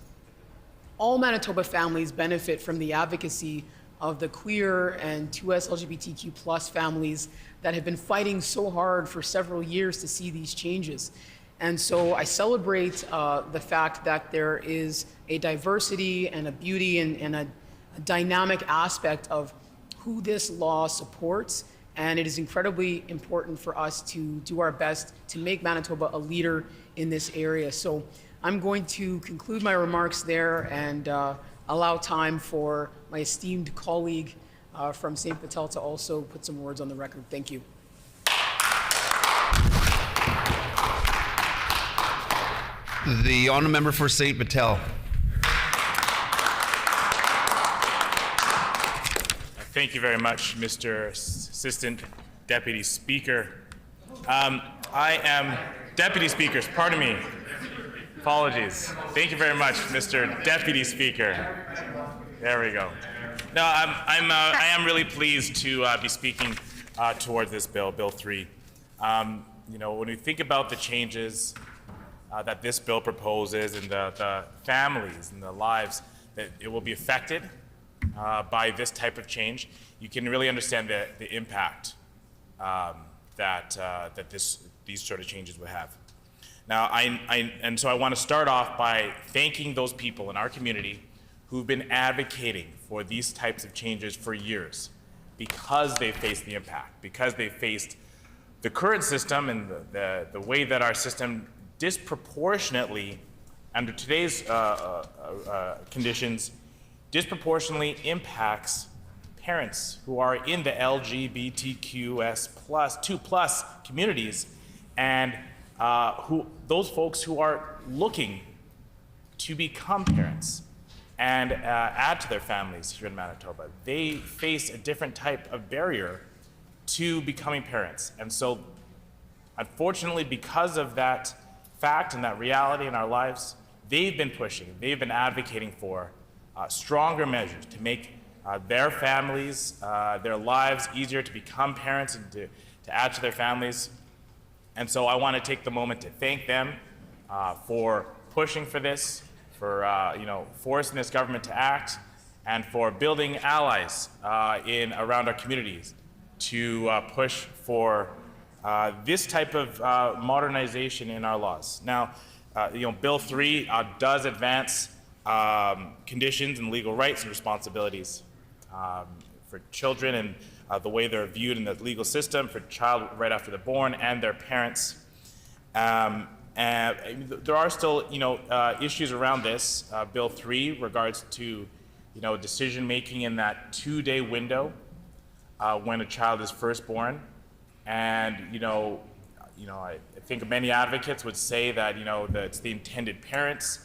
All Manitoba families benefit from the advocacy of the queer and 2S LGBTQ+ families that have been fighting so hard for several years to see these changes. And so I celebrate the fact that there is a diversity and a beauty and a dynamic aspect of who this law supports. And it is incredibly important for us to do our best to make Manitoba a leader in this area. So I'm going to conclude my remarks there and allow time for my esteemed colleague from St. Patel to also put some words on the record. Thank you. The honourable member for St. Patel. Thank you very much, Mr. Assistant Deputy Speaker. I am Deputy Speakers, pardon me. Apologies. Thank you very much, Mr. Deputy Speaker. There we go. No, I am really pleased to be speaking towards this bill, Bill 3. When we think about the changes that this bill proposes and the families and the lives that it will be affected by this type of change, you can really understand the impact that these sort of changes would have. Now, so I want to start off by thanking those people in our community who've been advocating for these types of changes for years, because they faced the impact, because they faced the current system and the way that our system disproportionately, under today's conditions, disproportionately impacts parents who are in the LGBTQS+2+ communities, and those folks who are looking to become parents and add to their families here in Manitoba. They face a different type of barrier to becoming parents. And so, unfortunately, because of that fact and that reality in our lives, they've been pushing, they've been advocating for stronger measures to make their families, their lives easier to become parents and to add to their families. And so I want to take the moment to thank them for pushing for this, for forcing this government to act, and for building allies around our communities to push for this type of modernization in our laws. Now, Bill 3 does advance conditions and legal rights and responsibilities for children and the way they're viewed in the legal system for child right after they're born and their parents. And there are still, issues around this. Bill 3 regards to, decision making in that 2-day window when a child is first born. And I think many advocates would say that, that it's the intended parents,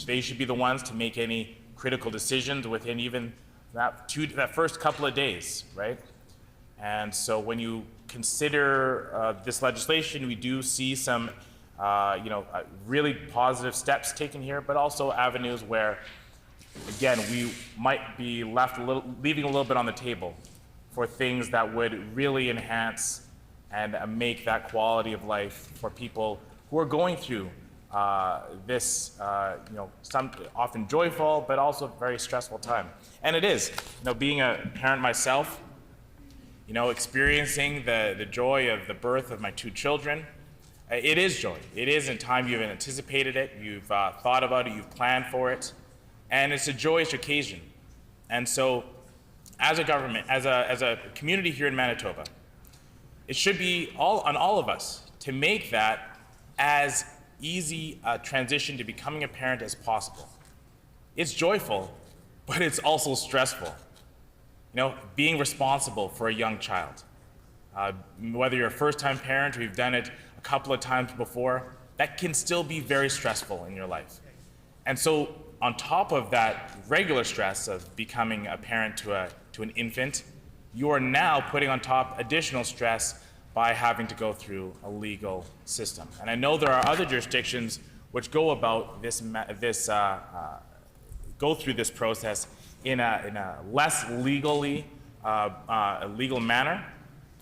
they should be the ones to make any critical decisions within even that first couple of days, right? And so when you consider this legislation, we do see some, really positive steps taken here, but also avenues where, again, we might be leaving a little bit on the table for things that would really enhance and make that quality of life for people who are going through this, some often joyful, but also very stressful time. And it is, being a parent myself, experiencing the joy of the birth of my 2 children, it is joy. It is in time you've anticipated it, you've thought about it, you've planned for it, and it's a joyous occasion. And so, as a government, as a community here in Manitoba, it should be on all of us to make that as easy a transition to becoming a parent as possible. It's joyful, but it's also stressful. Being responsible for a young child. Whether you're a first-time parent or you've done it a couple of times before, that can still be very stressful in your life. And so on top of that regular stress of becoming a parent to an infant, you are now putting on top additional stress by having to go through a legal system. And I know there are other jurisdictions which go about go through this process in a less legal manner,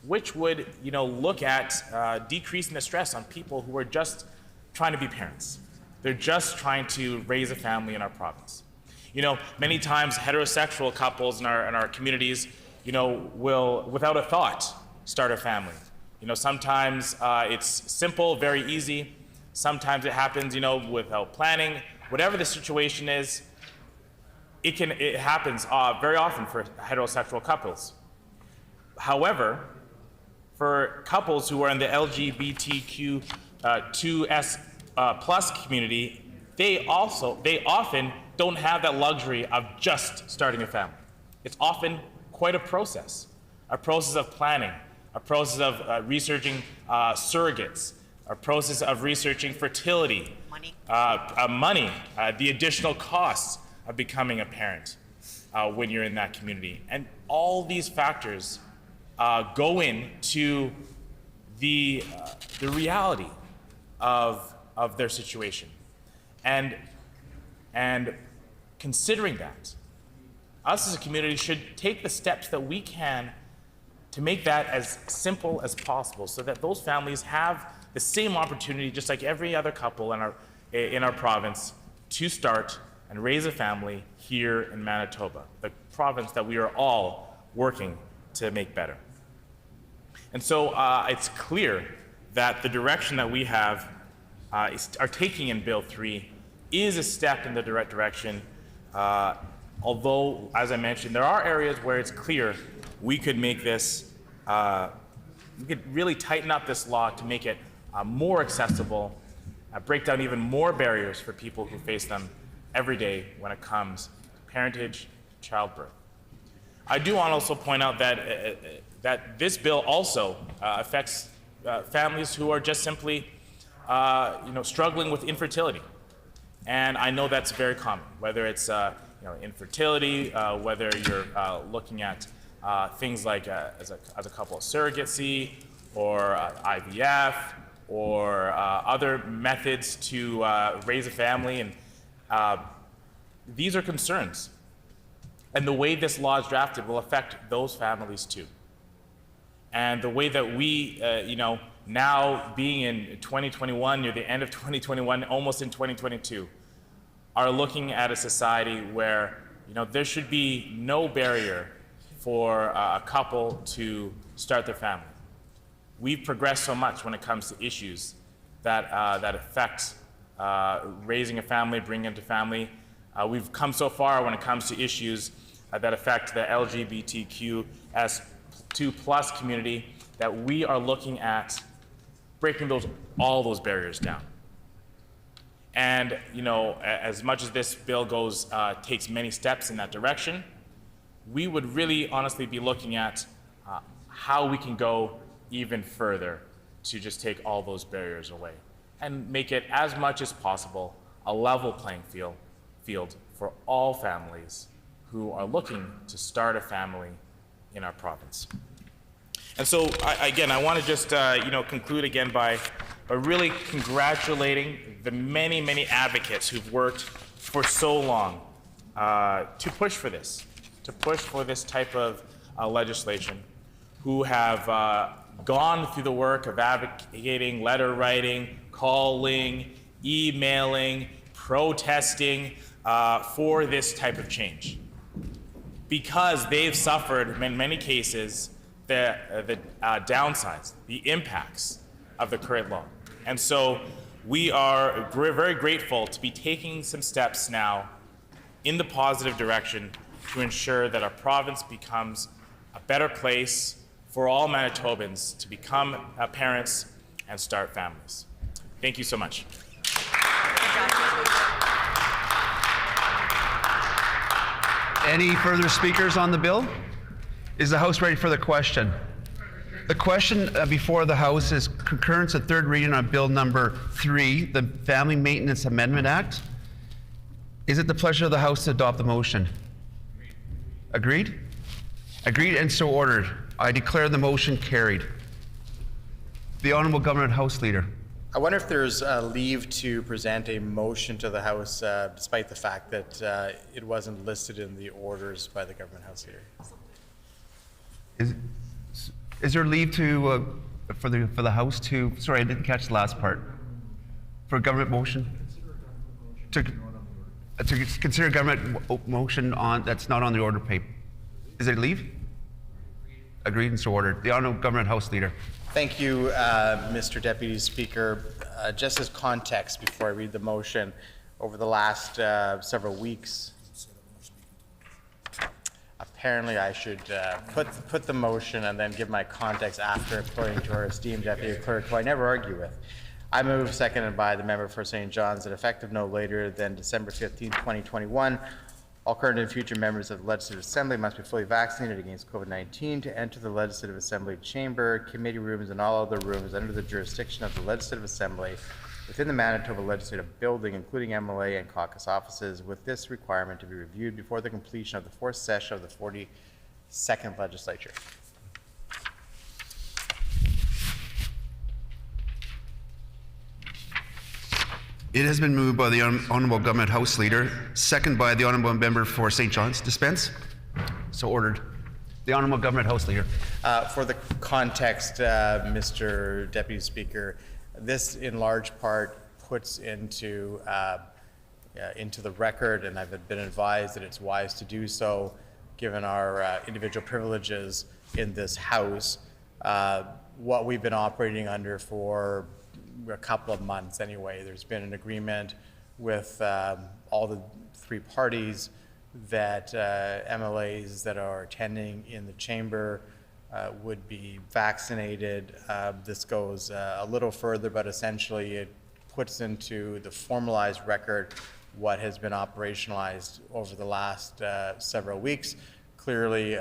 which would look at decreasing the stress on people who are just trying to be parents. They're just trying to raise a family in our province. Many times heterosexual couples in our communities, will, without a thought, start a family. Sometimes it's simple, very easy. Sometimes it happens, without planning. Whatever the situation is, it happens very often for heterosexual couples. However, for couples who are in the LGBTQ 2S plus community, they often don't have that luxury of just starting a family. It's often quite a process of planning, a process of researching surrogates, a process of researching fertility, money, the additional costs of becoming a parent when you're in that community. And all these factors go into the reality of their situation. And considering that, us as a community should take the steps that we can to make that as simple as possible so that those families have the same opportunity, just like every other couple in our province, to start and raise a family here in Manitoba, the province that we are all working to make better. And so it's clear that the direction that we are taking in Bill 3 is a step in the direct direction, although, as I mentioned, there are areas where it's clear we could make this, we could really tighten up this law to make it more accessible, break down even more barriers for people who face them every day when it comes to parentage, childbirth. I do want to also point out that this bill also affects families who are just simply struggling with infertility. And I know that's very common, whether it's infertility, whether you're looking at things like as a couple of surrogacy or IVF or other methods to raise a family. And these are concerns. And the way this law is drafted will affect those families too. And the way that we, now being in 2021, near the end of 2021, almost in 2022, are looking at a society where, there should be no barrier for a couple to start their family. We've progressed so much when it comes to issues that affect raising a family, bringing into family. We've come so far when it comes to issues that affect the LGBTQ2+ community that we are looking at breaking all those barriers down. And as much as this bill takes many steps in that direction, we would really honestly be looking at how we can go even further to just take all those barriers away and make it as much as possible a level playing field for all families who are looking to start a family in our province. And so, I want to just conclude again by really congratulating the many, many advocates who've worked for so long to push for this type of legislation, who have gone through the work of advocating, letter writing, calling, emailing, protesting for this type of change, because they've suffered in many cases the downsides, the impacts of the current law. And so we are very grateful to be taking some steps now in the positive direction to ensure that our province becomes a better place for all Manitobans to become parents and start families. Thank you so much. Any further speakers on the bill? Is the House ready for the question? The question before the House is concurrence of third reading on Bill number 3, the Family Maintenance Amendment Act. Is it the pleasure of the House to adopt the motion? Agreed? Agreed and so ordered. I declare the motion carried. The Honourable Government House Leader. I wonder if there's leave to present a motion to the House despite the fact that it wasn't listed in the orders by the Government House Leader. Is there leave to for the House to? Sorry, I didn't catch the last part. For a government motion to consider a government motion on that's not on the order paper. Is there leave? Agreed and so ordered. The Honourable Government House Leader. Thank you, Mr. Deputy Speaker. Just as context before I read the motion, over the last several weeks, apparently I should put the motion and then give my context after, according to our esteemed Deputy Clerk, who I never argue with. I move, seconded by the member for St. John's, that effective no later than December 15, 2021, all current and future members of the Legislative Assembly must be fully vaccinated against COVID-19 to enter the Legislative Assembly chamber, committee rooms, and all other rooms under the jurisdiction of the Legislative Assembly within the Manitoba Legislative Building, including MLA and caucus offices, with this requirement to be reviewed before the completion of the fourth session of the 42nd Legislature. It has been moved by the Honourable Government House Leader, second by the Honourable Member for St. John's. Dispense. So ordered. The Honourable Government House Leader. For the context, Mr. Deputy Speaker, this in large part puts into the record, and I've been advised that it's wise to do so, given our individual privileges in this House, what we've been operating under for a couple of months anyway. There's been an agreement with all the three parties that MLAs that are attending in the chamber would be vaccinated. This goes a little further, but essentially it puts into the formalized record what has been operationalized over the last several weeks. Clearly,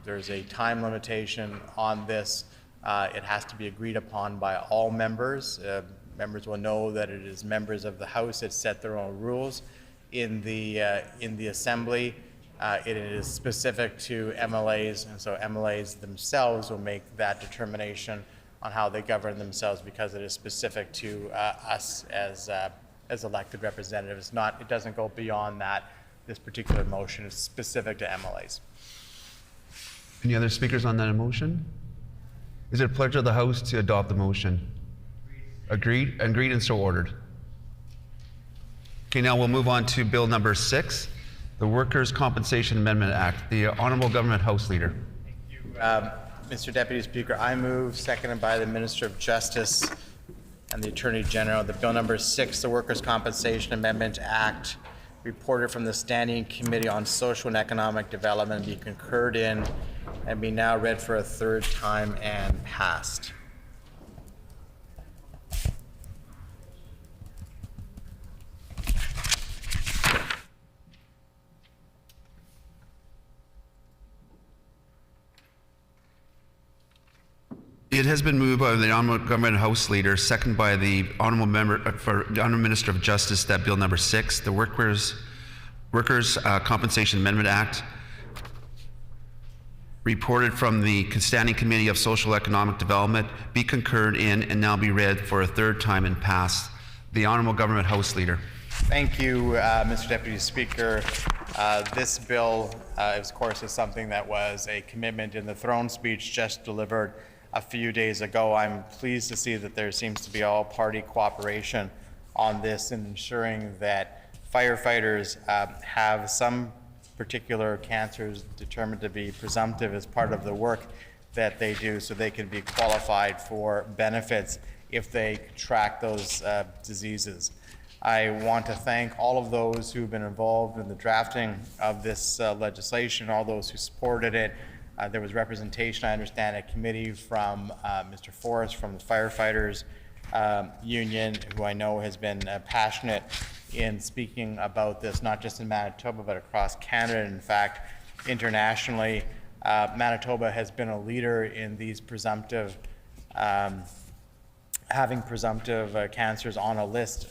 there's a time limitation on this. It has to be agreed upon by all members. Members will know that it is members of the House that set their own rules in the Assembly. It is specific to MLAs, and so MLAs themselves will make that determination on how they govern themselves, because it is specific to us as elected representatives. It doesn't go beyond that. This particular motion is specific to MLAs. Any other speakers on that motion? Is it a pleasure of the House to adopt the motion? Agreed? Agreed and so ordered. Okay, now we'll move on to Bill number 6, the Workers' Compensation Amendment Act. The Honourable Government House Leader. Thank you, Mr. Deputy Speaker. I move, seconded by the Minister of Justice and the Attorney General, that Bill number 6, the Workers' Compensation Amendment Act, reported from the Standing Committee on Social and Economic Development, be concurred in and be now read for a third time and passed. It has been moved by the Honourable Government House Leader, second by the Honourable Minister of Justice, that Bill number 6, the Workers' Compensation Amendment Act, reported from the Standing Committee of Social Economic Development, be concurred in and now be read for a third time and passed. The Honourable Government House Leader. Thank you, Mr. Deputy Speaker. This bill, of course, is something that was a commitment in the throne speech just delivered a few days ago. I'm pleased to see that there seems to be all party cooperation on this in ensuring that firefighters have some particular cancers determined to be presumptive as part of the work that they do, so they can be qualified for benefits if they contract those diseases. I want to thank all of those who've been involved in the drafting of this legislation, all those who supported it. There was representation, I understand, at committee from Mr. Forrest from the firefighters union, who I know has been passionate in speaking about this, not just in Manitoba, but across Canada. In fact, internationally, Manitoba has been a leader in these presumptive, having presumptive cancers on a list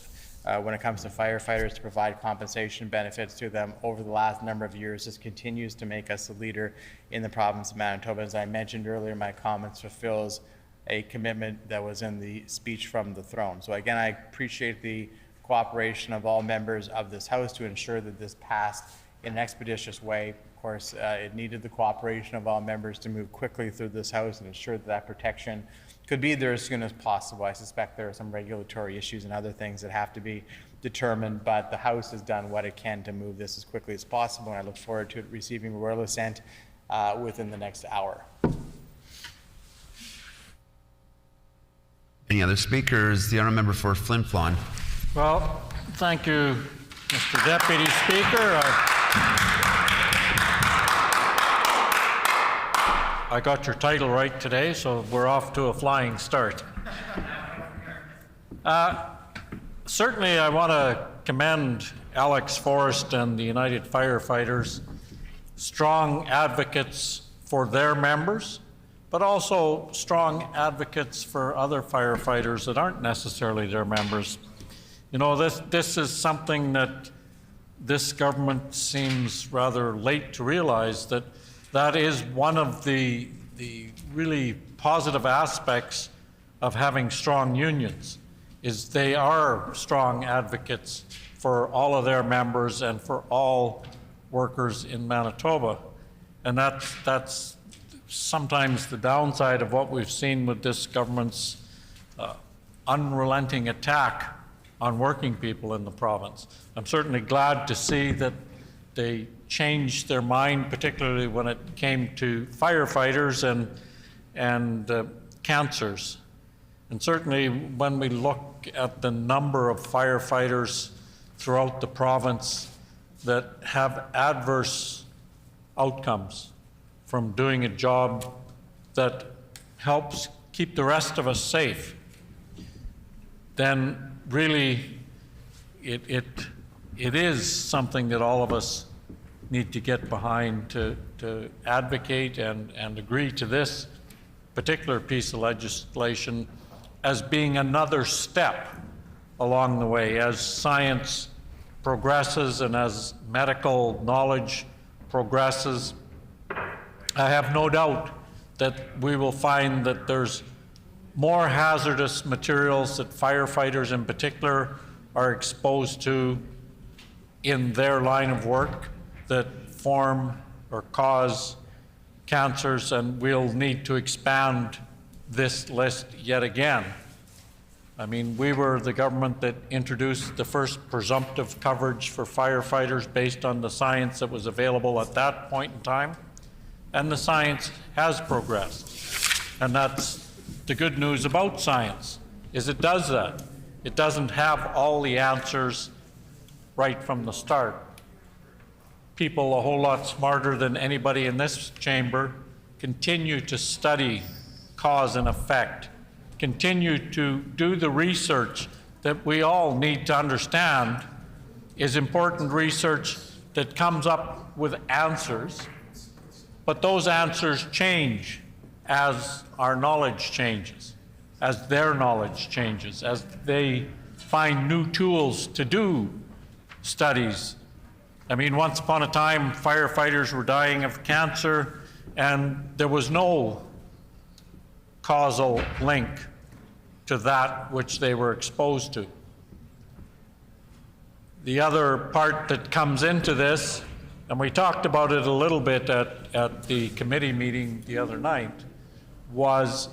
when it comes to firefighters to provide compensation benefits to them over the last number of years. This continues to make us a leader in the province of Manitoba. As I mentioned earlier, my comments fulfills a commitment that was in the speech from the throne. So again, I appreciate the cooperation of all members of this House to ensure that this passed in an expeditious way. Of course, it needed the cooperation of all members to move quickly through this House and ensure that that protection could be there as soon as possible. I suspect there are some regulatory issues and other things that have to be determined, but the House has done what it can to move this as quickly as possible, and I look forward to it receiving royal assent within the next hour. Any other speakers? The Honourable Member for Flin Flon. Well, thank you, Mr. Deputy Speaker. I got your title right today, so we're off to a flying start. Certainly, I want to commend Alex Forrest and the United Firefighters, strong advocates for their members, but also strong advocates for other firefighters that aren't necessarily their members. You know, this is something that this government seems rather late to realize, that is one of the really positive aspects of having strong unions, is they are strong advocates for all of their members and for all workers in Manitoba. And that's sometimes the downside of what we've seen with this government's unrelenting attack on working people in the province. I'm certainly glad to see that they changed their mind, particularly when it came to firefighters and cancers. And certainly when we look at the number of firefighters throughout the province that have adverse outcomes from doing a job that helps keep the rest of us safe, then really it is something that all of us need to get behind to advocate and agree to this particular piece of legislation as being another step along the way. As science progresses and as medical knowledge progresses, I have no doubt that we will find that there's more hazardous materials that firefighters in particular are exposed to in their line of work that form or cause cancers, and we'll need to expand this list yet again. I mean, we were the government that introduced the first presumptive coverage for firefighters based on the science that was available at that point in time, and the science has progressed. And that's the good news about science, is it does that. It doesn't have all the answers right from the start. People a whole lot smarter than anybody in this chamber continue to study cause and effect, continue to do the research that we all need to understand is important research that comes up with answers, but those answers change as our knowledge changes, as their knowledge changes, as they find new tools to do studies. I mean, once upon a time, firefighters were dying of cancer, and there was no causal link to that which they were exposed to. The other part that comes into this, and we talked about it a little bit at the committee meeting the other night, was,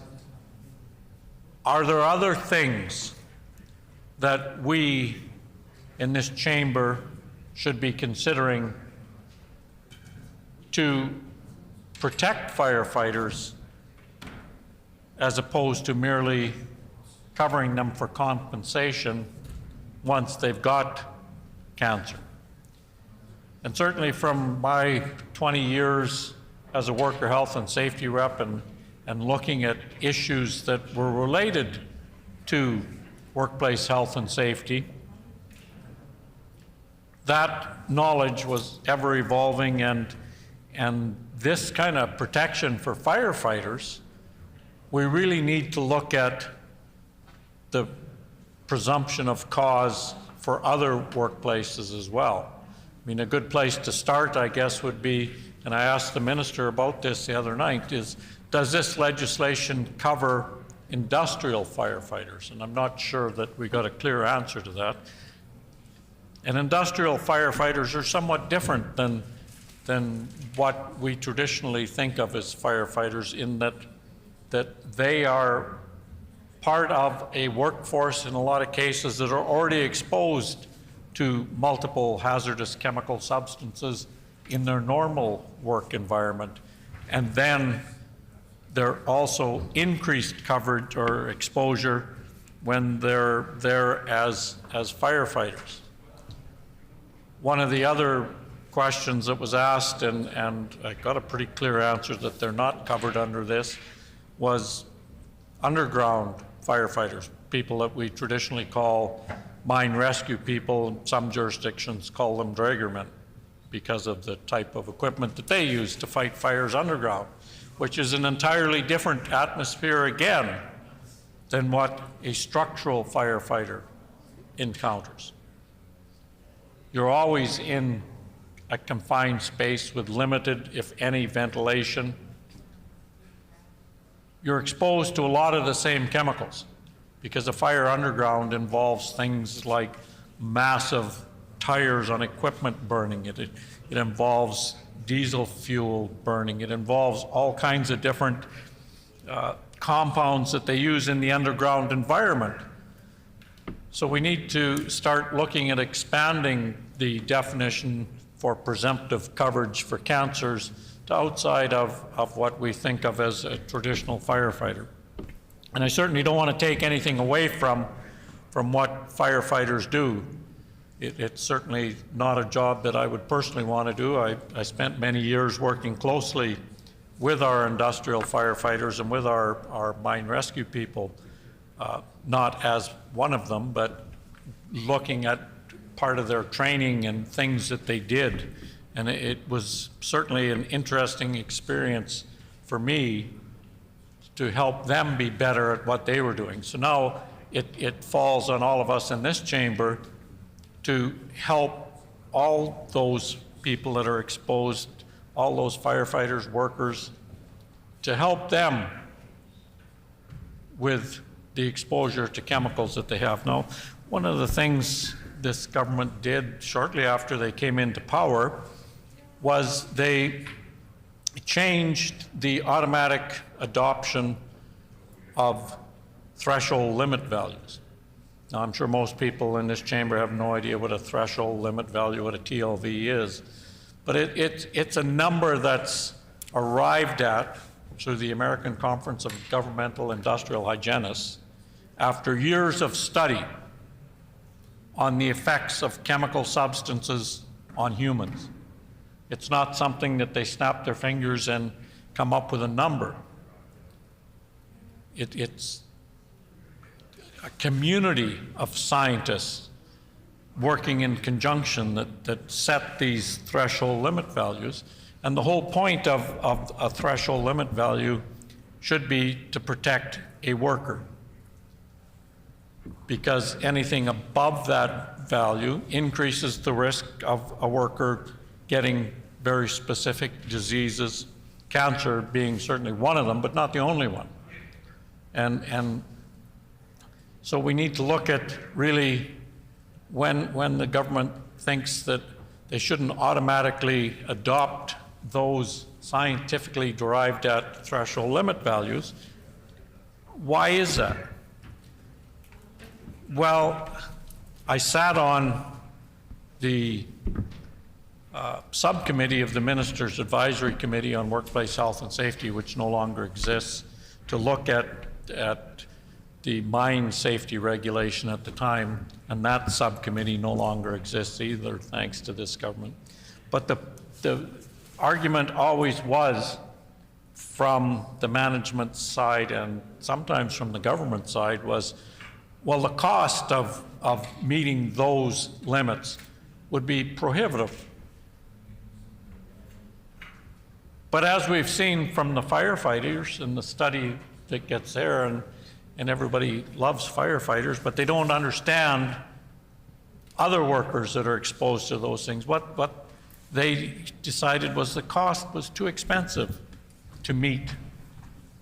are there other things that we in this chamber should be considering to protect firefighters as opposed to merely covering them for compensation once they've got cancer? And certainly from my 20 years as a worker health and safety rep and looking at issues that were related to workplace health and safety, that knowledge was ever evolving, and this kind of protection for firefighters, we really need to look at the presumption of cause for other workplaces as well. I mean, a good place to start, I guess, would be, and I asked the minister about this the other night, is does this legislation cover industrial firefighters? And I'm not sure that we got a clear answer to that. And industrial firefighters are somewhat different than what we traditionally think of as firefighters, in that they are part of a workforce in a lot of cases that are already exposed to multiple hazardous chemical substances in their normal work environment. And then they're also increased coverage or exposure when they're there as firefighters. One of the other questions that was asked, and I got a pretty clear answer that they're not covered under this, was underground firefighters, people that we traditionally call mine rescue people. Some jurisdictions call them dragermen because of the type of equipment that they use to fight fires underground, which is an entirely different atmosphere again than what a structural firefighter encounters. You're always in a confined space with limited, if any, ventilation. You're exposed to a lot of the same chemicals, because a fire underground involves things like massive tires on equipment burning. It involves diesel fuel burning. It involves all kinds of different compounds that they use in the underground environment. So we need to start looking at expanding the definition for presumptive coverage for cancers to outside of what we think of as a traditional firefighter. And I certainly don't want to take anything away from what firefighters do. It's certainly not a job that I would personally want to do. I spent many years working closely with our industrial firefighters and with our mine rescue people, not as one of them, but looking at part of their training and things that they did. And it was certainly an interesting experience for me to help them be better at what they were doing. So now it falls on all of us in this chamber to help all those people that are exposed, all those firefighters, workers, to help them with the exposure to chemicals that they have. Now, one of the things this government did shortly after they came into power was they changed the automatic adoption of threshold limit values. Now, I'm sure most people in this chamber have no idea what a threshold limit value, what a TLV is, but it's a number that's arrived at through the American Conference of Governmental Industrial Hygienists after years of study on the effects of chemical substances on humans. It's not something that they snap their fingers and come up with a number. It's a community of scientists working in conjunction that set these threshold limit values. And the whole point of a threshold limit value should be to protect a worker, because anything above that value increases the risk of a worker getting very specific diseases, cancer being certainly one of them, but not the only one. And so we need to look at really when the government thinks that they shouldn't automatically adopt those scientifically derived at threshold limit values. Why is that? Well, I sat on the subcommittee of the Minister's Advisory Committee on Workplace Health and Safety, which no longer exists, to look at the mine safety regulation at the time, and that subcommittee no longer exists either, thanks to this government. But the argument always was, from the management side and sometimes from the government side, was, well, the cost of meeting those limits would be prohibitive. But as we've seen from the firefighters and the study that gets there, and everybody loves firefighters, but they don't understand other workers that are exposed to those things. What they decided was the cost was too expensive to meet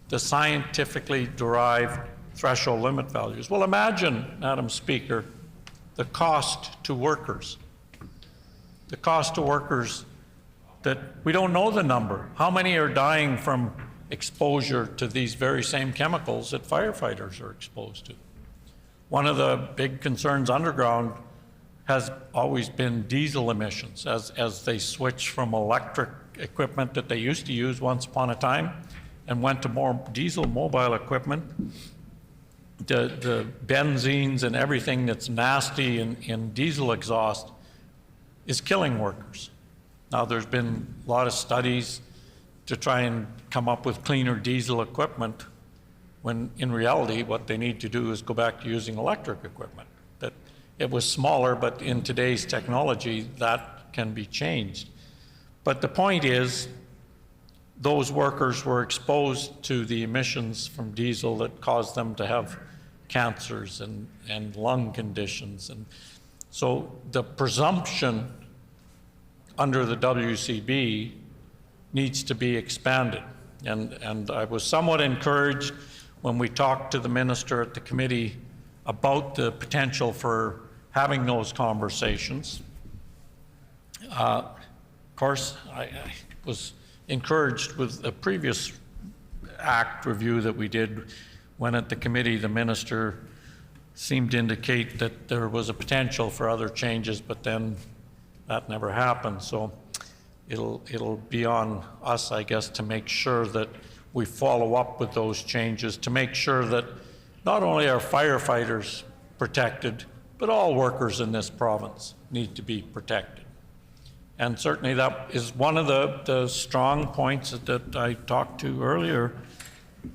the scientifically derived threshold limit values. Well, imagine, Madam Speaker, the cost to workers. The cost to workers that we don't know the number. How many are dying from exposure to these very same chemicals that firefighters are exposed to? One of the big concerns underground has always been diesel emissions as they switch from electric equipment that they used to use once upon a time and went to more diesel mobile equipment. The benzenes and everything that's nasty in diesel exhaust is killing workers. Now, there's been a lot of studies to try and come up with cleaner diesel equipment, when in reality what they need to do is go back to using electric equipment. That it was smaller, but in today's technology that can be changed. But the point is, those workers were exposed to the emissions from diesel that caused them to have cancers and lung conditions. And so the presumption under the WCB needs to be expanded. And I was somewhat encouraged when we talked to the minister at the committee about the potential for having those conversations. Of course, I was encouraged with a previous act review that we did, when at the committee the minister seemed to indicate that there was a potential for other changes, but then that never happened. So it'll be on us, I guess, to make sure that we follow up with those changes, to make sure that not only are firefighters protected, but all workers in this province need to be protected. And certainly that is one of the strong points that I talked to earlier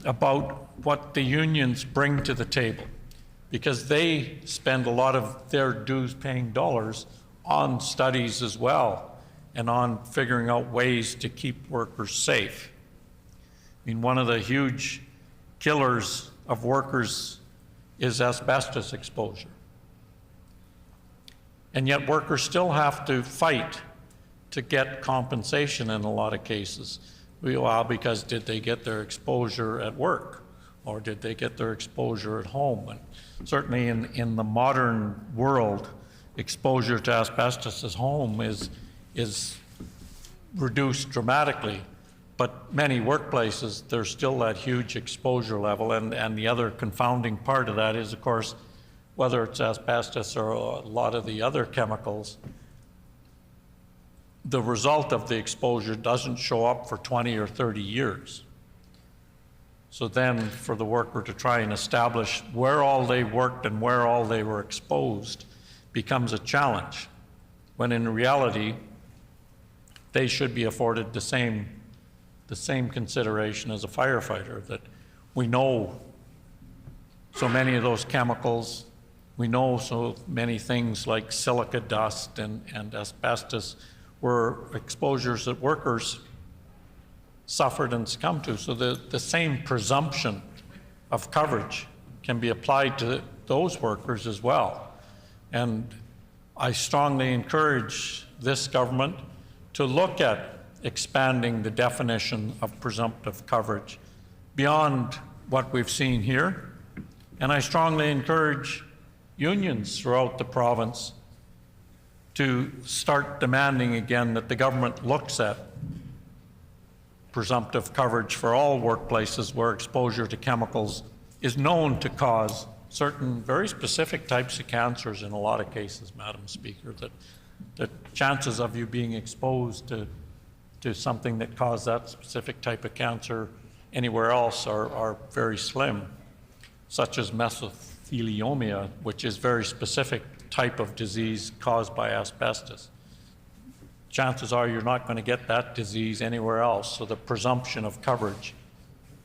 about what the unions bring to the table, because they spend a lot of their dues-paying dollars on studies as well, and on figuring out ways to keep workers safe. I mean, one of the huge killers of workers is asbestos exposure. And yet workers still have to fight to get compensation in a lot of cases. Well, because did they get their exposure at work? Or did they get their exposure at home? And certainly in the modern world, exposure to asbestos at home is reduced dramatically. But many workplaces, there's still that huge exposure level. And the other confounding part of that is, of course, whether it's asbestos or a lot of the other chemicals, the result of the exposure doesn't show up for 20 or 30 years. So then for the worker to try and establish where all they worked and where all they were exposed becomes a challenge, when in reality, they should be afforded the same consideration as a firefighter, that we know so many of those chemicals, we know so many things like silica dust and asbestos were exposures that workers suffered and succumbed to. So the same presumption of coverage can be applied to those workers as well. And I strongly encourage this government to look at expanding the definition of presumptive coverage beyond what we've seen here. And I strongly encourage unions throughout the province to start demanding again that the government looks at presumptive coverage for all workplaces where exposure to chemicals is known to cause certain very specific types of cancers in a lot of cases, Madam Speaker, that chances of you being exposed to something that caused that specific type of cancer anywhere else are very slim, such as mesothelioma, which is very specific type of disease caused by asbestos. Chances are you're not going to get that disease anywhere else, so the presumption of coverage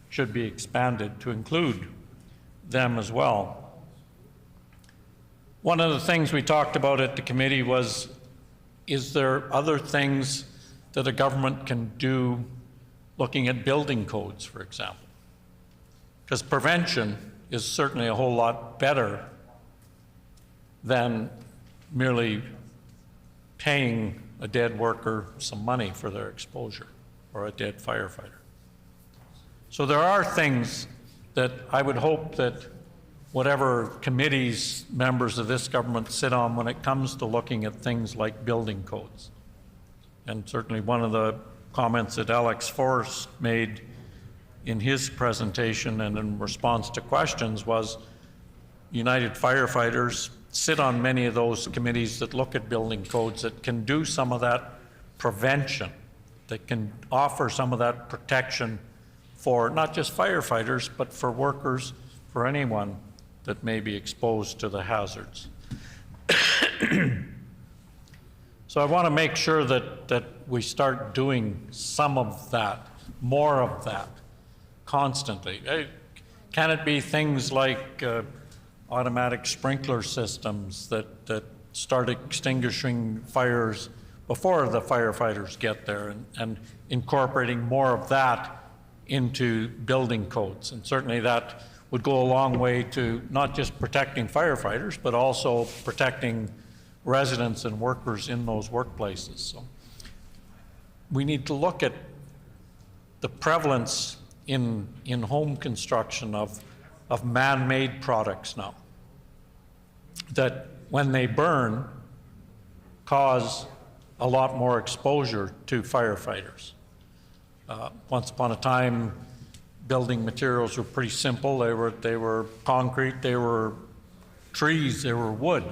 should be expanded to include them as well. One of the things we talked about at the committee was, is there other things that a government can do looking at building codes, for example? Because prevention is certainly a whole lot better than merely paying a dead worker some money for their exposure, or a dead firefighter. So there are things that I would hope that whatever committees members of this government sit on when it comes to looking at things like building codes. And certainly one of the comments that Alex Forrest made in his presentation and in response to questions was United Firefighters sit on many of those committees that look at building codes that can do some of that prevention, that can offer some of that protection for not just firefighters, but for workers, for anyone that may be exposed to the hazards. So I want to make sure that we start doing some of that, more of that, constantly. Can it be things like automatic sprinkler systems that start extinguishing fires before the firefighters get there, and incorporating more of that into building codes? And certainly that would go a long way to not just protecting firefighters, but also protecting residents and workers in those workplaces. So we need to look at the prevalence in home construction of man-made products now, that when they burn, cause a lot more exposure to firefighters. Once upon a time, building materials were pretty simple. They were concrete, they were trees, they were wood.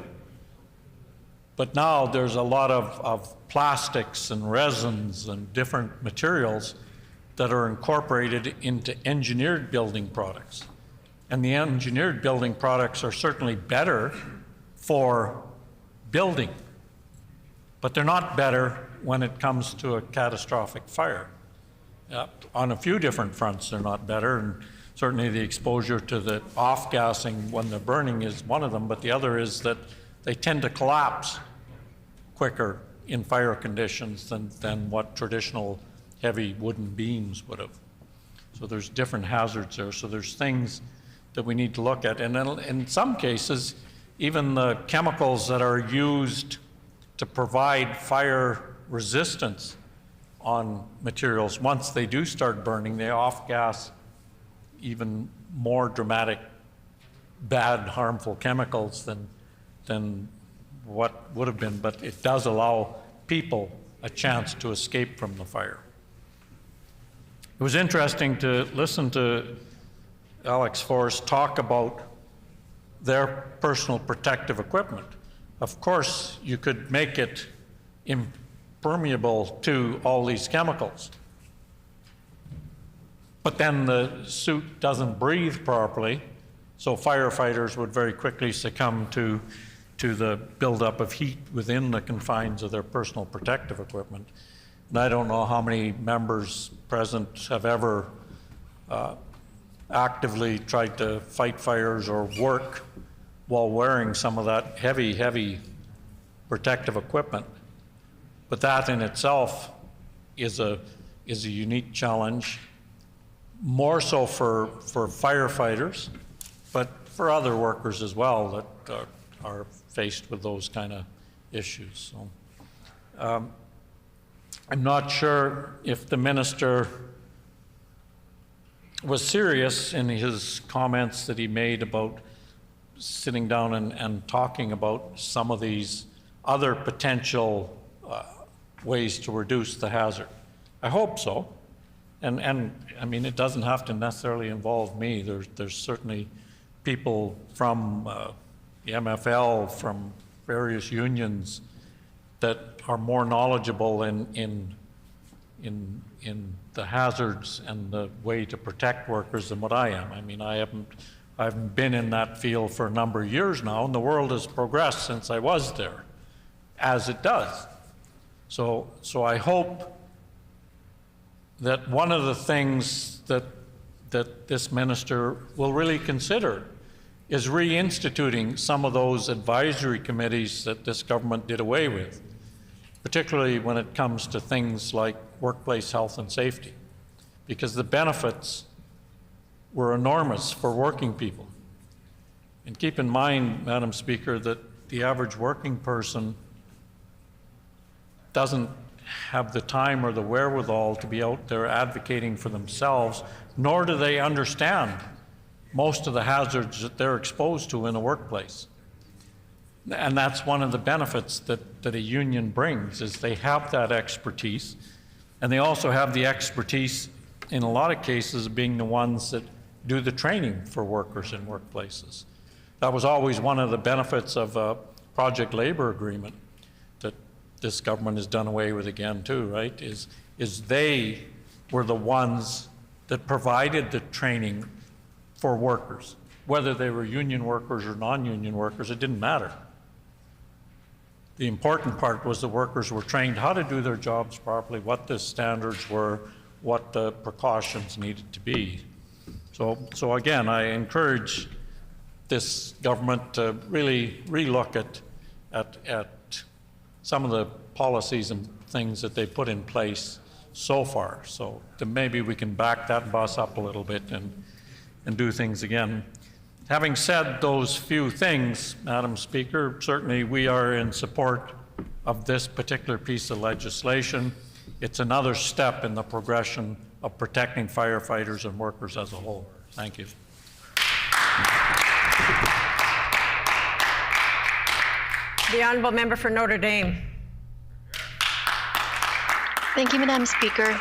But now there's a lot of plastics and resins and different materials that are incorporated into engineered building products. And the engineered building products are certainly better for building, but they're not better when it comes to a catastrophic fire. On a few different fronts, they're not better, and certainly the exposure to the off-gassing when they're burning is one of them, but the other is that they tend to collapse quicker in fire conditions than what traditional heavy wooden beams would have. So there's different hazards there. So there's things that we need to look at. And then in some cases, even the chemicals that are used to provide fire resistance on materials, once they do start burning, they off-gas even more dramatic, bad, harmful chemicals than what would have been, but it does allow people a chance to escape from the fire. It was interesting to listen to Alex Forrest talk about their personal protective equipment. Of course, you could make it impermeable to all these chemicals, but then the suit doesn't breathe properly, so firefighters would very quickly succumb to the buildup of heat within the confines of their personal protective equipment. And I don't know how many members present have ever actively tried to fight fires or work while wearing some of that heavy protective equipment. But that in itself is a is a unique challenge, more so for firefighters, but for other workers as well that are faced with those kind of issues. So, I'm not sure if the minister was serious in his comments that he made about sitting down and talking about some of these other potential ways to reduce the hazard. I hope so. And I mean, it doesn't have to necessarily involve me. There's certainly people from the MFL, from various unions that are more knowledgeable in the hazards and the way to protect workers than what I am. I mean, I haven't been in that field for a number of years now, and the world has progressed since I was there, as it does. So I hope that one of the things that this minister will really consider is reinstituting some of those advisory committees that this government did away with, particularly when it comes to things like workplace health and safety, because the benefits were enormous for working people. And keep in mind, Madam Speaker, that the average working person doesn't have the time or the wherewithal to be out there advocating for themselves, nor do they understand most of the hazards that they're exposed to in a workplace. And that's one of the benefits that a union brings, is they have that expertise, and they also have the expertise in a lot of cases being the ones that do the training for workers in workplaces. That was always one of the benefits of a project labor agreement that this government has done away with again too, right? Is they were the ones that provided the training for workers. Whether they were union workers or non-union workers, it didn't matter. The important part was the workers were trained how to do their jobs properly, what the standards were, what the precautions needed to be. So again, I encourage this government to really relook at some of the policies and things that they put in place so far. So that maybe we can back that bus up a little bit and do things again. Having said those few things, Madam Speaker, certainly we are in support of this particular piece of legislation. It's another step in the progression of protecting firefighters and workers as a whole. Thank you. The honourable member for Notre Dame. Thank you, Madam Speaker.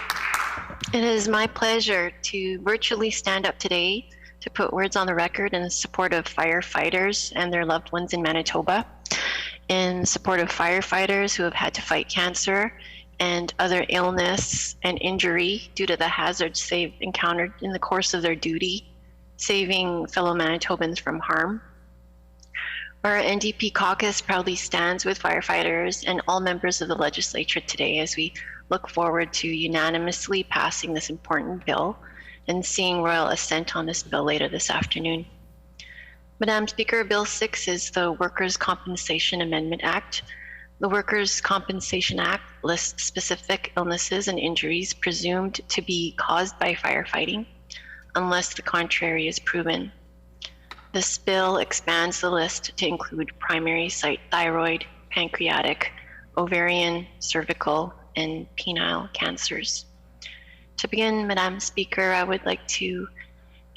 It is my pleasure to virtually stand up today to put words on the record in support of firefighters and their loved ones in Manitoba, in support of firefighters who have had to fight cancer and other illness and injury due to the hazards they've encountered in the course of their duty, saving fellow Manitobans from harm. Our NDP caucus proudly stands with firefighters and all members of the legislature today as we look forward to unanimously passing this important bill and seeing royal assent on this bill later this afternoon. Madam Speaker, Bill 6 is the Workers' Compensation Amendment Act. The Workers' Compensation Act lists specific illnesses and injuries presumed to be caused by firefighting, unless the contrary is proven. This bill expands the list to include primary site thyroid, pancreatic, ovarian, cervical, and penile cancers. To begin, Madam Speaker, I would like to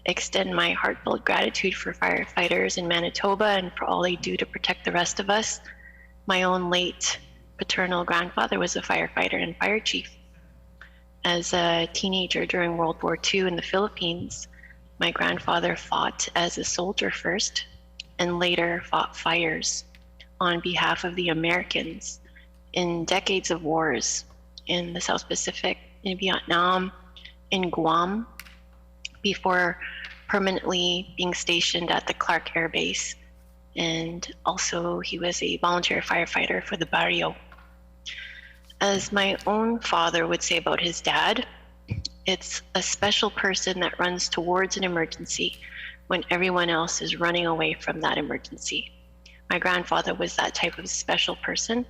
extend my heartfelt gratitude for firefighters in Manitoba and for all they do to protect the rest of us. My own late paternal grandfather was a firefighter and fire chief. As a teenager during World War II in the Philippines, my grandfather fought as a soldier first and later fought fires on behalf of the Americans in decades of wars in the South Pacific, in Vietnam, in Guam, before permanently being stationed at the Clark Air Base. And also he was a volunteer firefighter for the Barrio. As my own father would say about his dad, it's a special person that runs towards an emergency when everyone else is running away from that emergency. My grandfather was that type of special person,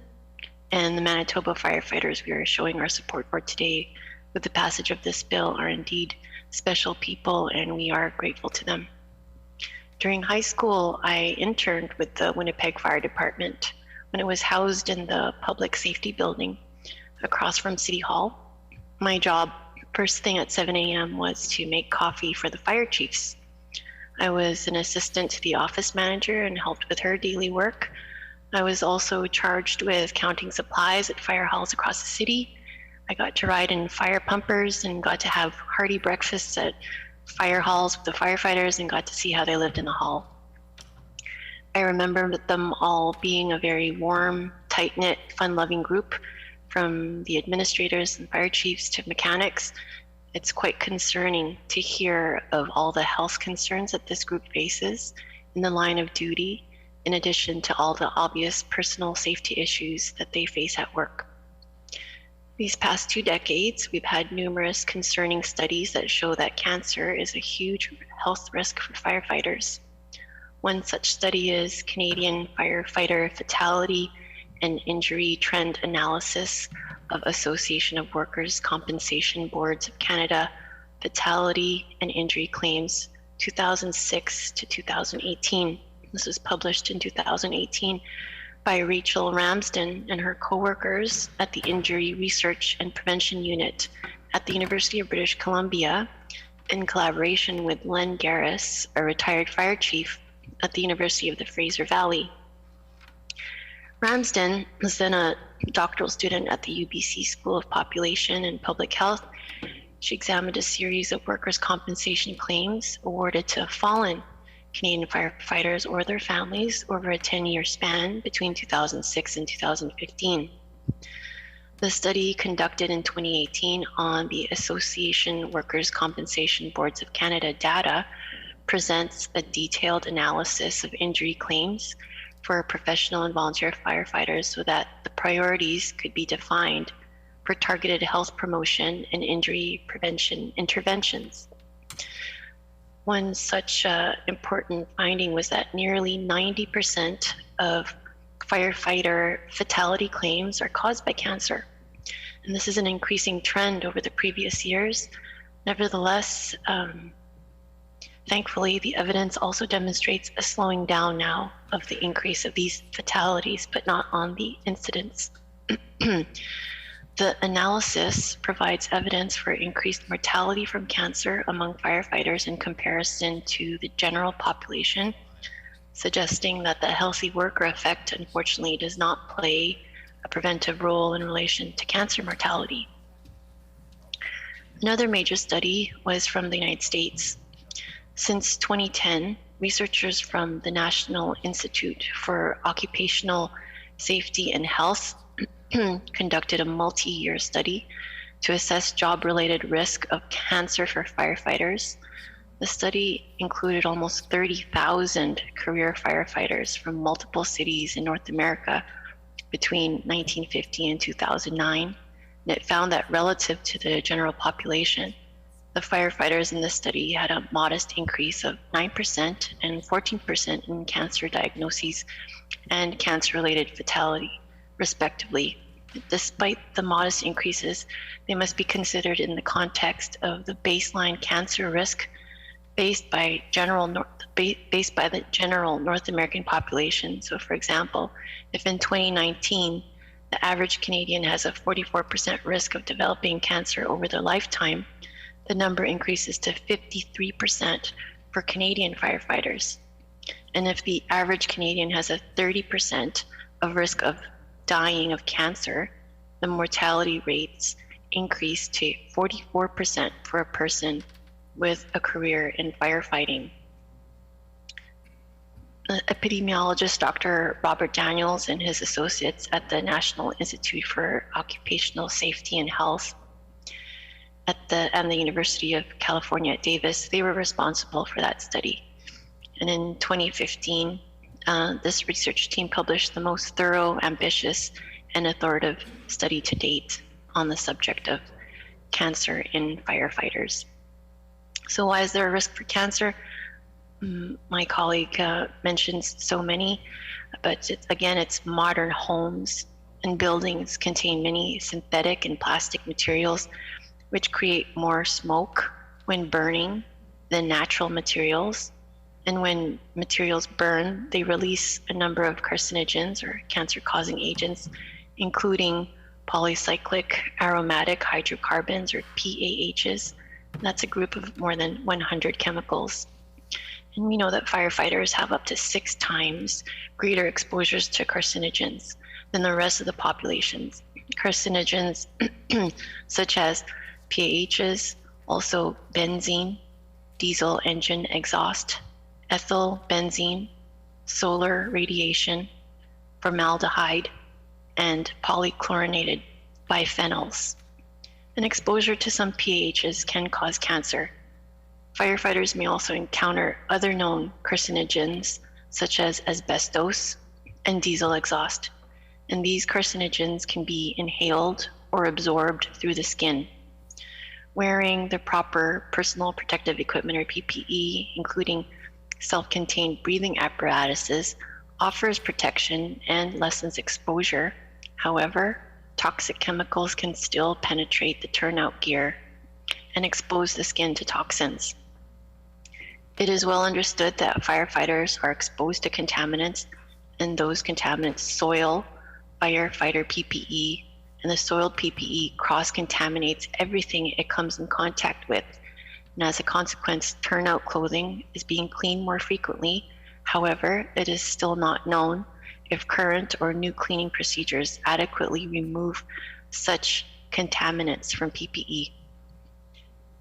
and the Manitoba firefighters we are showing our support for today with the passage of this bill are indeed special people, and we are grateful to them. During high school, I interned with the Winnipeg Fire Department when it was housed in the public safety building across from City Hall. My job, first thing at 7 a.m., was to make coffee for the fire chiefs. I was an assistant to the office manager and helped with her daily work. I was also charged with counting supplies at fire halls across the city. I got to ride in fire pumpers and got to have hearty breakfasts at fire halls with the firefighters and got to see how they lived in the hall. I remember them all being a very warm, tight-knit, fun-loving group, from the administrators and fire chiefs to mechanics. It's quite concerning to hear of all the health concerns that this group faces in the line of duty, in addition to all the obvious personal safety issues that they face at work. These past 2 decades, we've had numerous concerning studies that show that cancer is a huge health risk for firefighters. One such study is Canadian Firefighter Fatality and Injury Trend Analysis of Association of Workers' Compensation Boards of Canada Fatality and Injury Claims 2006 to 2018. This was published in 2018 by Rachel Ramsden and her co-workers at the Injury Research and Prevention Unit at the University of British Columbia in collaboration with Len Garris, a retired fire chief at the University of the Fraser Valley. Ramsden was then a doctoral student at the UBC School of Population and Public Health. She examined a series of workers' compensation claims awarded to fallen Canadian firefighters or their families over a 10-year span between 2006 and 2015. The study, conducted in 2018 on the Association Workers' Compensation Boards of Canada data, presents a detailed analysis of injury claims for professional and volunteer firefighters so that the priorities could be defined for targeted health promotion and injury prevention interventions. One such important finding was that nearly 90% of firefighter fatality claims are caused by cancer. And this is an increasing trend over the previous years. Nevertheless, thankfully, the evidence also demonstrates a slowing down now of the increase of these fatalities, but not on the incidence. The analysis provides evidence for increased mortality from cancer among firefighters in comparison to the general population, suggesting that the healthy worker effect, unfortunately, does not play a preventive role in relation to cancer mortality. Another major study was from the United States. Since 2010, researchers from the National Institute for Occupational Safety and Health conducted a multi-year study to assess job-related risk of cancer for firefighters. The study included almost 30,000 career firefighters from multiple cities in North America between 1950 and 2009. And it found that relative to the general population, the firefighters in this study had a modest increase of 9% and 14% in cancer diagnoses and cancer-related fatality, respectively. Despite the modest increases, they must be considered in the context of the baseline cancer risk based by the general North American population. So, for example, if in 2019 the average Canadian has a 44% risk of developing cancer over their lifetime, the number increases to 53% for Canadian firefighters. And if the average Canadian has a 30% of risk of dying of cancer, the mortality rates increase to 44% for a person with a career in firefighting. Epidemiologist Dr. Robert Daniels and his associates at the National Institute for Occupational Safety and Health and the University of California at Davis, they were responsible for that study. And in 2015, this research team published the most thorough, ambitious, and authoritative study to date on the subject of cancer in firefighters. So why is there a risk for cancer? My colleague mentions so many, but it's modern homes and buildings contain many synthetic and plastic materials which create more smoke when burning than natural materials. And when materials burn, they release a number of carcinogens or cancer-causing agents, including polycyclic aromatic hydrocarbons or PAHs. That's a group of more than 100 chemicals. And we know that firefighters have up to 6 times greater exposures to carcinogens than the rest of the populations. Carcinogens such as PAHs, also benzene, diesel engine exhaust, ethyl benzene, solar radiation, formaldehyde, and polychlorinated biphenyls. An exposure to some PAHs can cause cancer. Firefighters may also encounter other known carcinogens such as asbestos and diesel exhaust, and these carcinogens can be inhaled or absorbed through the skin. Wearing the proper personal protective equipment or PPE, including self-contained breathing apparatuses, offers protection and lessens exposure. However, toxic chemicals can still penetrate the turnout gear and expose the skin to toxins. It is well understood that firefighters are exposed to contaminants, and those contaminants soil firefighter PPE, and the soiled PPE cross-contaminates everything it comes in contact with. And as a consequence, turnout clothing is being cleaned more frequently. However, it is still not known if current or new cleaning procedures adequately remove such contaminants from PPE.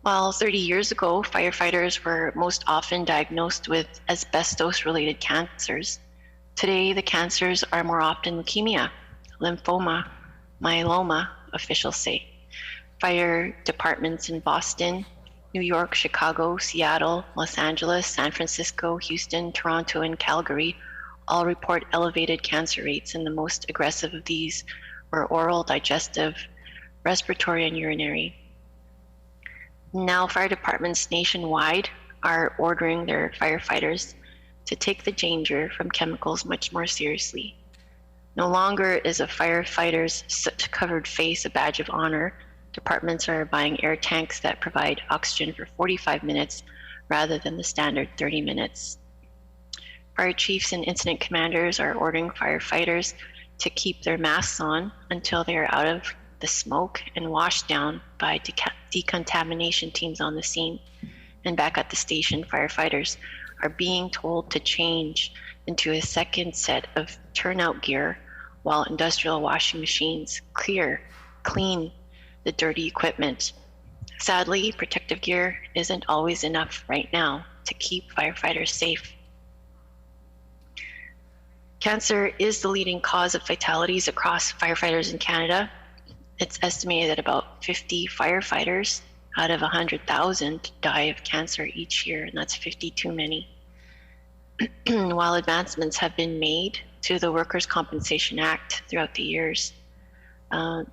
While 30 years ago, firefighters were most often diagnosed with asbestos-related cancers, today the cancers are more often leukemia, lymphoma, myeloma, officials say. Fire departments in Boston, New York, Chicago, Seattle, Los Angeles, San Francisco, Houston, Toronto, and Calgary all report elevated cancer rates, and the most aggressive of these were oral, digestive, respiratory, and urinary. Now fire departments nationwide are ordering their firefighters to take the danger from chemicals much more seriously. No longer is a firefighter's soot-covered face a badge of honor. Departments are buying air tanks that provide oxygen for 45 minutes rather than the standard 30 minutes. Fire chiefs and incident commanders are ordering firefighters to keep their masks on until they are out of the smoke and washed down by decontamination teams on the scene. And back at the station, firefighters are being told to change into a second set of turnout gear while industrial washing machines clean the dirty equipment. Sadly, protective gear isn't always enough right now to keep firefighters safe. Cancer is the leading cause of fatalities across firefighters in Canada. It's estimated that about 50 firefighters out of 100,000 die of cancer each year, and that's 50 too many. While advancements have been made to the Workers' Compensation Act throughout the years,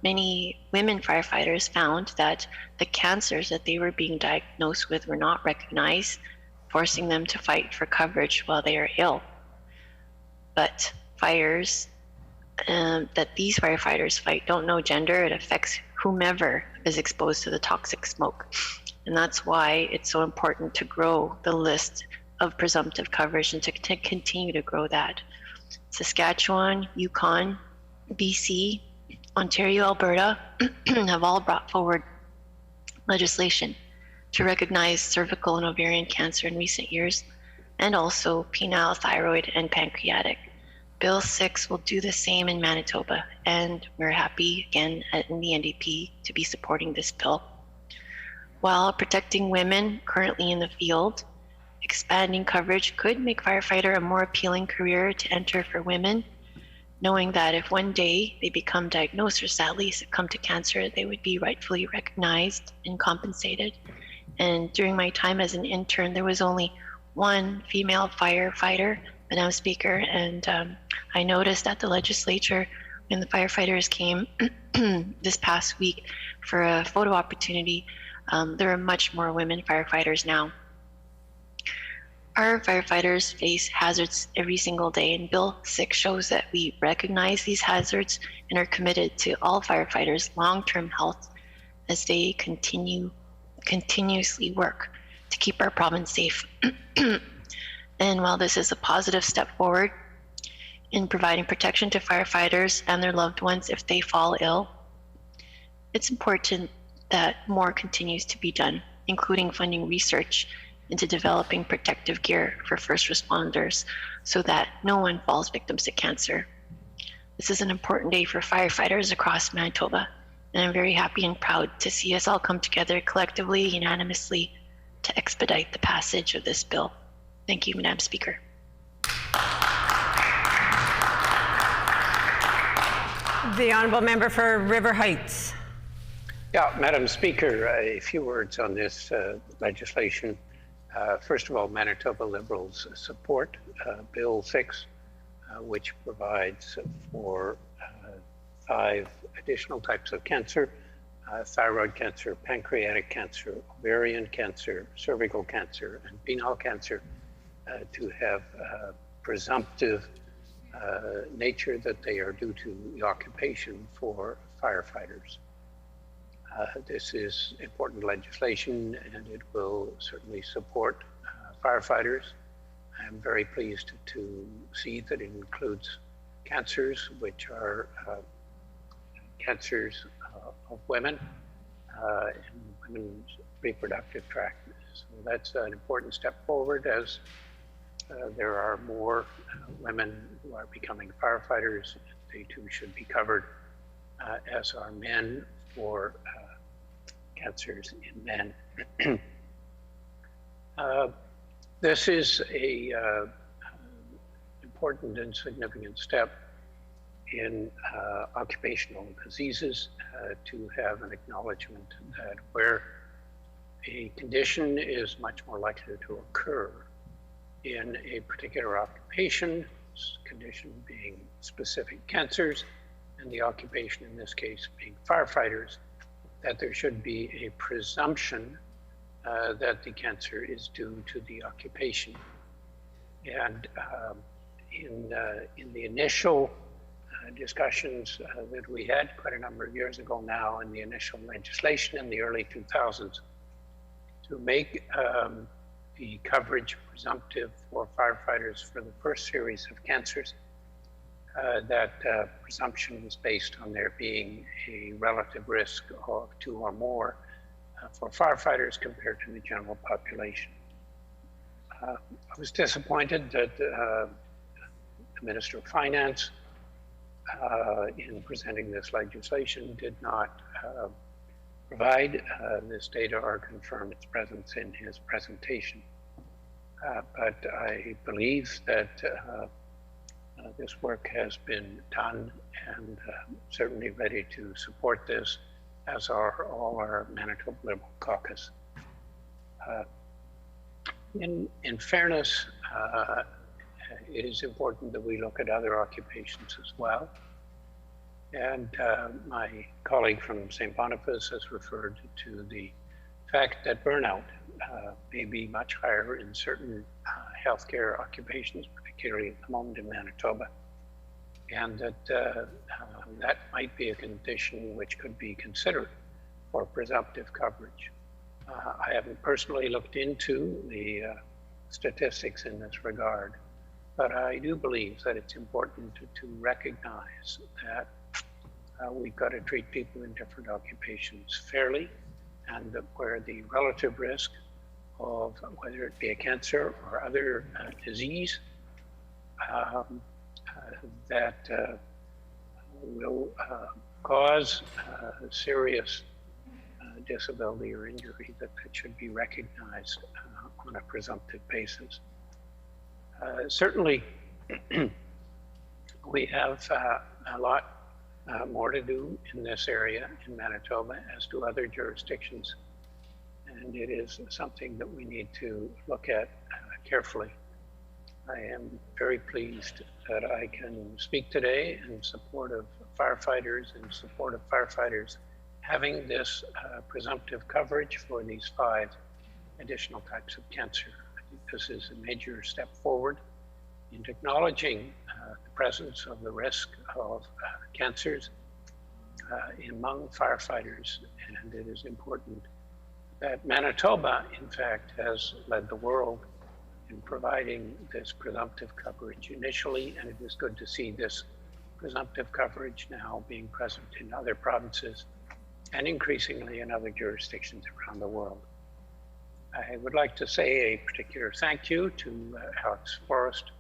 many women firefighters found that the cancers that they were being diagnosed with were not recognized, forcing them to fight for coverage while they are ill. But fires that these firefighters fight don't know gender. It affects whomever is exposed to the toxic smoke. And that's why it's so important to grow the list of presumptive coverage and to continue to grow that. Saskatchewan, Yukon, BC, Ontario, Alberta have all brought forward legislation to recognize cervical and ovarian cancer in recent years, and also penile, thyroid, and pancreatic. Bill 6 will do the same in Manitoba, and we're happy again in the NDP to be supporting this bill. While protecting women currently in the field, expanding coverage could make firefighter a more appealing career to enter for women, knowing that if one day they become diagnosed or sadly succumb to cancer, they would be rightfully recognized and compensated. And during my time as an intern, there was only one female firefighter, Madam Speaker, and I noticed at the legislature when the firefighters came this past week for a photo opportunity, there are much more women firefighters now. Our firefighters face hazards every single day, and Bill 6 shows that we recognize these hazards and are committed to all firefighters' long-term health as they continuously work to keep our province safe. And while this is a positive step forward in providing protection to firefighters and their loved ones if they fall ill, it's important that more continues to be done, including funding research into developing protective gear for first responders so that no one falls victim to cancer. This is an important day for firefighters across Manitoba, and I'm very happy and proud to see us all come together collectively, unanimously, to expedite the passage of this bill. Thank you, Madam Speaker. The honourable member for River Heights. Yeah, Madam Speaker, a few words on this legislation. First of all, Manitoba Liberals support Bill 6, which provides for 5 additional types of cancer: thyroid cancer, pancreatic cancer, ovarian cancer, cervical cancer, and penile cancer, to have presumptive nature that they are due to the occupation for firefighters. This is important legislation, and it will certainly support firefighters. I'm very pleased to see that it includes cancers, which are cancers of women and women's reproductive tract. So that's an important step forward, as there are more women who are becoming firefighters. They too should be covered, as are men, for cancers in men. This is a important and significant step in occupational diseases, to have an acknowledgement that where a condition is much more likely to occur in a particular occupation, condition being specific cancers, and the occupation in this case being firefighters, that there should be a presumption that the cancer is due to the occupation. And in the initial discussions that we had quite a number of years ago now, in the initial legislation in the early 2000s, to make the coverage presumptive for firefighters for the first series of cancers, that presumption was based on there being a relative risk of 2 or more for firefighters compared to the general population. I was disappointed that the Minister of Finance, in presenting this legislation, did not provide this data or confirm its presence in his presentation. But I believe that this work has been done, and certainly ready to support this, as are all our Manitoba Liberal caucus. In fairness, it is important that we look at other occupations as well. And my colleague from St. Boniface has referred to the fact that burnout may be much higher in certain healthcare occupations, particularly at the moment in Manitoba, and that that might be a condition which could be considered for presumptive coverage. I haven't personally looked into the statistics in this regard, but I do believe that it's important to recognize that we've got to treat people in different occupations fairly, and that where the relative risk of whether it be a cancer or other disease that will cause serious disability or injury, that should be recognized on a presumptive basis. Certainly, we have a lot more to do in this area in Manitoba, as do other jurisdictions, and it is something that we need to look at carefully. I am very pleased that I can speak today in support of firefighters, in support of firefighters having this presumptive coverage for these 5 additional types of cancer. I think this is a major step forward in acknowledging the presence of the risk of cancers among firefighters, and it is important that Manitoba, in fact, has led the world in providing this presumptive coverage initially, and it is good to see this presumptive coverage now being present in other provinces and increasingly in other jurisdictions around the world. I would like to say a particular thank you to Alex Forrest,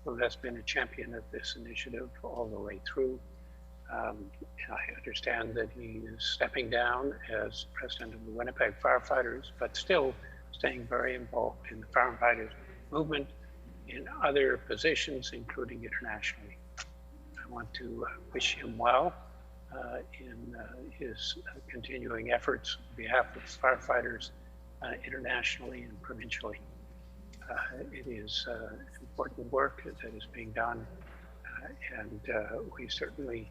who has been a champion of this initiative all the way through. I understand that he is stepping down as president of the Winnipeg firefighters, but still staying very involved in the firefighters movement in other positions, including internationally. I want to wish him well in his continuing efforts on behalf of firefighters internationally and provincially. It is important work that is being done, and we certainly,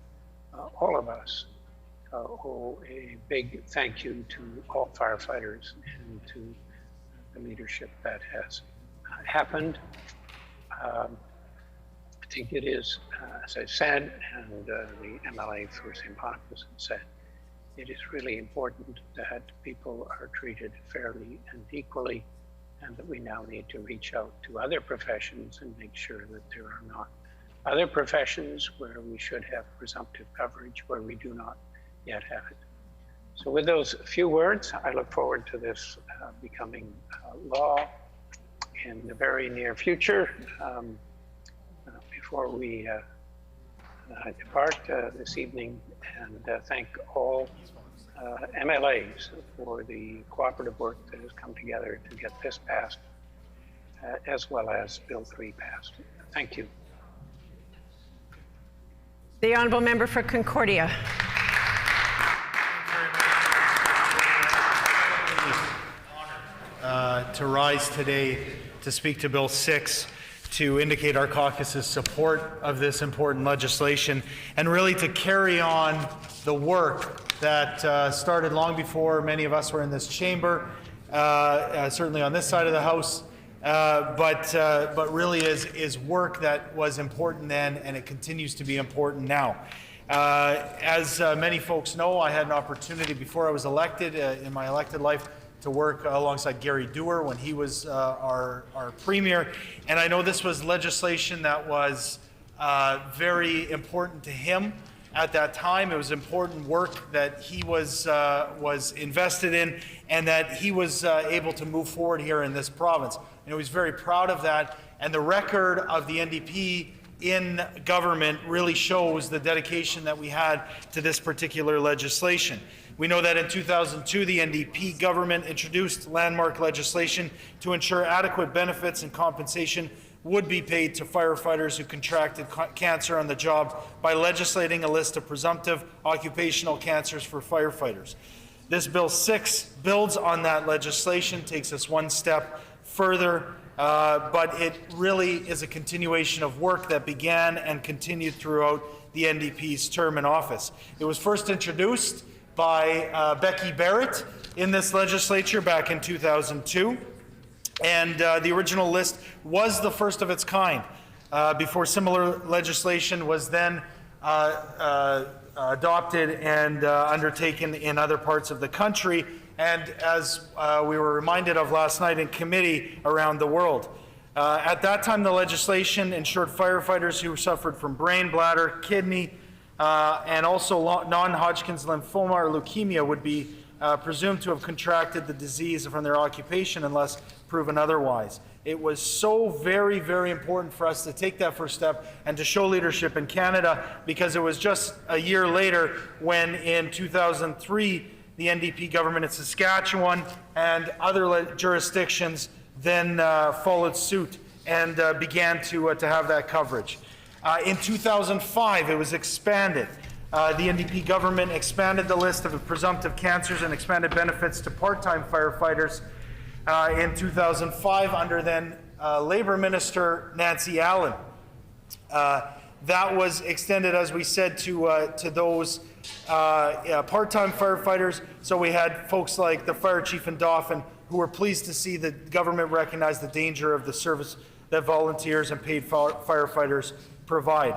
all of us, owe a big thank you to all firefighters and to the leadership that has happened. I think it is, as I said, and the MLA for St. Boniface said, it is really important that people are treated fairly and equally, and that we now need to reach out to other professions and make sure that there are not other professions where we should have presumptive coverage where we do not yet have it. So with those few words, I look forward to this becoming law in the very near future. Before we depart this evening, and thank all MLAs for the cooperative work that has come together to get this passed, as well as Bill 3 passed. Thank you. The Honourable Member for Concordia. To rise today to speak to Bill 6, to indicate our caucus's support of this important legislation, and really to carry on the work that started long before many of us were in this chamber, certainly on this side of the House, but really is work that was important then, and it continues to be important now. As many folks know, I had an opportunity before I was elected, in my elected life, to work alongside Gary Dewar when he was our premier. And I know this was legislation that was very important to him at that time. It was important work that he was invested in, and that he was able to move forward here in this province. You know, he's very proud of that, and the record of the NDP in government really shows the dedication that we had to this particular legislation. We know that in 2002, the NDP government introduced landmark legislation to ensure adequate benefits and compensation would be paid to firefighters who contracted cancer on the job by legislating a list of presumptive occupational cancers for firefighters. This Bill 6 builds on that legislation, takes us one step further, but it really is a continuation of work that began and continued throughout the NDP's term in office. It was first introduced by Becky Barrett in this legislature back in 2002. And the original list was the first of its kind before similar legislation was then adopted and undertaken in other parts of the country, and as we were reminded of last night in committee, around the world. At that time, the legislation ensured firefighters who suffered from brain, bladder, kidney, and also non-Hodgkin's lymphoma or leukemia would be presumed to have contracted the disease from their occupation unless proven otherwise. It was so very, very important for us to take that first step and to show leadership in Canada, because it was just a year later when in 2003 the NDP government in Saskatchewan and other jurisdictions then followed suit and began to have that coverage. In 2005, it was expanded. The NDP government expanded the list of presumptive cancers and expanded benefits to part-time firefighters in 2005 under then Labour Minister Nancy Allen. That was extended, as we said, to those part-time firefighters. So we had folks like the fire chief in Dauphin who were pleased to see the government recognize the danger of the service that volunteers and paid firefighters provide.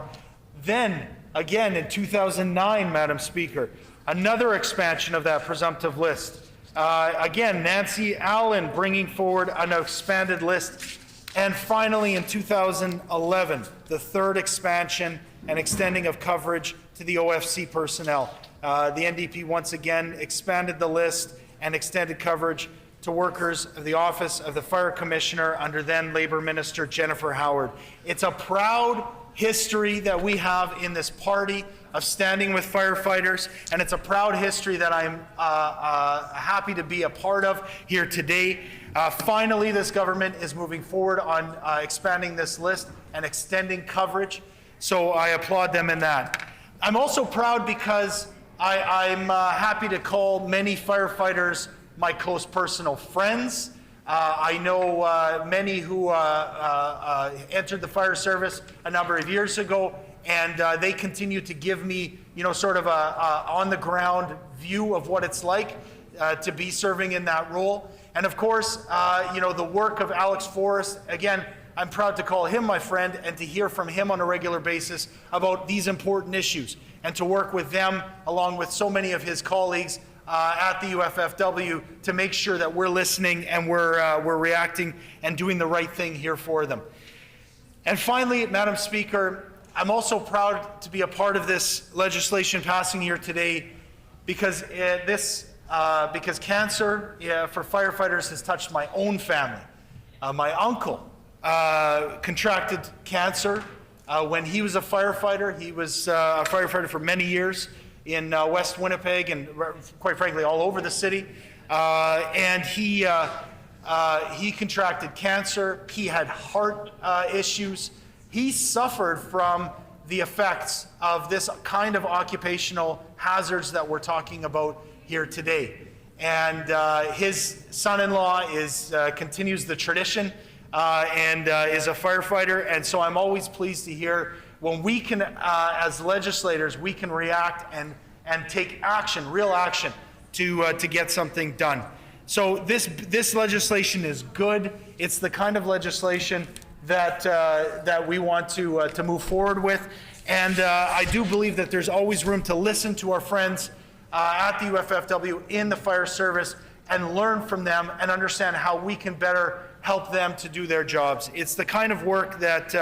Then Again, in 2009, Madam Speaker, another expansion of that presumptive list. Again, Nancy Allen bringing forward an expanded list. And finally, in 2011, the third expansion and extending of coverage to the OFC personnel. The NDP once again expanded the list and extended coverage to workers of the Office of the Fire Commissioner under then Labour Minister Jennifer Howard. It's a proud history that we have in this party of standing with firefighters, and it's a proud history that I'm happy to be a part of here today. Finally, this government is moving forward on expanding this list and extending coverage, so I applaud them in that. I'm also proud because I'm happy to call many firefighters my close personal friends. I know many who entered the fire service a number of years ago, and they continue to give me, sort of a on-the-ground view of what it's like to be serving in that role. And of course, the work of Alex Forrest, again, I'm proud to call him my friend and to hear from him on a regular basis about these important issues, and to work with them along with so many of his colleagues at the UFFW to make sure that we're listening and we're reacting and doing the right thing here for them. And finally, Madam Speaker, I'm also proud to be a part of this legislation passing here today because because cancer for firefighters has touched my own family. My uncle contracted cancer when he was a firefighter. He was a firefighter for many years in West Winnipeg and quite frankly all over the city. And he contracted cancer. He had heart issues. He suffered from the effects of this kind of occupational hazards that we're talking about here today. And his son-in-law continues the tradition and is a firefighter. And so I'm always pleased to hear when we can, as legislators, we can react and take action, real action, to get something done. So this legislation is good. It's the kind of legislation that we want to move forward with. And I do believe that there's always room to listen to our friends at the UFFW in the fire service and learn from them and understand how we can better help them to do their jobs. It's the kind of work that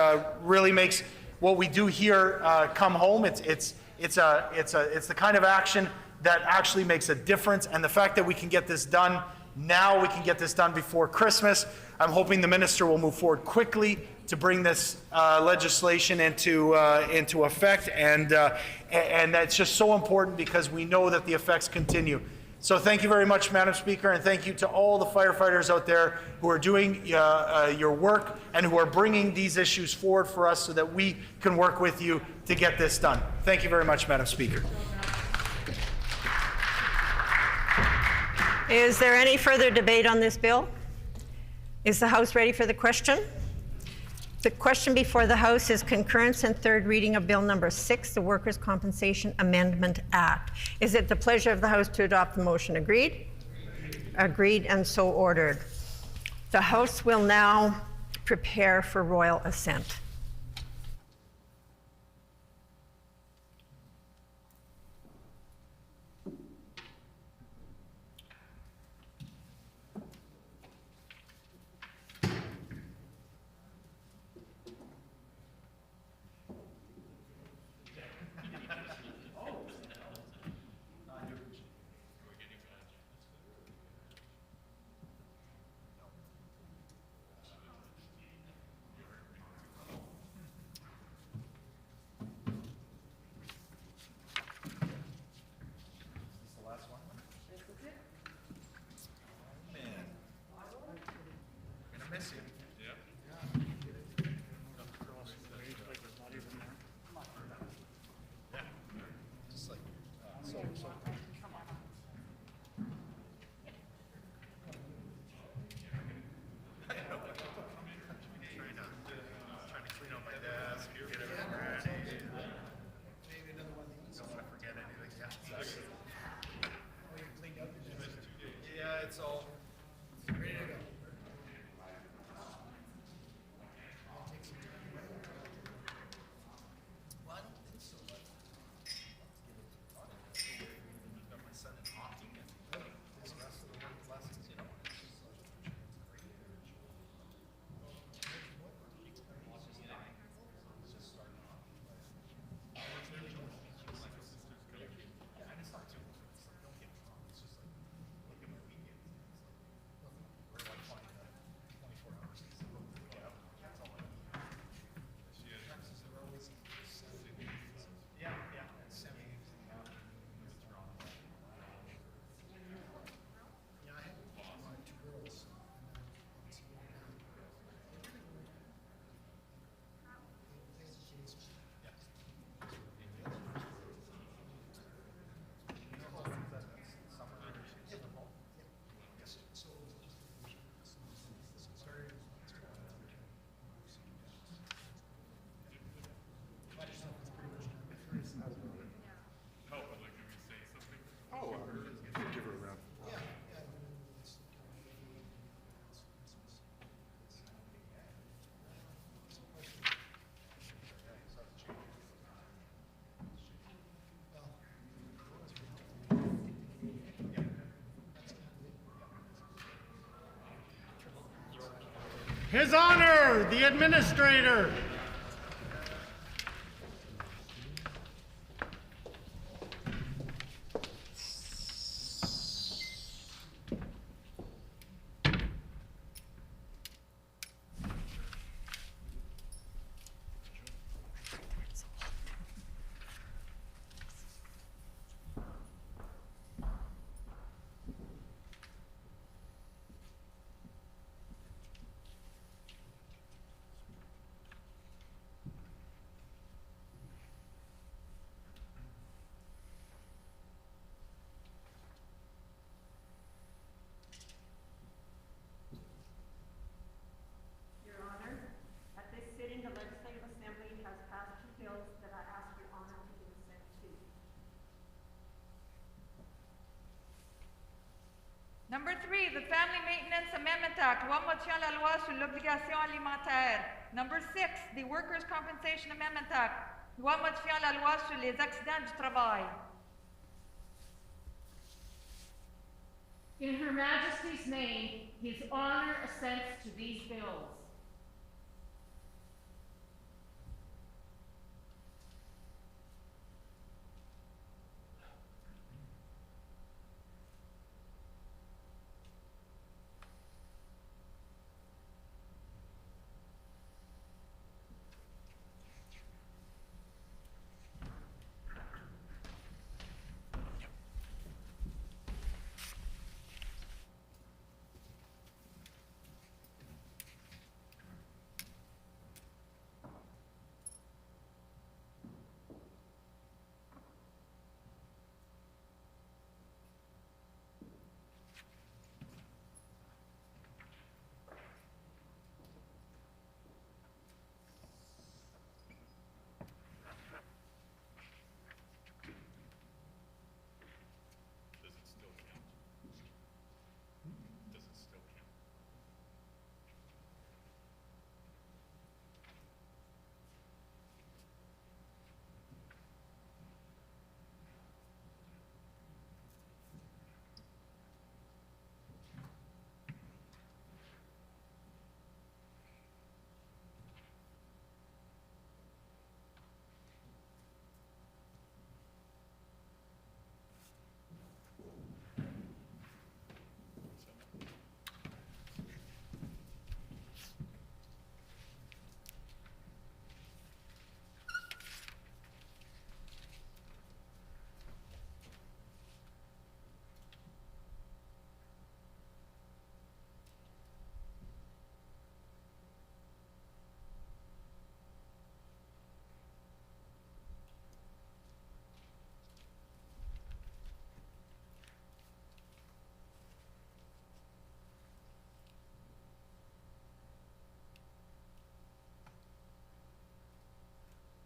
really makes what we do here come home. It's the kind of action that actually makes a difference, and the fact that we can get this done now, we can get this done before Christmas. I'm hoping the minister will move forward quickly to bring this legislation into effect, and that's just so important because we know that the effects continue. So thank you very much, Madam Speaker, and thank you to all the firefighters out there who are doing your work and who are bringing these issues forward for us so that we can work with you to get this done. Thank you very much, Madam Speaker. Is there any further debate on this bill? Is the House ready for the question? The question before the House is concurrence and third reading of Bill number 6, the Workers' Compensation Amendment Act. Is it the pleasure of the House to adopt the motion? Agreed? Agreed, and so ordered. The House will now prepare for royal assent. His Honor, the Administrator. Number 3, the Family Maintenance Amendment Act, loi modifiant la loi sur l'obligation alimentaire. Number 6, the Workers' Compensation Amendment Act, loi modifiant la loi sur les accidents du travail. In Her Majesty's name, His Honor assents to these bills.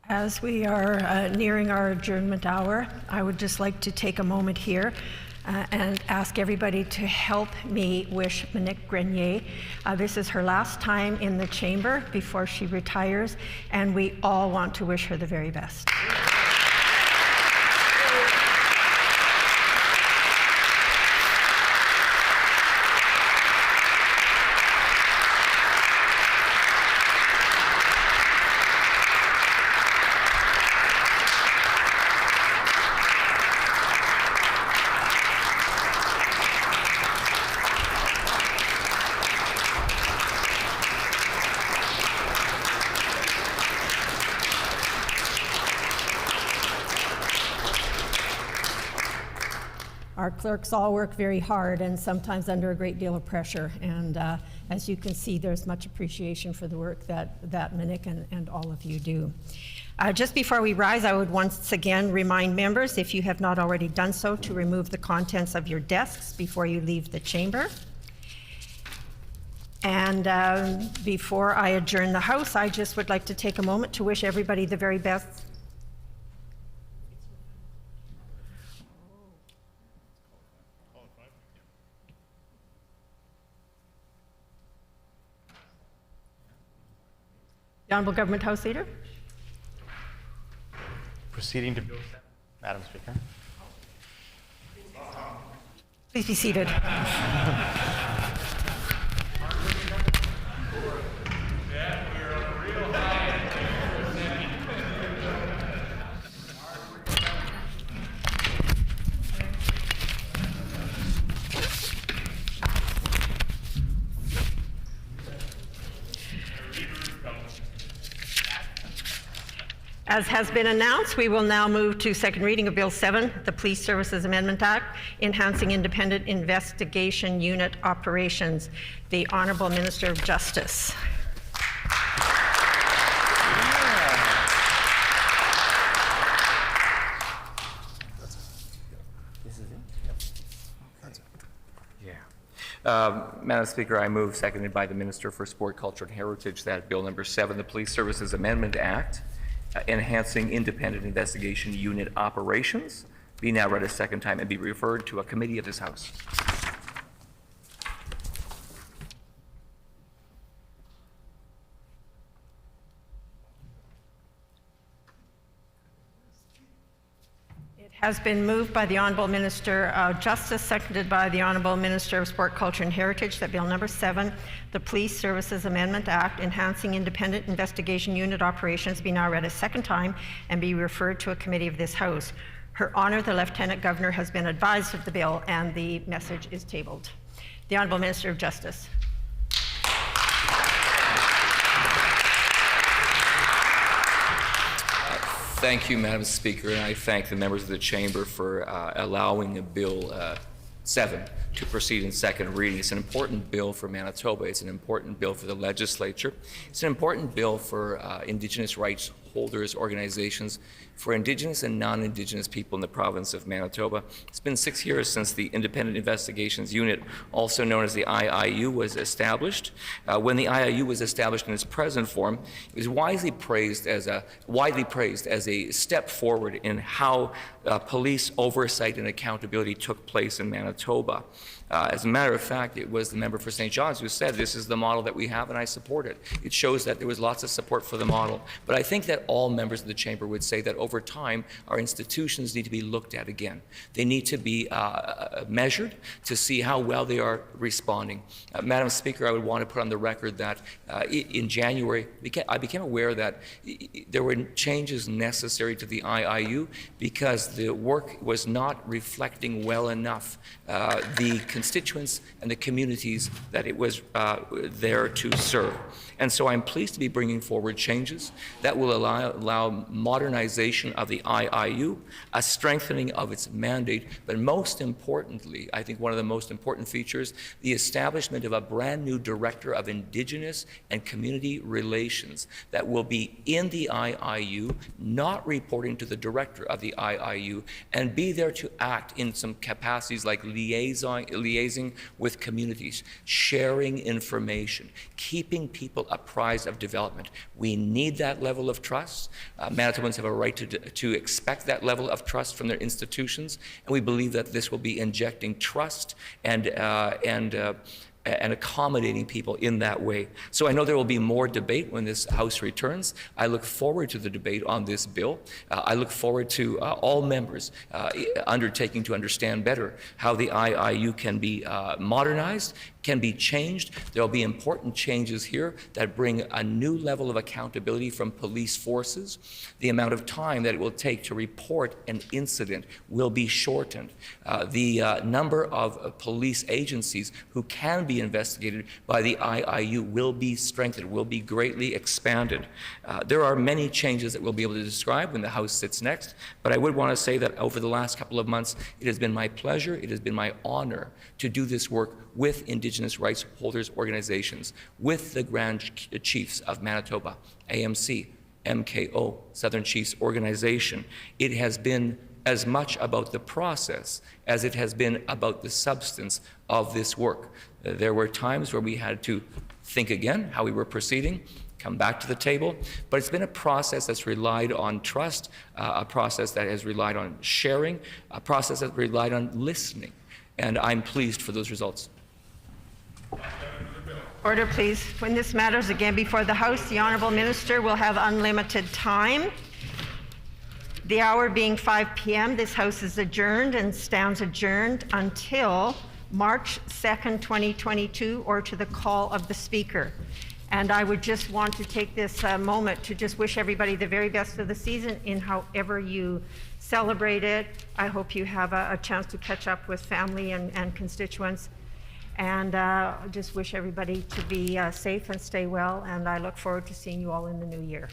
As we are nearing our adjournment hour, I would just like to take a moment here and ask everybody to help me wish Monique Grenier. This is her last time in the chamber before she retires, and we all want to wish her the very best. Our clerks all work very hard and sometimes under a great deal of pressure. And as you can see, there's much appreciation for the work that Monique and all of you do. Just before we rise, I would once again remind members, if you have not already done so, to remove the contents of your desks before you leave the chamber. And before I adjourn the House, I just would like to take a moment to wish everybody the very best. The Honourable Government House Leader. Proceeding to Madam Speaker. Please be seated. As has been announced, we will now move to second reading of Bill 7, the Police Services Amendment Act, enhancing independent investigation unit operations. The Honourable Minister of Justice. Madam Speaker, I move, seconded by the Minister for Sport, Culture and Heritage, that Bill number 7, the Police Services Amendment Act, enhancing independent investigation unit operations, be now read a second time and be referred to a committee of this House. Has been moved by the Honourable Minister of Justice, seconded by the Honourable Minister of Sport, Culture and Heritage, that Bill number 7, the Police Services Amendment Act, enhancing independent investigation unit operations, be now read a second time and be referred to a committee of this House. Her Honour, the Lieutenant Governor, has been advised of the bill and the message is tabled. The Honourable Minister of Justice. Thank you, Madam Speaker, and I thank the members of the Chamber for allowing Bill 7 to proceed in second reading. It's an important bill for Manitoba. It's an important bill for the Legislature. It's an important bill for Indigenous rights holders, organizations, for Indigenous and non-Indigenous people in the province of Manitoba. It's been 6 years since the Independent Investigations Unit, also known as the IIU, was established. When the IIU was established in its present form, it was widely praised as a step forward in how police oversight and accountability took place in Manitoba. As a matter of fact, it was the member for St. John's who said, this is the model that we have and I support it. It shows that there was lots of support for the model. But I think that all members of the Chamber would say that over time, our institutions need to be looked at again. They need to be measured to see how well they are responding. Madam Speaker, I would want to put on the record that in January, I became aware that there were changes necessary to the IIU because the work was not reflecting well enough the constituents and the communities that it was there to serve. And so I'm pleased to be bringing forward changes that will allow modernization of the IIU, a strengthening of its mandate, but most importantly, I think one of the most important features, the establishment of a brand new Director of Indigenous and Community Relations that will be in the IIU, not reporting to the Director of the IIU, and be there to act in some capacities like liaising with communities, sharing information, keeping people apprised of development. We need that level of trust. Manitobans have a right to expect that level of trust from their institutions, and we believe that this will be injecting trust and accommodating people in that way. So I know there will be more debate when this House returns. I look forward to the debate on this bill. I look forward to all members undertaking to understand better how the IIU can be modernized, can be changed. There will be important changes here that bring a new level of accountability from police forces. The amount of time that it will take to report an incident will be shortened. The number of police agencies who can be investigated by the IIU will be strengthened, will be greatly expanded. There are many changes that we'll be able to describe when the House sits next, but I would want to say that over the last couple of months, it has been my pleasure, it has been my honor to do this work with Indigenous rights holders organizations, with the Grand Chiefs of Manitoba, AMC, MKO, Southern Chiefs Organization. It has been as much about the process as it has been about the substance of this work. There were times where we had to think again how we were proceeding, come back to the table, but it's been a process that's relied on trust, a process that has relied on sharing, a process that relied on listening, and I'm pleased for those results. Order, please. When this matter is again before the House, the Honourable Minister will have unlimited time. The hour being 5 p.m., this House is adjourned and stands adjourned until March 2nd, 2022, or to the call of the Speaker. And I would just want to take this moment to just wish everybody the very best of the season in however you celebrate it. I hope you have a chance to catch up with family and constituents. And just wish everybody to be safe and stay well. And I look forward to seeing you all in the new year.